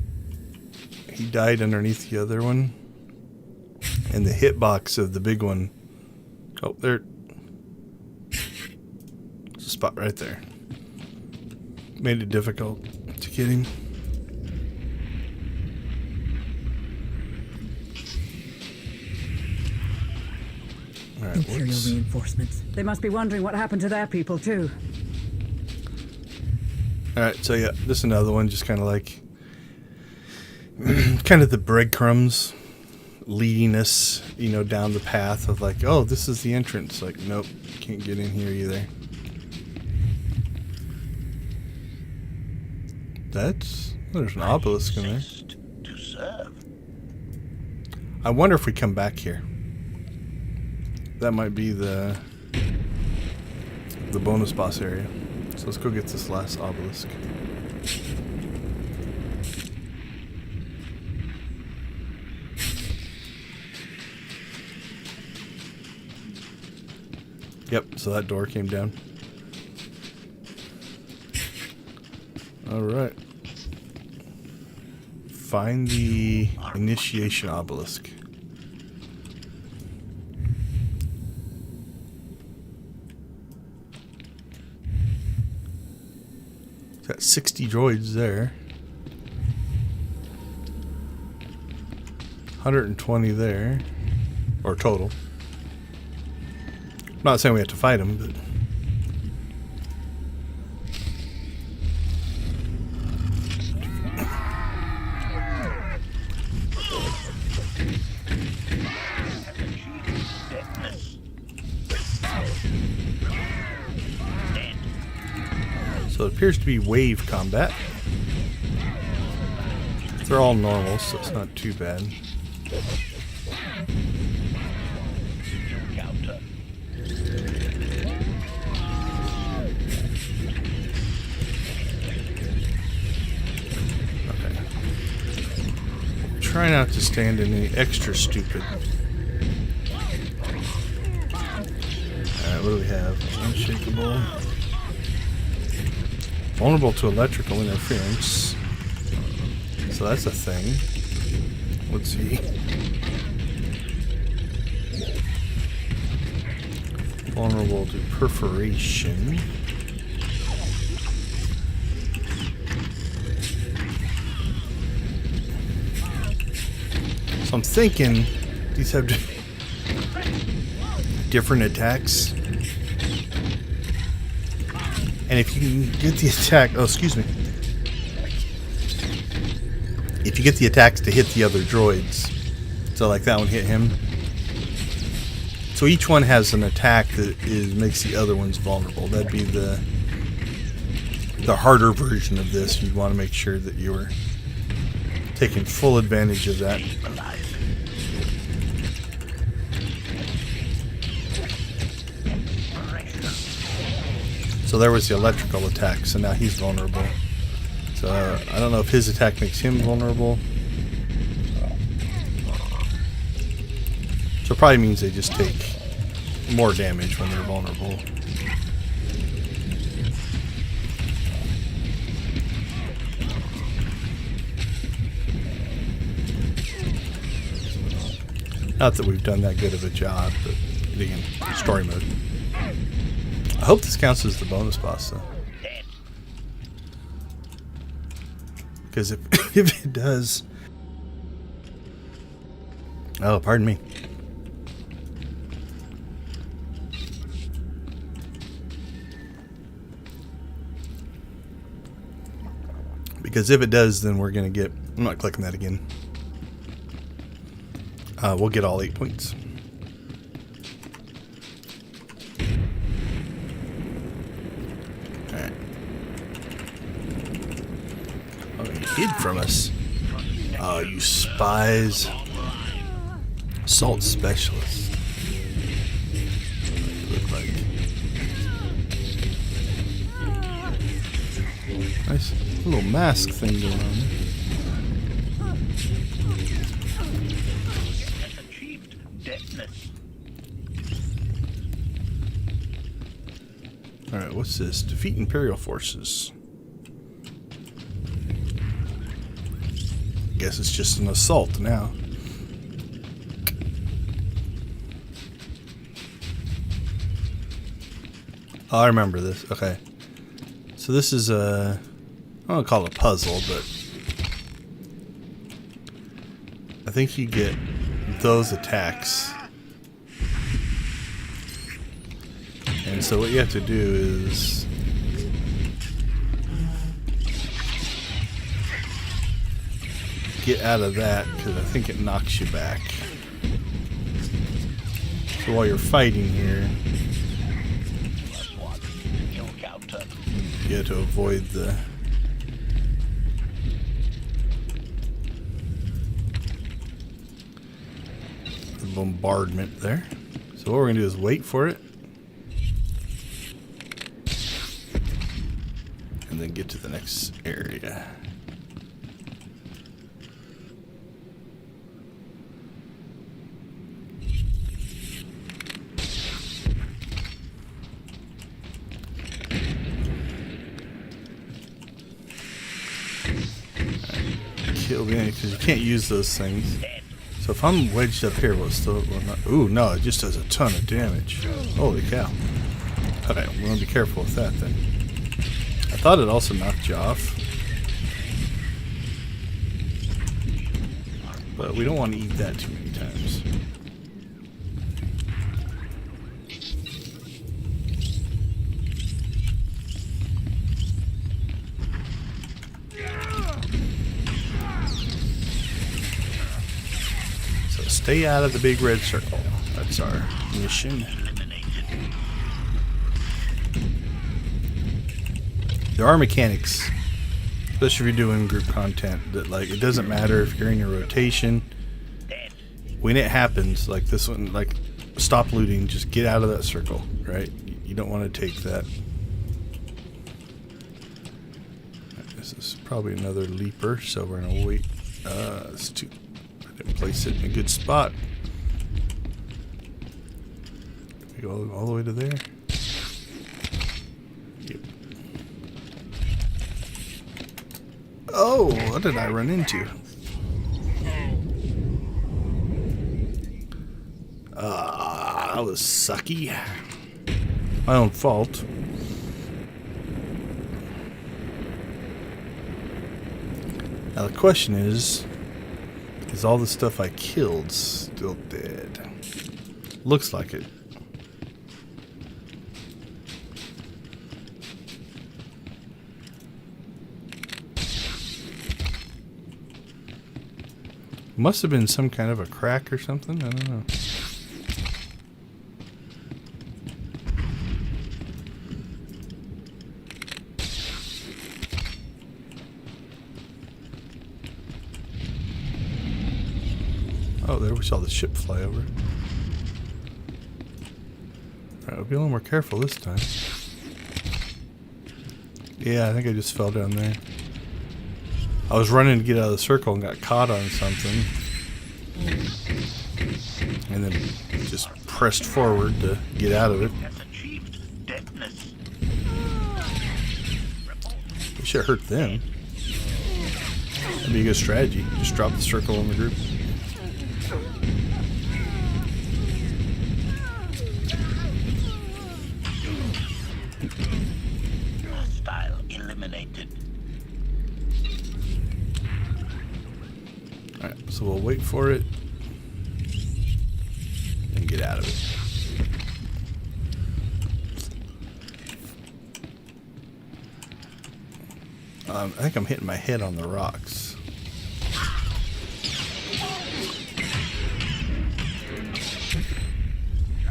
he died underneath the other one. And the hitbox of the big one. Oh, there. There's a spot right there. Made it difficult to get him. All right, Imperial reinforcements. They must be wondering what happened to their people, too. Alright, so yeah, this is another one, just kind of like kind of the breadcrumbs leading us, you know, down the path of like, oh, this is the entrance. Like, nope, can't get in here either. There's an obelisk in there. To serve. I wonder if we come back here. That might be the bonus boss area. So let's go get this last obelisk. Yep, so that door came down. Alright. Find the initiation obelisk. Got 60 droids there. 120 there. Or total. I'm not saying we have to fight them, but... So it appears to be wave combat. They're all normal, so it's not too bad. Encounter. Okay. Try not to stand in any extra stupid. Alright, what do we have? Unshakable. Vulnerable to electrical interference. So that's a thing. Let's see. Vulnerable to perforation. So I'm thinking these have different attacks. And if you can get the attack, oh, excuse me. If you get the attacks to hit the other droids, so like that one hit him. So each one has an attack that makes the other ones vulnerable. That'd be the harder version of this. You'd want to make sure that you were taking full advantage of that. So there was the electrical attack, so now he's vulnerable. So I don't know if his attack makes him vulnerable. So it probably means they just take more damage when they're vulnerable. Not that we've done that good of a job, but again, story mode. I hope this counts as the bonus boss, though. Because if it does... Oh, pardon me. Because if it does, then we're going to get... I'm not clicking that again. We'll get all 8 points. Alright. Oh, he hid from us. Oh, you spies. Assault specialist. Look like. Nice little mask thing going on. Alright, what's this? Defeat Imperial forces. Guess it's just an assault now. Oh, I remember this. Okay. So this is a... I don't call it a puzzle, but... I think you get those attacks. And so what you have to do is... get out of that, because I think it knocks you back. So while you're fighting here... you have to avoid the... bombardment there. So what we're going to do is wait for it. And then get to the next area. Kill the enemy because you can't use those things. So if I'm wedged up here, will it still... Well, not, ooh, no, it just does a ton of damage. Holy cow. Okay, we're going to be careful with that then. I thought it also knocked you off. But we don't want to eat that too many times. Stay out of the big red circle. That's our mission. There are mechanics, especially if you're doing group content, that like it doesn't matter if you're in your rotation. when it happens, like this one, like stop looting, just get out of that circle, right? You don't want to take that. This is probably another leaper, so we're gonna wait. It's too. I didn't place it in a good spot. We go all the way to there. Yep. Oh, what did I run into? That was sucky. My own fault. Now the question is all the stuff I killed still dead? Looks like it. Must have been some kind of a crack or something. I don't know. Oh, there we saw the ship fly over. Alright, we'll be a little more careful this time. Yeah, I think I just fell down there. I was running to get out of the circle and got caught on something. And then just pressed forward to get out of it. We should hurt them. That'd be a good strategy. Just drop the circle on the group. Hostile eliminated. Alright, so we'll wait for it and get out of it. I think I'm hitting my head on the rocks.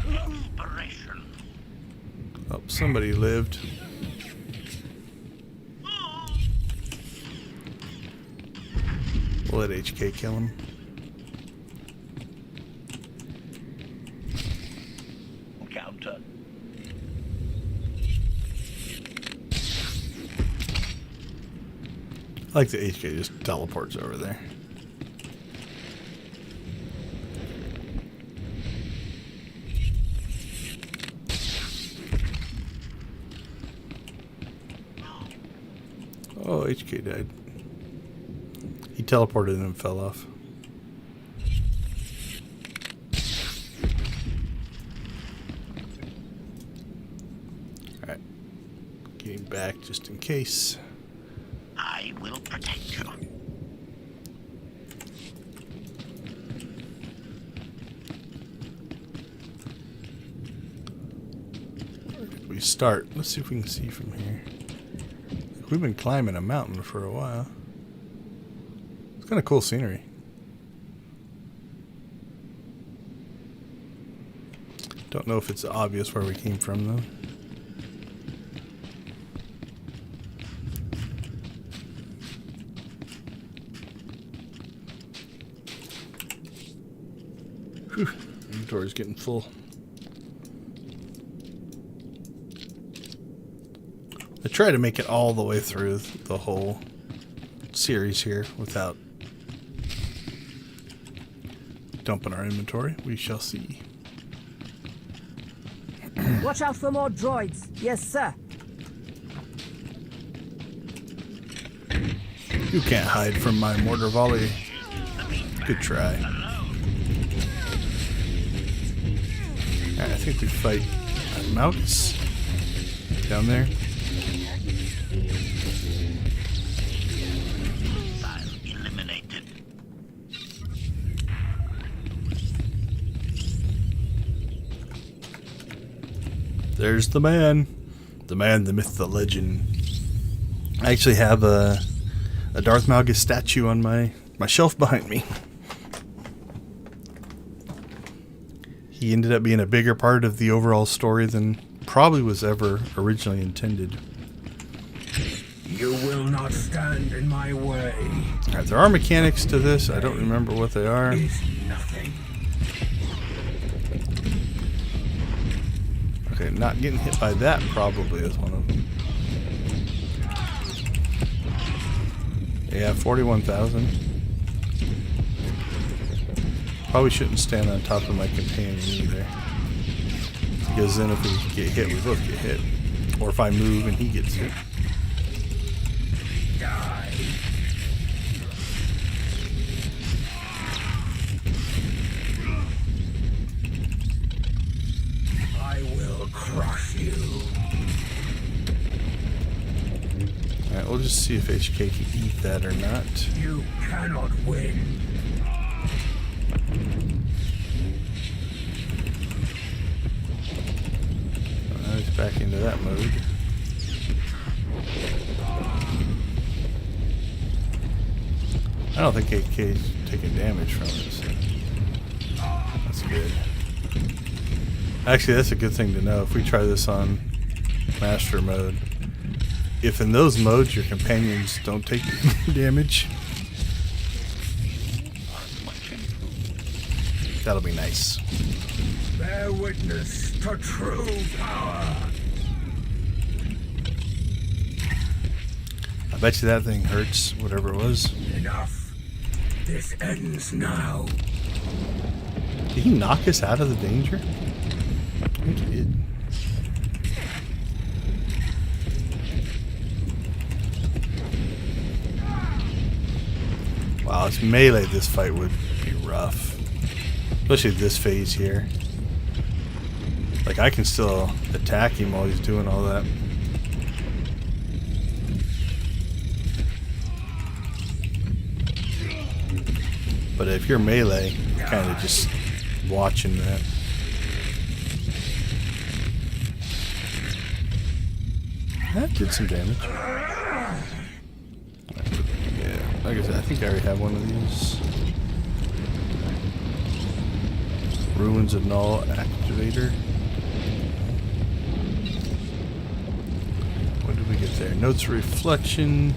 Inspiration. Oh, somebody lived. We'll let HK kill him. Counter. I like the HK just teleports over there. Oh, HK died. He teleported and fell off. Alright. Getting back just in case. I will protect you. Where did we start? Let's see if we can see from here. We've been climbing a mountain for a while. It's kind of cool scenery. Don't know if it's obvious where we came from though. Whew, inventory's getting full. I try to make it all the way through the whole series here without dumping our inventory. We shall see. Watch out for more droids. Yes, sir. You can't hide from my mortar volley. Good try. Alright, I think we fight Malgus down there. Eliminated. There's the man. The man, the myth, the legend. I actually have a Darth Malgus statue on my shelf behind me. He ended up being a bigger part of the overall story than probably was ever originally intended. You will not stand in my way. Alright, there are mechanics to this. I don't remember what they are. Is nothing. not getting hit by that probably is one of them. Yeah, 41,000. Probably shouldn't stand on top of my companion either. Because then if we get hit, we both get hit. Or if I move and he gets hit. Die. I will crush you. Alright, we'll just see if HK can eat that or not. You cannot win. He's back into that mode. I don't think HK's taking damage from this. That's good. Actually, that's a good thing to know. If we try this on Master mode, if in those modes your companions don't take damage, that'll be nice. Bear witness to true power. I bet you that thing hurts, whatever it was. Enough. This ends now. Did he knock us out of the danger? I think he did. Wow, it's melee this fight would be rough. Especially this phase here. Like, I can still attack him while he's doing all that. But if you're melee, you're kind of just watching that. That did some damage. Yeah, like I said, I think I already have one of these. Ruins of Null Activator. What did we get there? Notes of Reflection.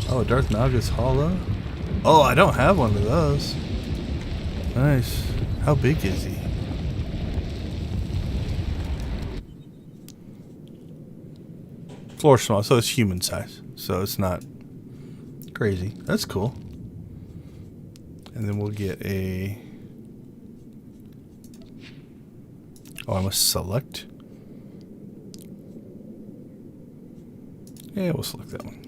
Oh, Darth Naga's Hollow. Oh, I don't have one of those. Nice. How big is he? Floor small, so it's human size. So it's not crazy. That's cool. And then we'll get a... Oh, I must select. Yeah, we'll select that one.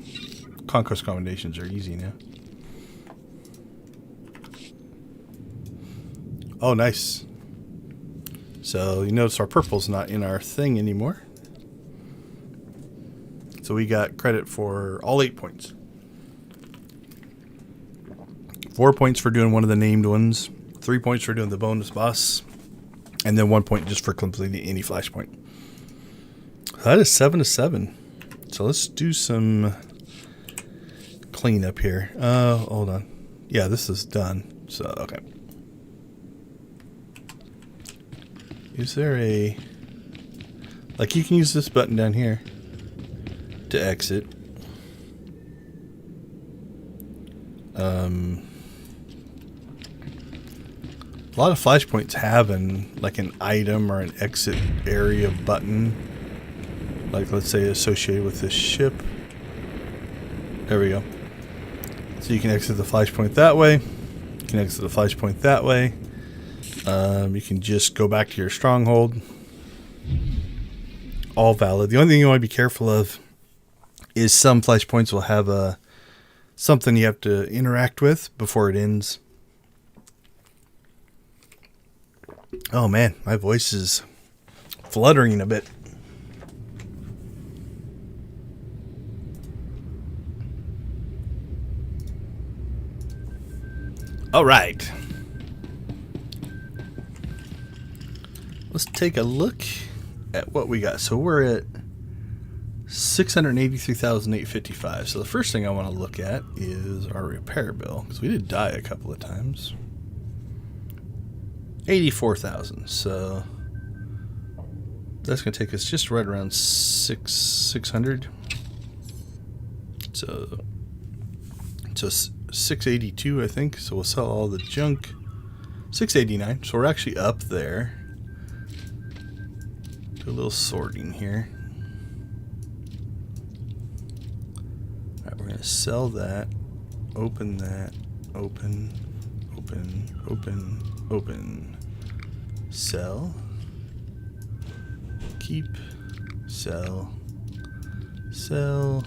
Conquest Commendations are easy now. Oh, nice. So you notice our purple's not in our thing anymore. So we got credit for all 8 points. 4 points for doing one of the named ones. 3 points for doing the bonus boss. And then 1 point just for completing any flashpoint. That is 7-7. So let's do some cleanup here. Hold on. Yeah, this is done. So, okay. Is there a... Like, you can use this button down here to exit. A lot of flashpoints have like an item or an exit area button. Like, let's say associated with this ship. There we go. So you can exit the flashpoint that way. You can exit the flashpoint that way. You can just go back to your stronghold. All valid. The only thing you want to be careful of is some flashpoints will have something you have to interact with before it ends. Oh man, my voice is fluttering a bit. All right. Let's take a look at what we got. So we're at 683,855. So the first thing I want to look at is our repair bill, because we did die a couple of times. 84,000. So that's going to take us just right around 600. So 682, I think. So we'll sell all the junk. 689. So we're actually up there. Do a little sorting here. Alright, we're going to sell that. Open that. Open. Open. Open. Open. Sell. Keep. Sell. Sell.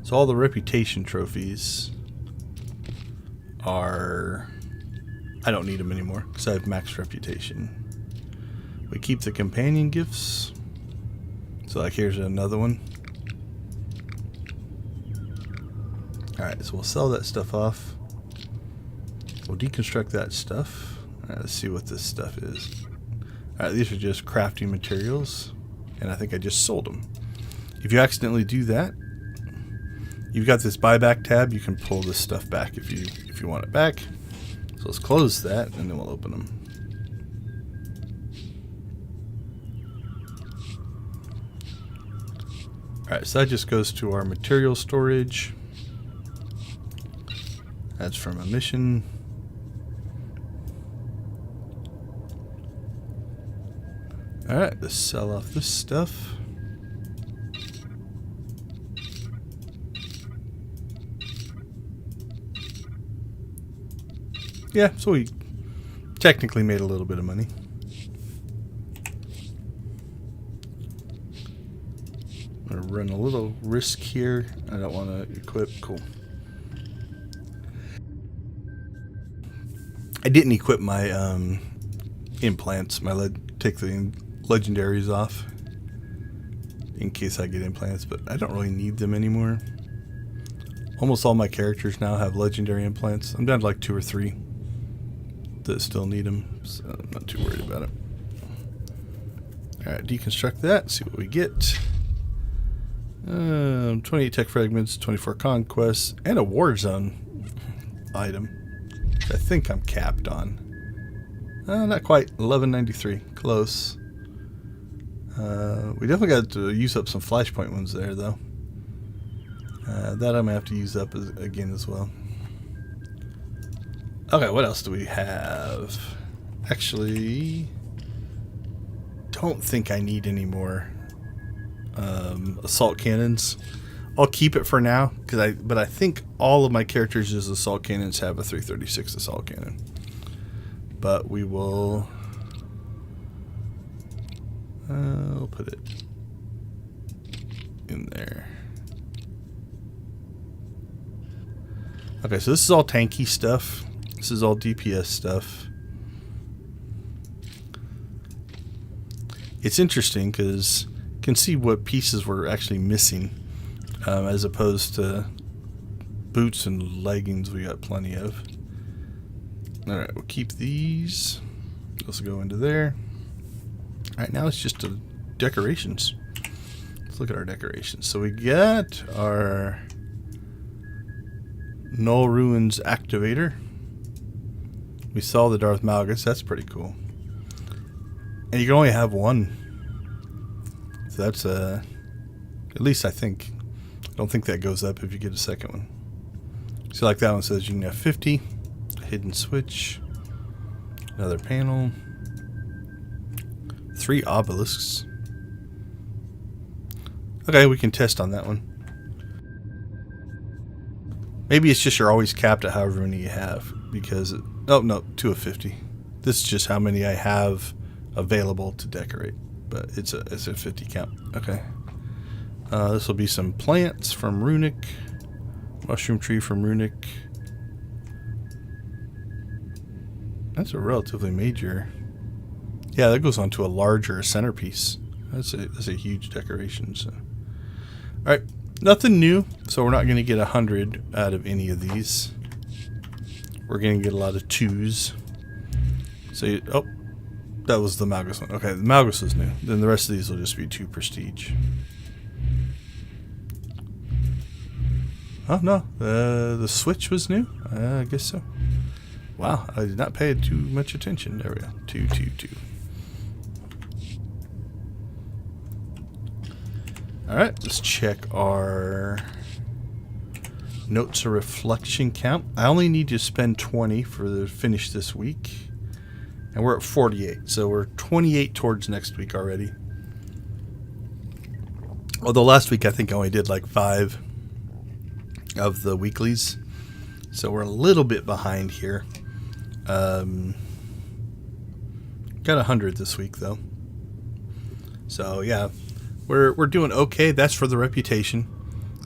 So all the reputation trophies are... I don't need them anymore because I have max reputation. We keep the companion gifts. So like here's another one. Alright, so we'll sell that stuff off. We'll deconstruct that stuff. Alright, let's see what this stuff is. Alright, these are just crafting materials. And I think I just sold them. If you accidentally do that, you've got this buyback tab. You can pull this stuff back if you want it back. So let's close that and then we'll open them. Alright, so that just goes to our material storage. That's from a mission. Alright, let's sell off this stuff. Yeah, so we technically made a little bit of money. I'm going to run a little risk here. I don't want to equip. Cool. I didn't equip my implants. Take the legendaries off in case I get implants, but I don't really need them anymore. Almost all my characters now have legendary implants. I'm down to like 2 or 3 that still need them, so I'm not too worried about it. Alright, deconstruct that, see what we get. 28 tech fragments, 24 conquests, and a war zone item. I think I'm capped on. Not quite. 1193. Close. We definitely got to use up some flashpoint ones there, though. That I'm going to have to use up again as well. Okay, what else do we have? Actually, don't think I need any more assault cannons. I'll keep it for now, but I think all of my characters as assault cannons have a 336 assault cannon. But we will... I'll put it in there. Okay, so this is all tanky stuff. This is all DPS stuff. It's interesting because you can see what pieces we're actually missing, as opposed to boots and leggings we got plenty of. Alright, we'll keep these. Those will go into there. Alright, now it's just decorations. Let's look at our decorations. So we got our Null Ruins activator. We saw the Darth Malgus. That's pretty cool. And you can only have one. So that's at least I think. I don't think that goes up if you get a second one. So like that one says you can have 50. Hidden switch. Another panel. 3 obelisks. Okay, we can test on that one. Maybe it's just you're always capped at however many you have. Because... oh, no, 2 of 50. This is just how many I have available to decorate. But it's a 50 count. Okay. This will be some plants from Runic. Mushroom tree from Runic. That's a relatively major... yeah, that goes on to a larger centerpiece. That's a huge decoration. So, alright, nothing new. So we're not going to get 100 out of any of these. We're going to get a lot of 2s. So, oh, that was the Malgus one. Okay, the Malgus was new. Then the rest of these will just be 2 prestige. Oh, no. The switch was new? I guess so. Wow, I did not pay too much attention. There we go. 2, 2, 2. Alright, let's check our notes of reflection count. I only need to spend 20 for the finish this week. And we're at 48. So we're 28 towards next week already. Although last week I think I only did like 5 of the weeklies. So we're a little bit behind here. Got 100 this week though. So yeah, we're doing okay. That's for the reputation.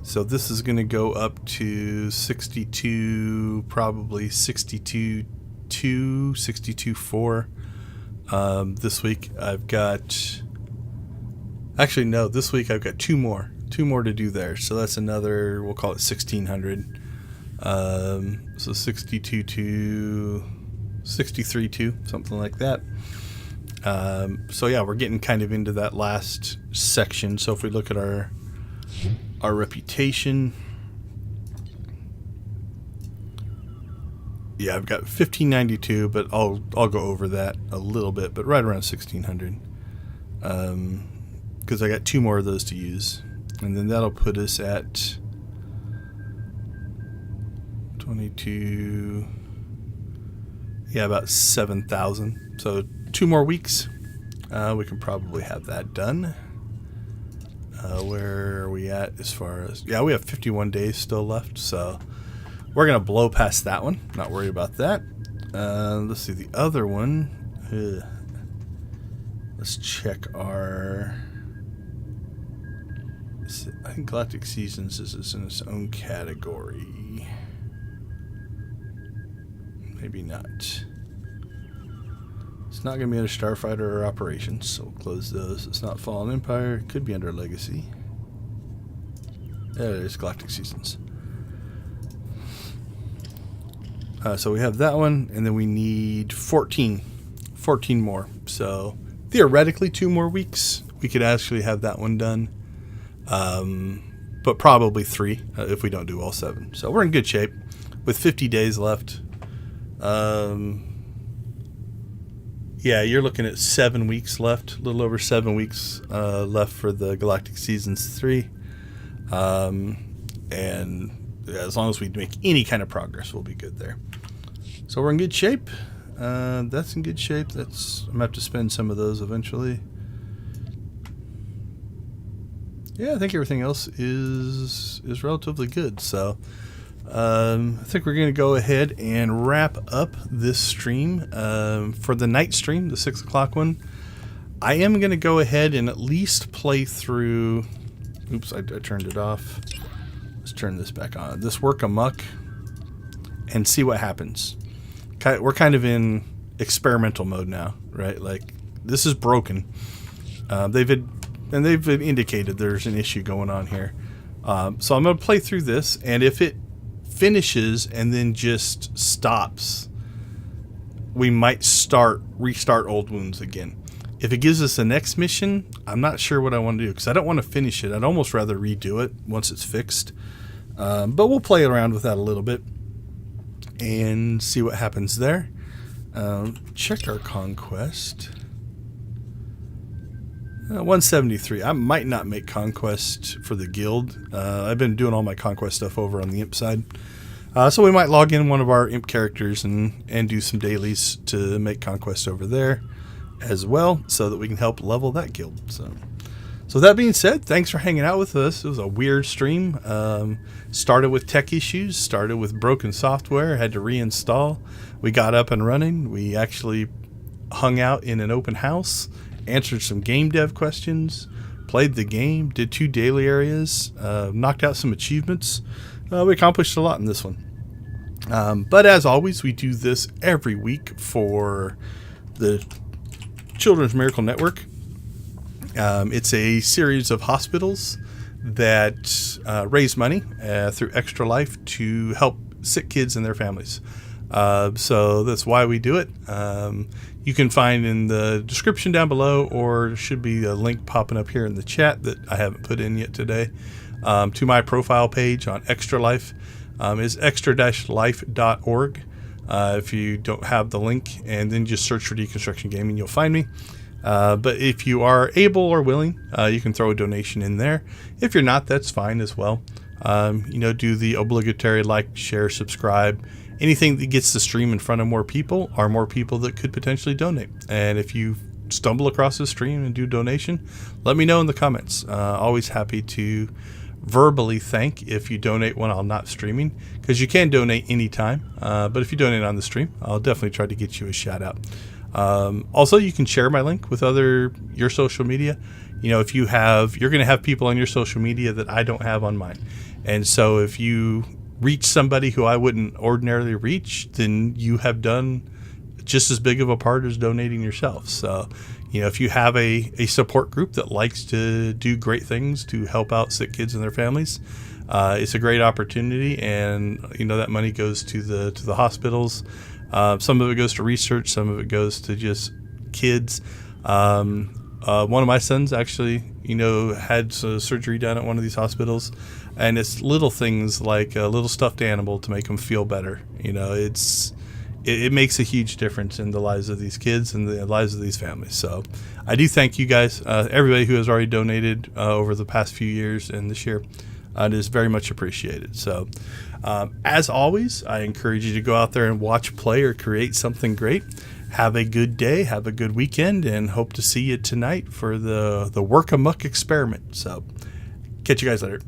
So this is going to go up to 62, probably 62.2, 62.4. This week I've got, actually no, this week I've got 2 more to do there. So that's another, we'll call it 1600. So 62.2, 63.2, something like that. So yeah, we're getting kind of into that last section. So if we look at our reputation, yeah, I've got 1592, but I'll go over that a little bit, but right around 1600, because I got 2 more of those to use, and then that'll put us at 22, yeah, about 7,000. So 2 more weeks, we can probably have that done. Where are we at as far as, yeah, we have 51 days still left, so we're gonna blow past that one, not worry about that. Let's see the other one. Let's check our, I think Galactic Seasons is in its own category. Maybe not. It's not going to be under Starfighter or Operations, so we'll close those. It's not Fallen Empire. It could be under Legacy. There it is, Galactic Seasons. So we have that one, and then we need 14 more. So theoretically 2 more weeks, we could actually have that one done. But probably 3 if we don't do all 7. So we're in good shape with 50 days left. Yeah, you're looking at 7 weeks left, a little over 7 weeks left for the Galactic Seasons 3. And as long as we make any kind of progress, we'll be good there. So we're in good shape. That's in good shape. I'm going to have to spend some of those eventually. Yeah, I think everything else is relatively good. So I think we're going to go ahead and wrap up this stream. For the night stream, the 6 o'clock one, I am going to go ahead and at least play through. Oops, I turned it off. Let's turn this back on. This Work Amok and see what happens. We're kind of in experimental mode now, right? Like, this is broken. They've indicated there's an issue going on here. So I'm going to play through this, and if it finishes and then just stops, we might restart Old Wounds again. If it gives us the next mission, I'm not sure what I want to do, because I don't want to finish it. I'd almost rather redo it once it's fixed. But we'll play around with that a little bit and see what happens there. Check our conquest. 173. I might not make conquest for the guild. I've been doing all my conquest stuff over on the imp side. So we might log in one of our imp characters and do some dailies to make conquest over there as well, so that we can help level that guild. So that being said, thanks for hanging out with us. It was a weird stream. Started with tech issues, started with broken software, had to reinstall. We got up and running. We actually hung out in an open house, answered some game dev questions, played the game, did 2 daily areas, knocked out some achievements. We accomplished a lot in this one. But as always, we do this every week for the Children's Miracle Network. It's a series of hospitals that raise money through Extra Life to help sick kids and their families. So that's why we do it. You can find in the description down below, or there should be a link popping up here in the chat that I haven't put in yet today, to my profile page on Extra Life. Is extra-life.org. If you don't have the link, and then just search for Deconstruction Gaming, you'll find me. But if you are able or willing, you can throw a donation in there. If you're not, that's fine as well. Do the obligatory like, share, subscribe, anything that gets the stream in front of more people are more people that could potentially donate. And if you stumble across this stream and do donation, let me know in the comments. Always happy to verbally thank if you donate when I'm not streaming, because you can donate anytime. But if you donate on the stream, I'll definitely try to get you a shout out. Also, you can share my link with your social media. You know, if you're going to have people on your social media that I don't have on mine. And so if you reach somebody who I wouldn't ordinarily reach, then you have done just as big of a part as donating yourself. So, you know, if you have a support group that likes to do great things to help out sick kids and their families, it's a great opportunity. And, you know, that money goes to the hospitals. Some of it goes to research. Some of it goes to just kids. One of my sons actually, you know, had surgery done at one of these hospitals, and it's little things like a little stuffed animal to make them feel better. You know, it makes a huge difference in the lives of these kids and the lives of these families. So I do thank you guys, everybody who has already donated over the past few years and this year. It is very much appreciated. So as always, I encourage you to go out there and watch, play, or create something great. Have a good day, have a good weekend, and hope to see you tonight for the Work Amuck experiment. So catch you guys later.